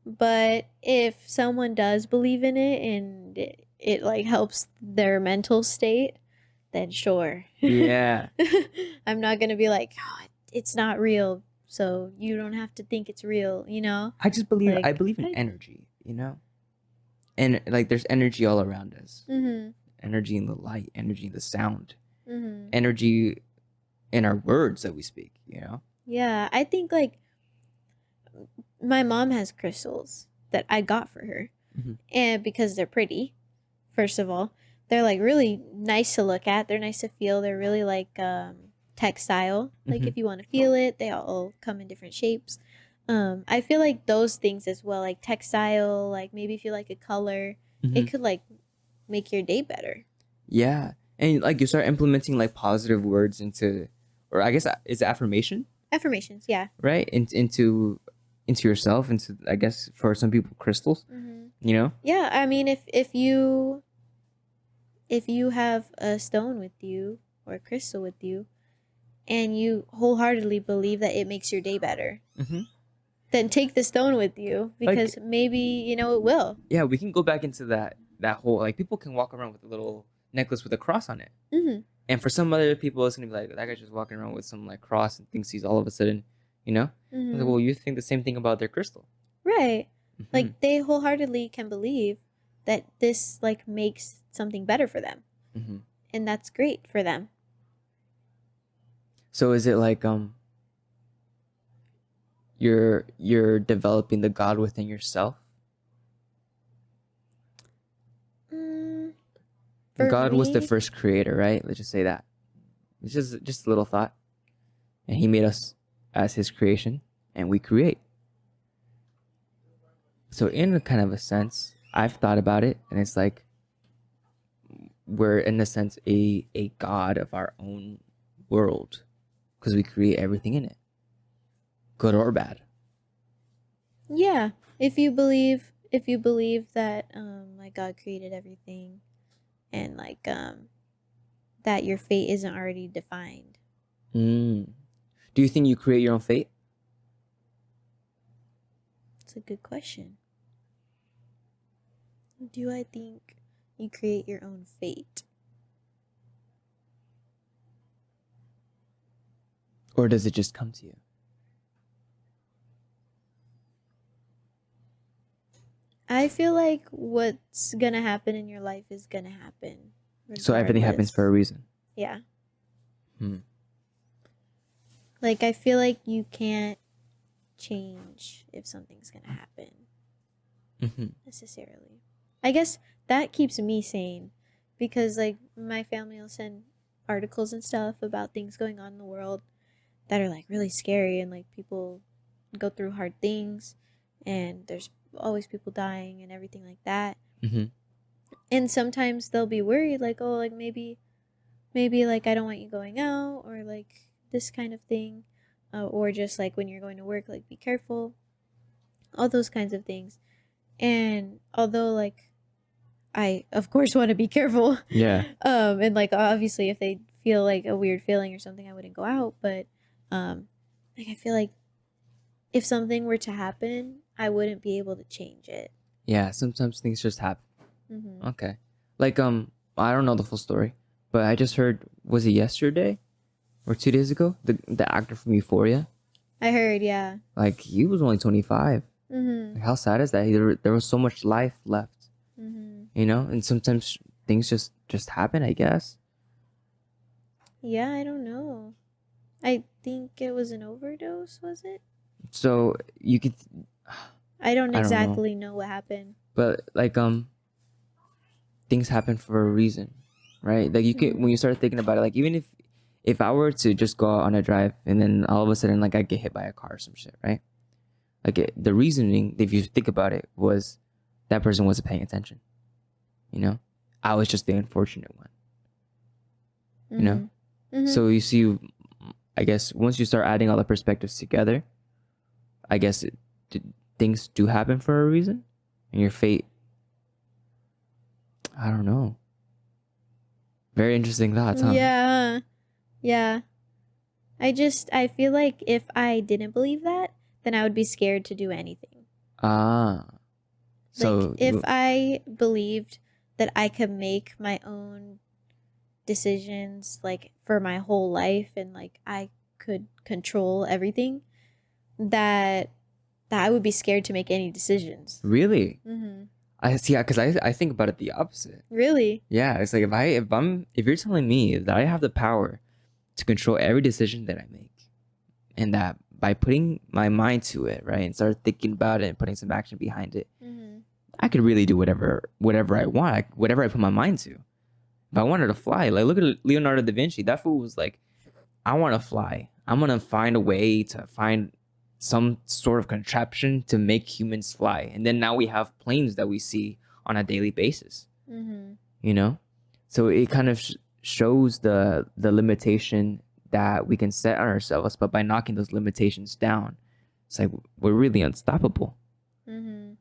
But if someone does believe in it and it like helps their mental state, then sure. Yeah. I'm not gonna be like, oh, it's not real, so you don't have to think it's real, you know? I just believe Like, I believe in energy, you know? And like there's energy all around us. Mm-hmm. Energy in the light, energy in the sound, Mm-hmm. energy in our words that we speak, you know? Yeah, I think like my mom has crystals that I got for her. Mhm. And because they're pretty, first of all, they're like really nice to look at. They're nice to feel. They're really like textile. Like Mhm. if you want to feel it, they all come in different shapes. I feel like those things as well, like textile, like maybe if you like a color, Mhm. it could like make your day better. Yeah. And like you start implementing like positive words into, or I guess it's affirmation, Affirmations, yeah. right? Into yourself, into, I guess for some people, crystals, Mm-hmm. you know? Yeah, I mean, if you have a stone with you or a crystal with you, and you wholeheartedly believe that it makes your day better, Mm-hmm. then take the stone with you because maybe it will. Yeah, we can go back into that whole, like, people can walk around with a little necklace with a cross on it. Mm-hmm. And for some other people, it's gonna be like, that guy's just walking around with some like cross and thinks he's all of a sudden, you know? Mm-hmm. Like, well, you think the same thing about their crystal. Right. Mhm. Like they wholeheartedly can believe that this like makes something better for them, Mhm. and that's great for them. So is it like you're developing the God within yourself? For God was the me- first creator, right? Let's just say that. It's just a little thought. And he made us as his creation, and we create. So in a kind of a sense, I've thought about it, and it's like we're in a sense a god of our own world, because we create everything in it, good or bad. Yeah, if you believe that like God created everything, and like that your fate isn't already defined. Do you think you create your own fate? It's a good question. Do I think you create your own fate? Or does it just come to you? I feel like what's gonna happen in your life is gonna happen. So everything happens for a regardless. reason. Yeah. Hmm. Like, I feel like you can't change if something's gonna happen Mm-hmm. necessarily. I guess that keeps me sane because, like, my family will send articles and stuff about things going on in the world that are, like, really scary, and, like, people go through hard things, and there's always people dying and everything like that. Mm-hmm. And sometimes they'll be worried, like, oh, like, maybe, like, I don't want you going out, or, like, this kind of thing. Or just, like, when you're going to work, like, be careful. All those kinds of things. And although, like, I, of course, want to be careful. Yeah. And, like, obviously, if they feel, like, a weird feeling or something, I wouldn't go out. But, like, I feel like if something were to happen, I wouldn't be able to change it. Yeah. Sometimes things just happen. Mm-hmm. Okay. Like, I don't know the full story, but I just heard, was it yesterday or 2 days ago? The actor from Euphoria, I heard, yeah. like, he was only 25. Mm-hmm. Like, how sad is that? There was so much life left, Mm-hmm. you know? And sometimes things just happen, I guess. Yeah, I don't know. I think it was an overdose, was it? So you could, I don't I don't know. exactly know what happened. but like, things happen for a reason, right? Like, you can, when you start thinking about it, like, even if I were to just go out on a drive and then all of a sudden, like, I get hit by a car or some shit, right? Like, the reasoning, if you think about it, was that person wasn't paying attention. You know, I was just the unfortunate one. You know, Mhm. so you see, I guess once you start adding all the perspectives together, I guess things do happen for a reason, and your fate. I don't know. Very interesting thoughts, huh? Yeah. Yeah. I feel like if I didn't believe that, then I would be scared to do anything. Ah. So Like, if I believed that I could make my own decisions, like, for my whole life, and, like, I could control everything, that I would be scared to make any decisions. really, Mm-hmm. I see. Because I think about it the opposite. Really? Yeah, it's like if you're telling me that I have the power to control every decision that I make, and that by putting my mind to it, right, and start thinking about it and putting some action behind it, Mm-hmm. I could really do whatever I want, whatever I put my mind to. If I wanted to fly, like, look at Leonardo da Vinci. That fool was like, I want to fly. I'm gonna find a way to find some sort of contraption to make humans fly. And then now we have planes that we see on a daily basis. Mm-hmm. You know, so it kind of shows the limitation that we can set on ourselves. But by knocking those limitations down, it's like we're really unstoppable. Mm-hmm.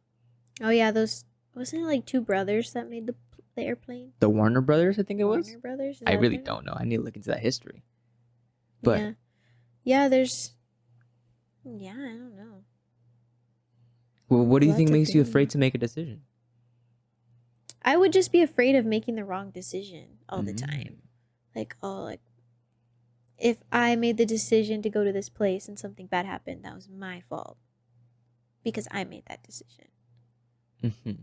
Oh yeah, those, wasn't it like two brothers that made the airplane? The Warner Brothers, I think it was. Warner Brothers? Is I that really their name? don't know. I need to look into that history. But yeah, there's, yeah, I don't know. well, what do you Lots think of makes you things. afraid to make a decision? I would just be afraid of making the wrong decision all the Mm. time. Like, oh, like, if I made the decision to go to this place and something bad happened, that was my fault because I made that decision. Mm-hmm.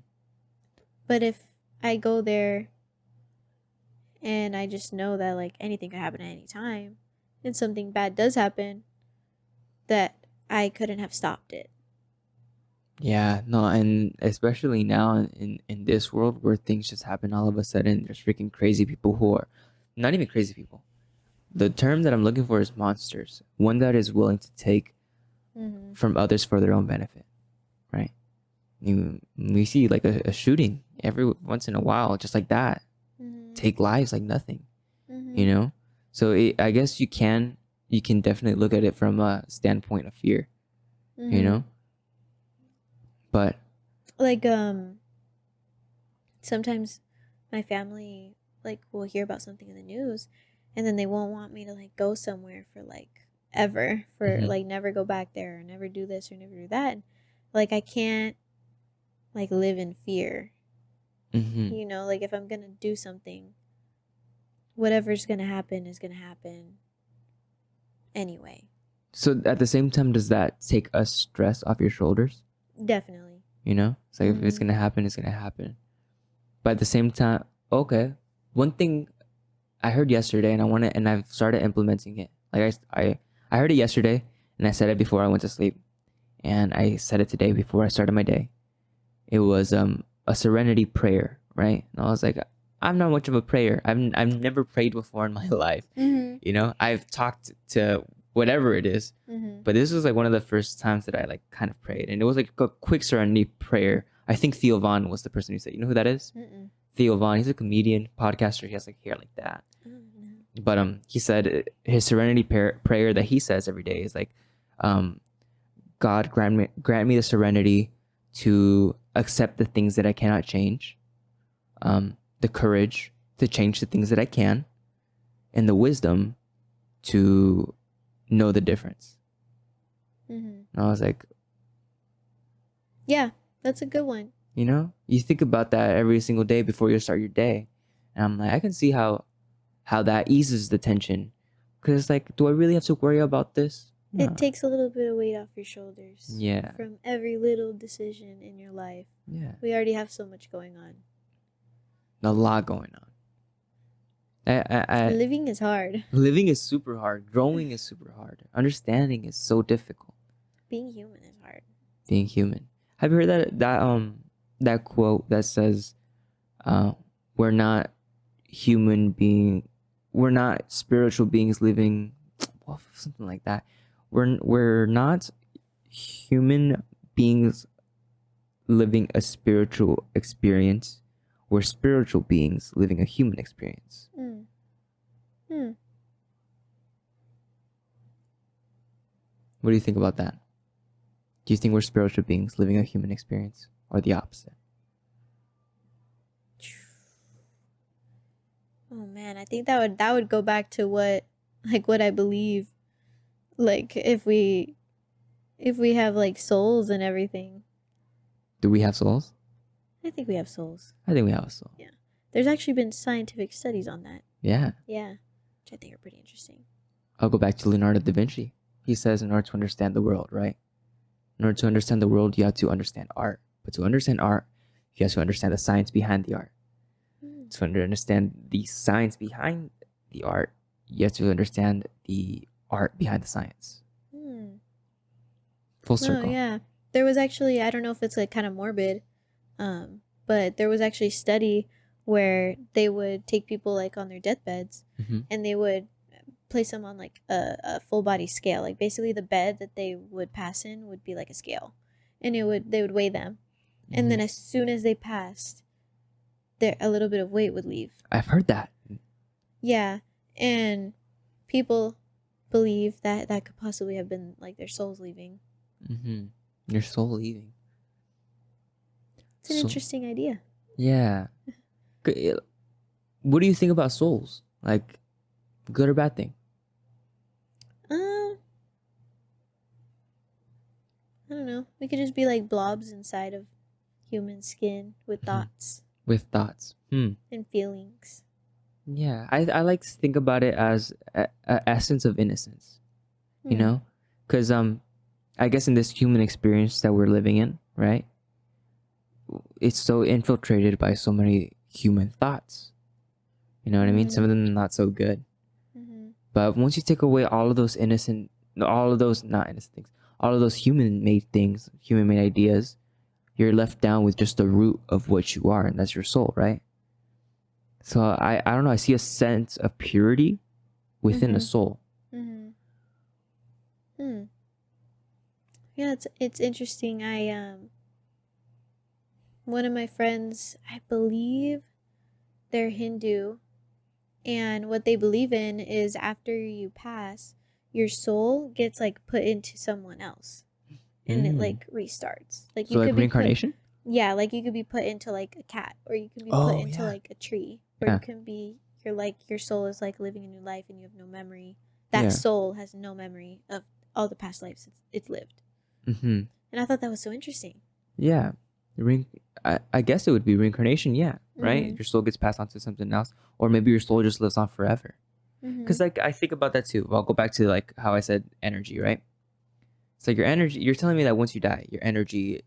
But if I go there and I just know that, like, anything could happen at any time, and something bad does happen, that I couldn't have stopped it. Yeah, no, and especially now in this world where things just happen all of a sudden, there's freaking crazy people who are not even crazy people. The term that I'm looking for is monsters. One that is willing to take Mm-hmm. from others for their own benefit, right? We see like a shooting every once in a while, just like that. Mm-hmm. Take lives like nothing, Mm-hmm. you know? So I guess you can definitely look at it from a standpoint of fear, Mm-hmm. you know? But Like, sometimes my family, like, will hear about something in the news, and then they won't want me to, like, go somewhere for, like, ever, for Mhm. like, never go back there, or never do this or never do that. And, like, I can't, like, live in fear. mhm. You know, like, if I'm gonna do something, whatever's gonna happen is gonna happen anyway. So at the same time, does that take us stress off your shoulders? Definitely. You know, it's like if it's Mhm. gonna happen, it's gonna happen. But at the same time, okay. One thing I heard yesterday, and I've started implementing it. Like I heard it yesterday, and I said it before I went to sleep, and I said it today before I started my day. It was a serenity prayer, right? And I was like, I'm not much of a prayer. I've never prayed before in my life. Mhm. You know, I've talked to whatever it is, Mhm. but this was like one of the first times that I like kind of prayed, and it was like a quick serenity prayer. I think Theo Vaughn was the person who said, you know who that is? Mm-mm. Theo Vaughn. He's a comedian, podcaster. He has like hair like that. I don't know. But he said his serenity prayer that he says every day is like, God grant me the serenity to accept the things that I cannot change, the courage to change the things that I can, and the wisdom to know the difference. Mhm. And I was like, Yeah, that's a good one. you know, you think about that every single day before you start your day, and I'm like, I can see how that eases the tension, because it's like, do I really have to worry about this? No. It takes a little bit of weight off your shoulders. Yeah. From every little decision in your life. Yeah, We already have so much going on. a lot going on. Living is hard. Living is super hard. Growing is super hard. Understanding is so difficult. Being human is hard. Being human. Have you heard that quote that says, "We're not we're not spiritual beings living," well, something like that. We're not human beings living a spiritual experience. We're spiritual beings living a human experience. Mm. Hmm. What do you think about that? Do you think we're spiritual beings living a human experience, or the opposite? Oh man, I think that would go back to what I believe. Like if we have like souls and everything. Do we have souls? I think we have souls. I think we have a soul. Yeah. There's actually been scientific studies on that. Yeah. Yeah. Which I think are pretty interesting. I'll go back to Leonardo da Vinci. He says, in order to understand the world, right? In order to understand the world, you have to understand art. But to understand art, you have to understand the science behind the art. Mm. To understand the science behind the art, you have to understand the art behind the science. Hmm. Full Oh circle. yeah. There was actually, I don't know if it's like kind of morbid, but there was actually a study where they would take people like on their deathbeds Mhm. and they would place them on like a full body scale. Like basically the bed that they would pass in would be like a scale, and they would weigh them, and then as soon as they passed, a little bit of weight would leave. I've heard that. Yeah, and people believe that that could possibly have been like their souls leaving. Mm-hmm. Your soul leaving. It's an interesting idea. Yeah. What do you think about souls? Like, good or bad thing? I don't know. We could just be like blobs inside of human skin with thoughts With thoughts. and feelings. Yeah. I like to think about it as a essence of innocence. You know? Because I guess in this human experience that we're living in, right? It's so infiltrated by so many human thoughts. You know what I mean? Some of them are not so good. Mm-hmm. But once you take away all of those not innocent things, all of those human-made things, human-made ideas, you're left down with just the root of what you are, and that's your soul, right? So I don't know. I see a sense of purity within a soul. Mm-hmm. Yeah, it's interesting. One of my friends, I believe they're Hindu, and what they believe in is after you pass, your soul gets like put into someone else, and it like restarts. Like So like reincarnation? Yeah, like you could be put into like a cat, or you could be put into like a tree, or you can be your soul is like living a new life and you have no memory. That soul has no memory of all the past lives it's lived. Mm-hmm. And I thought that was so interesting. Yeah. I guess it would be reincarnation, yeah, right? Mm-hmm. Your soul gets passed on to something else, or maybe your soul just lives on forever. Because like I think about that too. I'll go back to like how I said energy, right? It's like your energy. You're telling me that once you die, your energy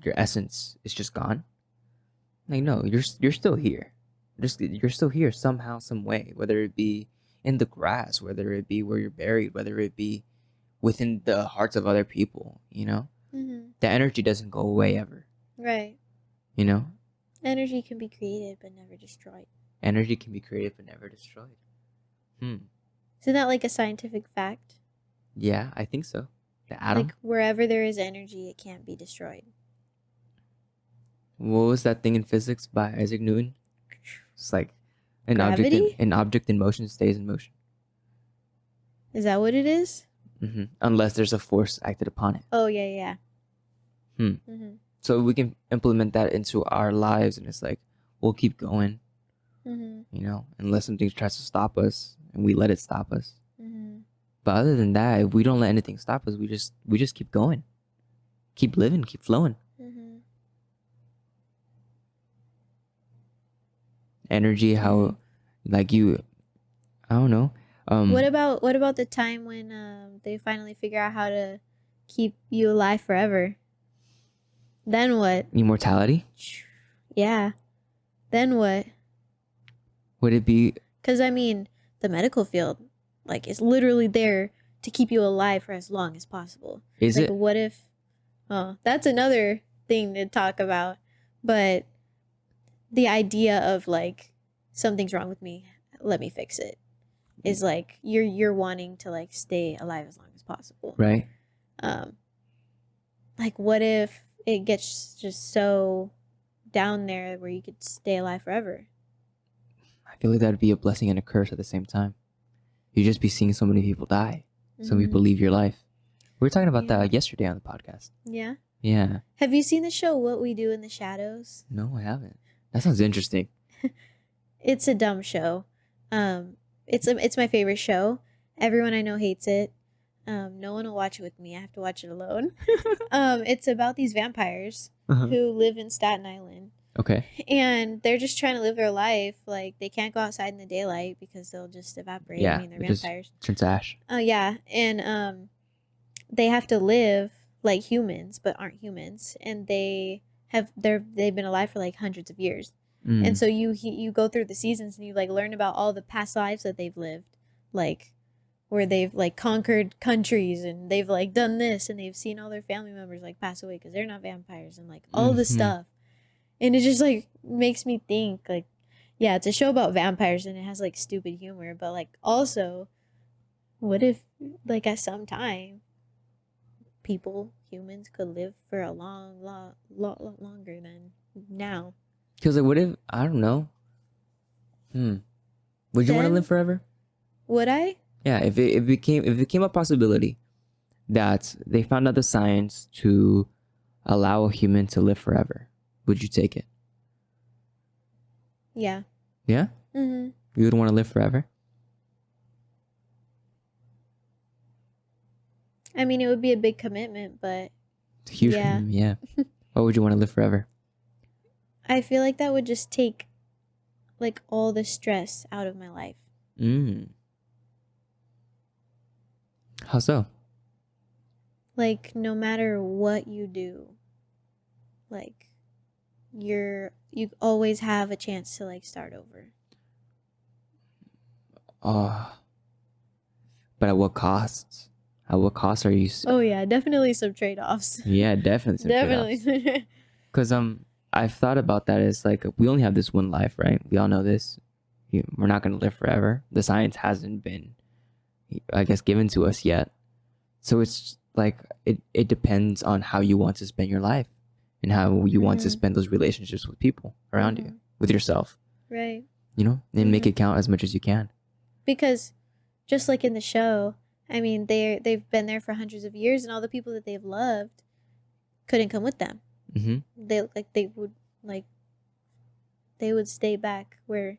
your essence is just gone. Like, no, you're still here. You're still here somehow, some way. Whether it be in the grass, whether it be where you're buried, whether it be within the hearts of other people. The energy doesn't go away ever. Right. Energy can be created but never destroyed. Energy can be created but never destroyed. Isn't that like a scientific fact? Yeah, I think so. The atom. Like wherever there is energy, it can't be destroyed. What was that thing in physics by Isaac Newton? It's like an Gravity? object in motion stays in motion. Is that what it is? Unless there's a force acted upon it. Oh, yeah. So we can implement that into our lives, and it's like we'll keep going. Unless something tries to stop us, and we let it stop us. But other than that, if we don't let anything stop us, we just keep going, keep living, keep flowing. Energy, how, like you, I don't know. What about the time when they finally figure out how to keep you alive forever? Then what? Immortality? Yeah. Then what? Would it be? Because I mean, the medical field, like, is literally there to keep you alive for as long as possible. Is like, it? What if? Oh, that's another thing to talk about. But the idea of like something's wrong with me, let me fix it, is like you're wanting to like stay alive as long as possible. Right. Like, what if it gets just so down there where you could stay alive forever? I feel like that'd be a blessing and a curse at the same time. You'd just be seeing so many people die. So many people leave your life. We were talking about that yesterday on the podcast. Yeah. Yeah. Have you seen the show What We Do in the Shadows? No, I haven't. That sounds interesting. It's a dumb show. It's my favorite show. Everyone I know hates it. No one will watch it with me. I have to watch it alone. It's about these vampires who live in Staten Island. Okay. And they're just trying to live their life. Like, they can't go outside in the daylight because they'll just evaporate. Yeah, I mean, they're vampires. Turn to ash. Yeah. And they have to live like humans, but aren't humans. And they've been alive for like hundreds of years. And so you go through the seasons and you like learn about all the past lives that they've lived, like where they've like conquered countries and they've like done this and they've seen all their family members like pass away because they're not vampires and like all this stuff. And it just like makes me think like, yeah, it's a show about vampires and it has like stupid humor, but like also, what if like at some time humans could live for a lot longer than now? Because like, what if, I don't know. Would you want to live forever? Would I? Yeah, if it became a possibility that they found out the science to allow a human to live forever, would you take it? Yeah. Yeah? You would want to live forever? I mean, it would be a big commitment, but It's a huge commitment, yeah. Why would you want to live forever? I feel like that would just take like all the stress out of my life. How so? Like, no matter what you do, like you always have a chance to like start over. But at what cost? At what cost are you? Oh yeah, definitely some trade-offs. Yeah, definitely some trade-offs. Definitely. Because I've thought about that as like, we only have this one life, right? We all know this. We're not going to live forever. The science hasn't been, I guess, given to us yet. So it's like, it depends on how you want to spend your life and how you want to spend those relationships with people around you, with yourself. Right. And make it count as much as you can. Because just like in the show, I mean, they've been there for hundreds of years and all the people that they've loved couldn't come with them. They would stay back where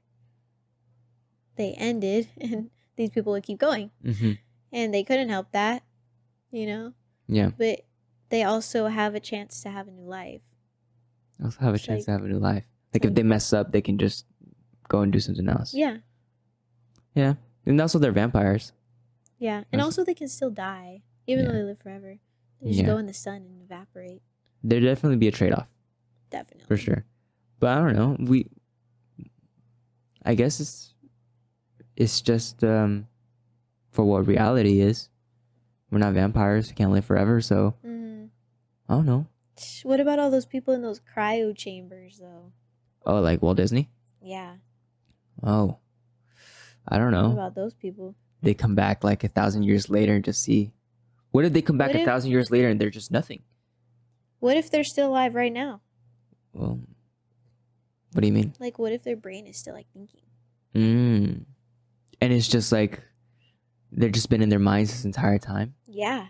they ended and these people would keep going. And they couldn't help that, Yeah. But they also have a chance to have a new life. Also have a chance to have a new life. Like, if they mess up, they can just go and do something else. Yeah. Yeah. And also they're vampires. Yeah. And also they can still die, even though they live forever. They just go in the sun and evaporate. There'd definitely be a trade-off Definitely. for sure. But I don't know. I guess it's just for what reality is. We're not vampires. We can't live forever. So I don't know. What about all those people in those cryo chambers, though? Oh, like Walt Disney? Yeah. Oh, I don't know. What about those people? They come back like 1,000 years later and just see. What if they come back 1,000 years later and they're just nothing? What if they're still alive right now? Well, what do you mean? Like, what if their brain is still like thinking? And it's just like they're just been in their minds this entire time. Yeah.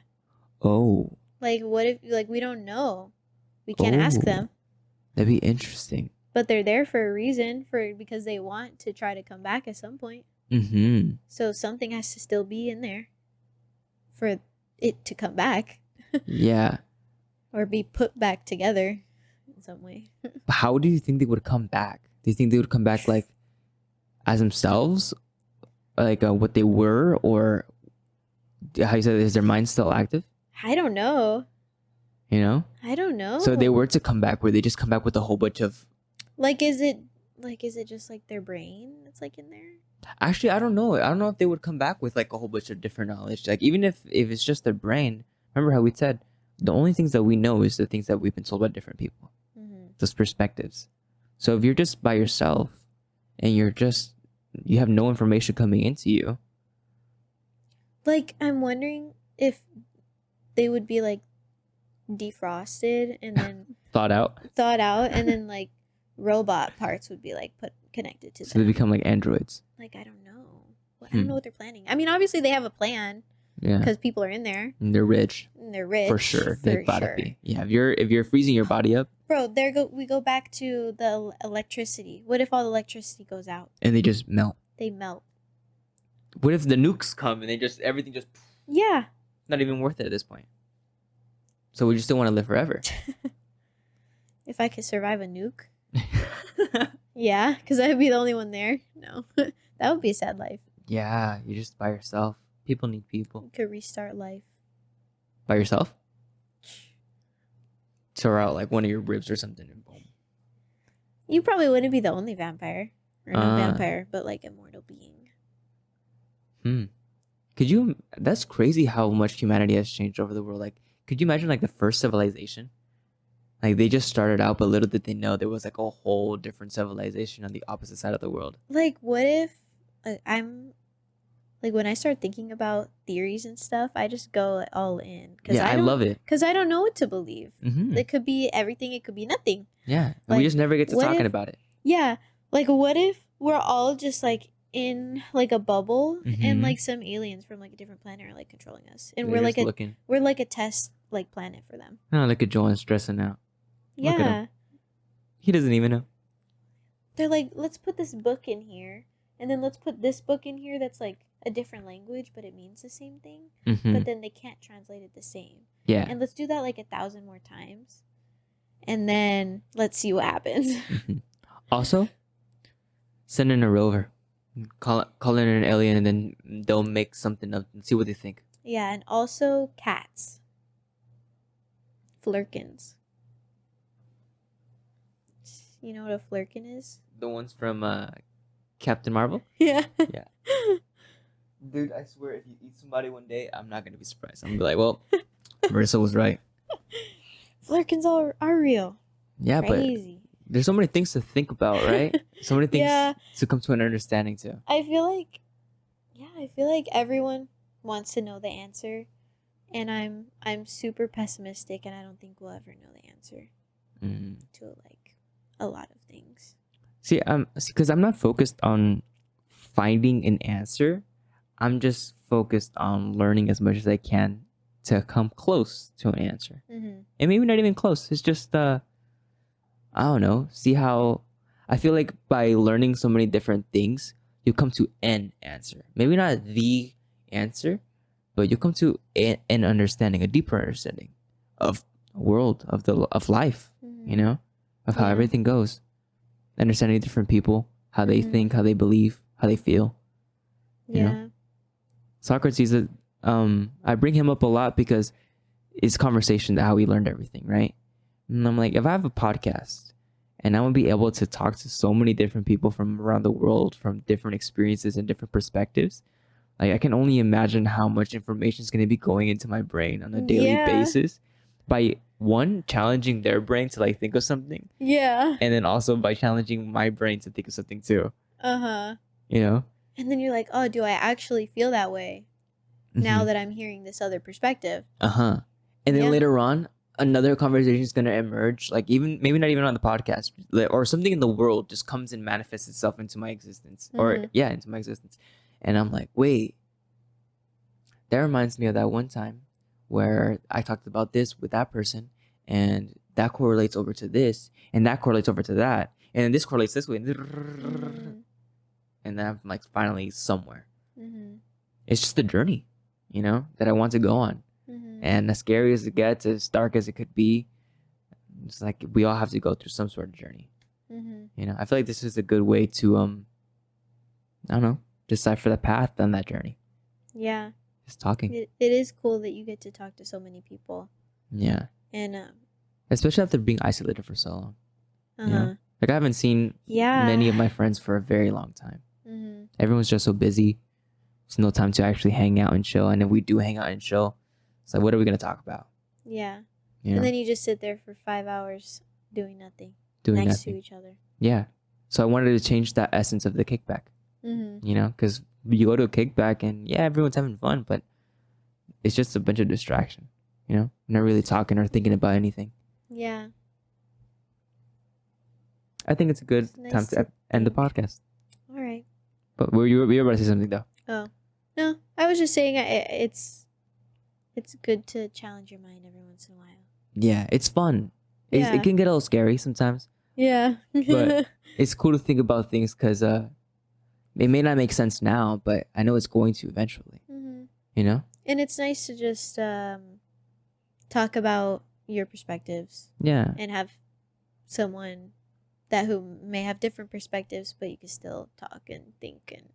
Oh. Like, what if, like, we don't know? We can't ask them. That'd be interesting. But they're there for a reason, because they want to try to come back at some point. So something has to still be in there for it to come back. Yeah. Or be put back together in some way. How do you think they would come back? Do you think they would come back like as themselves? Like what they were? Or how you said, is their mind still active? I don't know. You know? I don't know. So they were to come back, where they just come back with a whole bunch of... is it just like their brain that's like in there? Actually, I don't know. I don't know if they would come back with like a whole bunch of different knowledge. Like even if it's just their brain, remember how we said the only things that we know is the things that we've been told by different people. Those perspectives. So if you're just by yourself and you have no information coming into you. Like, I'm wondering if they would be like defrosted and then thought out and then like robot parts would be like connected to them. So they become like androids. Like, I don't know. I don't know what they're planning. I mean, obviously they have a plan. Yeah. Because people are in there. And they're rich. For sure. They've got to be. Yeah. If you're freezing your body up. Bro, we go back to the electricity. What if all the electricity goes out? And they just melt. They melt. What if the nukes come and everything just... Yeah. Not even worth it at this point. So we just still want to live forever. If I could survive a nuke. Yeah, because I'd be the only one there. No. That would be a sad life. Yeah, you're just by yourself. People need people. You could restart life. By yourself? Tear out like one of your ribs or something and boom. You probably wouldn't be the only vampire. Or not vampire, but like immortal being. That's crazy how much humanity has changed over the world. Like, could you imagine like the first civilization? Like they just started out, but little did they know there was like a whole different civilization on the opposite side of the world. Like, what if when I start thinking about theories and stuff, I just go all in. I love it. Because I don't know what to believe. It could be everything. It could be nothing. Yeah. Like, we just never get to talking about it. Yeah. Like, what if we're all just like in like a bubble and like some aliens from like a different planet are like controlling us, and we're like a test like planet for them. Oh, look at Joan stressing out. Yeah. He doesn't even know. They're like, let's put this book in here, and then let's put this book in here that's like a different language, but it means the same thing. But then they can't translate it the same. Yeah. And let's do that like 1,000 more times, and then let's see what happens. Also, send in a rover, call in an alien, and then they'll make something up and see what they think. Yeah, and also cats. Flurkins. You know what a flurkin is? The ones from Captain Marvel? Yeah. Yeah. Dude, I swear, if you eat somebody one day, I'm not going to be surprised. I'm going to be like, well, Marissa was right. Flurkins are real. Yeah, Crazy. But there's so many things to think about, right? So many things to come to an understanding to. I feel like everyone wants to know the answer, and I'm super pessimistic, and I don't think we'll ever know the answer to like a lot of things. See, because I'm not focused on finding an answer. I'm just focused on learning as much as I can to come close to an answer. And maybe not even close. It's just, I don't know. See how I feel like by learning so many different things, you come to an answer. Maybe not the answer, but you come to an understanding, a deeper understanding of the world, of life, you know, of how everything goes. Understanding different people, how they think, how they believe, how they feel. You know? Socrates, I bring him up a lot because it's conversation, how he learned everything, right? And I'm like, if I have a podcast and I'm gonna be able to talk to so many different people from around the world, from different experiences and different perspectives, like I can only imagine how much information is gonna be going into my brain on a daily basis by one, challenging their brain to like think of something. Yeah. And then also by challenging my brain to think of something too. Uh-huh. You know? And then you're like, oh, do I actually feel that way now that I'm hearing this other perspective? And then later on, another conversation is going to emerge, like even maybe not even on the podcast, or something in the world just comes and manifests itself into my existence, into my existence. And I'm like, wait, that reminds me of that one time where I talked about this with that person, and that correlates over to this, and that correlates over to that, and then this correlates this way. And then I'm like finally somewhere. It's just a journey, you know, that I want to go on. And as scary as it gets, as dark as it could be, it's like we all have to go through some sort of journey. You know, I feel like this is a good way to I don't know, decipher the path on that journey. Yeah. Just talking. It is cool that you get to talk to so many people. Yeah. And especially after being isolated for so long. uh-huh. You know? Like I haven't seen many of my friends for a very long time. Everyone's just so busy. There's no time to actually hang out and chill. And if we do hang out and chill, it's like, what are we going to talk about? Yeah. You know? And then you just sit there for 5 hours doing nothing. Doing next nothing. to each other. Yeah. So I wanted to change that essence of the kickback. You know, because you go to a kickback and everyone's having fun, but it's just a bunch of distraction. You know, not really talking or thinking about anything. Yeah. I think it's a good time to end the podcast. All right. But you were about to say something though. Oh, no. I was just saying it's good to challenge your mind every once in a while. Yeah, it's fun. It can get a little scary sometimes. Yeah. But it's cool to think about things because it may not make sense now, but I know it's going to eventually. You know? And it's nice to just talk about your perspectives. Yeah. And have someone who may have different perspectives, but you can still talk and think and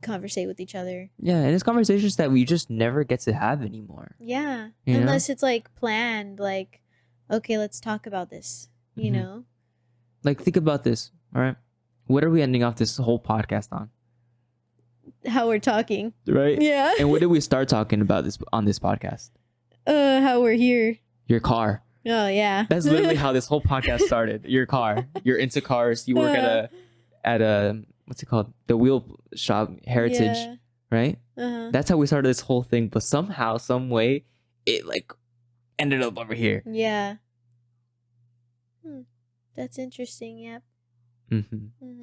conversate with each other. Yeah, and it's conversations that we just never get to have anymore. Yeah. You Unless know? it's like planned, like, okay, let's talk about this, you know? Like, think about this, all right? What are we ending off this whole podcast on? How we're talking. Right? Yeah. And what did we start talking about on this podcast? How we're here. Your car. Oh, yeah. That's literally how this whole podcast started. Your car. You're into cars. You work at a what's it called? The wheel shop, Heritage, right? That's how we started this whole thing. But somehow, some way, it like ended up over here. Yeah. That's interesting. Yep.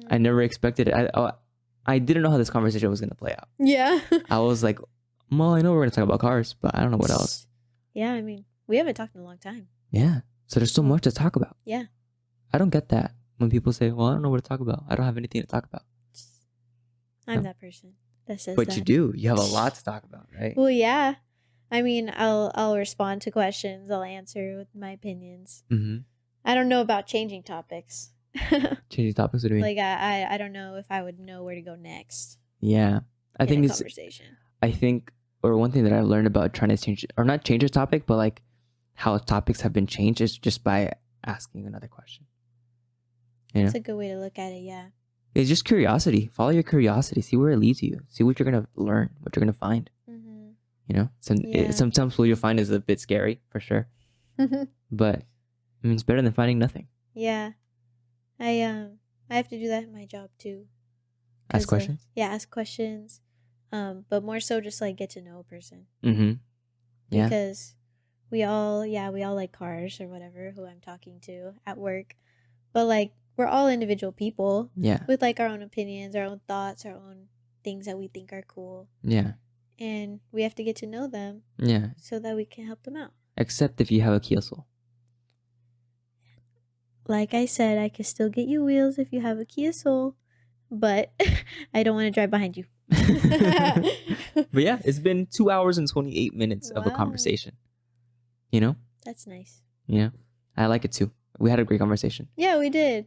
I never expected it. I didn't know how this conversation was gonna play out. Yeah. I was like, well, I know we're gonna talk about cars, but I don't know what else. Yeah, I mean, we haven't talked in a long time. Yeah. So there's so much to talk about. Yeah. I don't get that when people say, well, I don't know what to talk about. I don't have anything to talk about. I'm that person that says but that. you do. You have a lot to talk about, right? Well, yeah. I mean, I'll respond to questions. I'll answer with my opinions. I don't know about changing topics. Changing topics? What do you mean? Like, I don't know if I would know where to go next. Yeah. I think it's conversation. I think, or one thing that I've learned about trying to change, or not change a topic, but like how topics have been changed is just by asking another question. You know? That's a good way to look at it, yeah. It's just curiosity. Follow your curiosity. See where it leads you. See what you're going to learn, what you're going to find. You know? Sometimes what you'll find is a bit scary, for sure. But I mean, it's better than finding nothing. Yeah. I have to do that in my job, too. Ask questions? Ask questions. But more so just, like, get to know a person. Yeah. Because we all like cars or whatever, who I'm talking to at work. But, like, we're all individual people. Yeah. With, like, our own opinions, our own thoughts, our own things that we think are cool. Yeah. And we have to get to know them. Yeah. So that we can help them out. Except if you have a Kia Soul. Like I said, I can still get you wheels if you have a Kia Soul. But I don't want to drive behind you. But yeah, it's been 2 hours and 28 minutes of a conversation. You know? That's nice. Yeah. I like it too. We had a great conversation. Yeah, we did.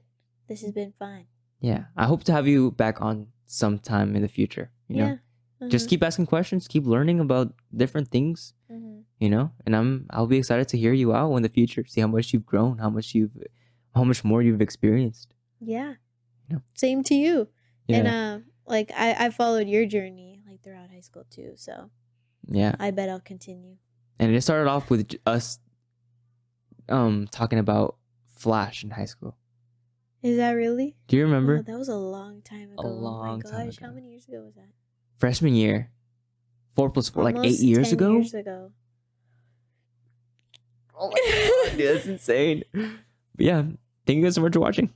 This has been fun. Yeah. I hope to have you back on sometime in the future. You know? Just keep asking questions. Keep learning about different things. You and I'll be excited to hear you out in the future, see how much you've grown, how much more you've experienced. Yeah. Yeah. Same to you. Yeah. And like I followed your journey like throughout high school too, so Yeah. I bet I'll continue. And it started off with us talking about Flash in high school. Is that really? Do you remember? Oh, that was a long time ago. A long oh my time gosh, ago. how many years ago was that? Freshman year. 4 + 4, like 8 Almost years 10 ago? years ago. Oh my god, dude, that's insane. But yeah, thank you guys so much for watching.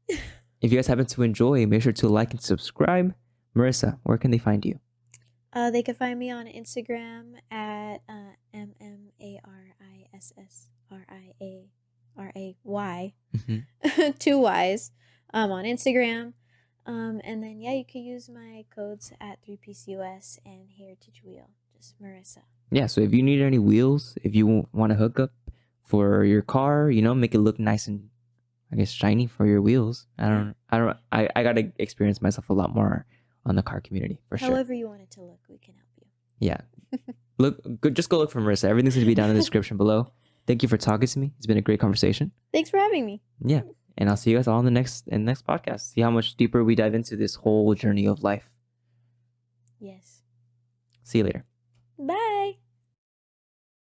If you guys happen to enjoy, make sure to like and subscribe. Marissa, where can they find you? They can find me on Instagram at MMARISSRIARAY. Mm-hmm. 2 Y's on Instagram. And then yeah, you can use my codes at 3PCUS and Heritage Wheel. Just Marissa. Yeah, so if you need any wheels, if you want to hook up for your car, make it look nice and I guess shiny for your wheels. I gotta experience myself a lot more on the car community for sure. However you want it to look, we can help you. Yeah. Just go look for Marissa. Everything's gonna be down in the description below. Thank you for talking to me. It's been a great conversation. Thanks for having me. Yeah. And I'll see you guys all in the next podcast. See how much deeper we dive into this whole journey of life. Yes. See you later.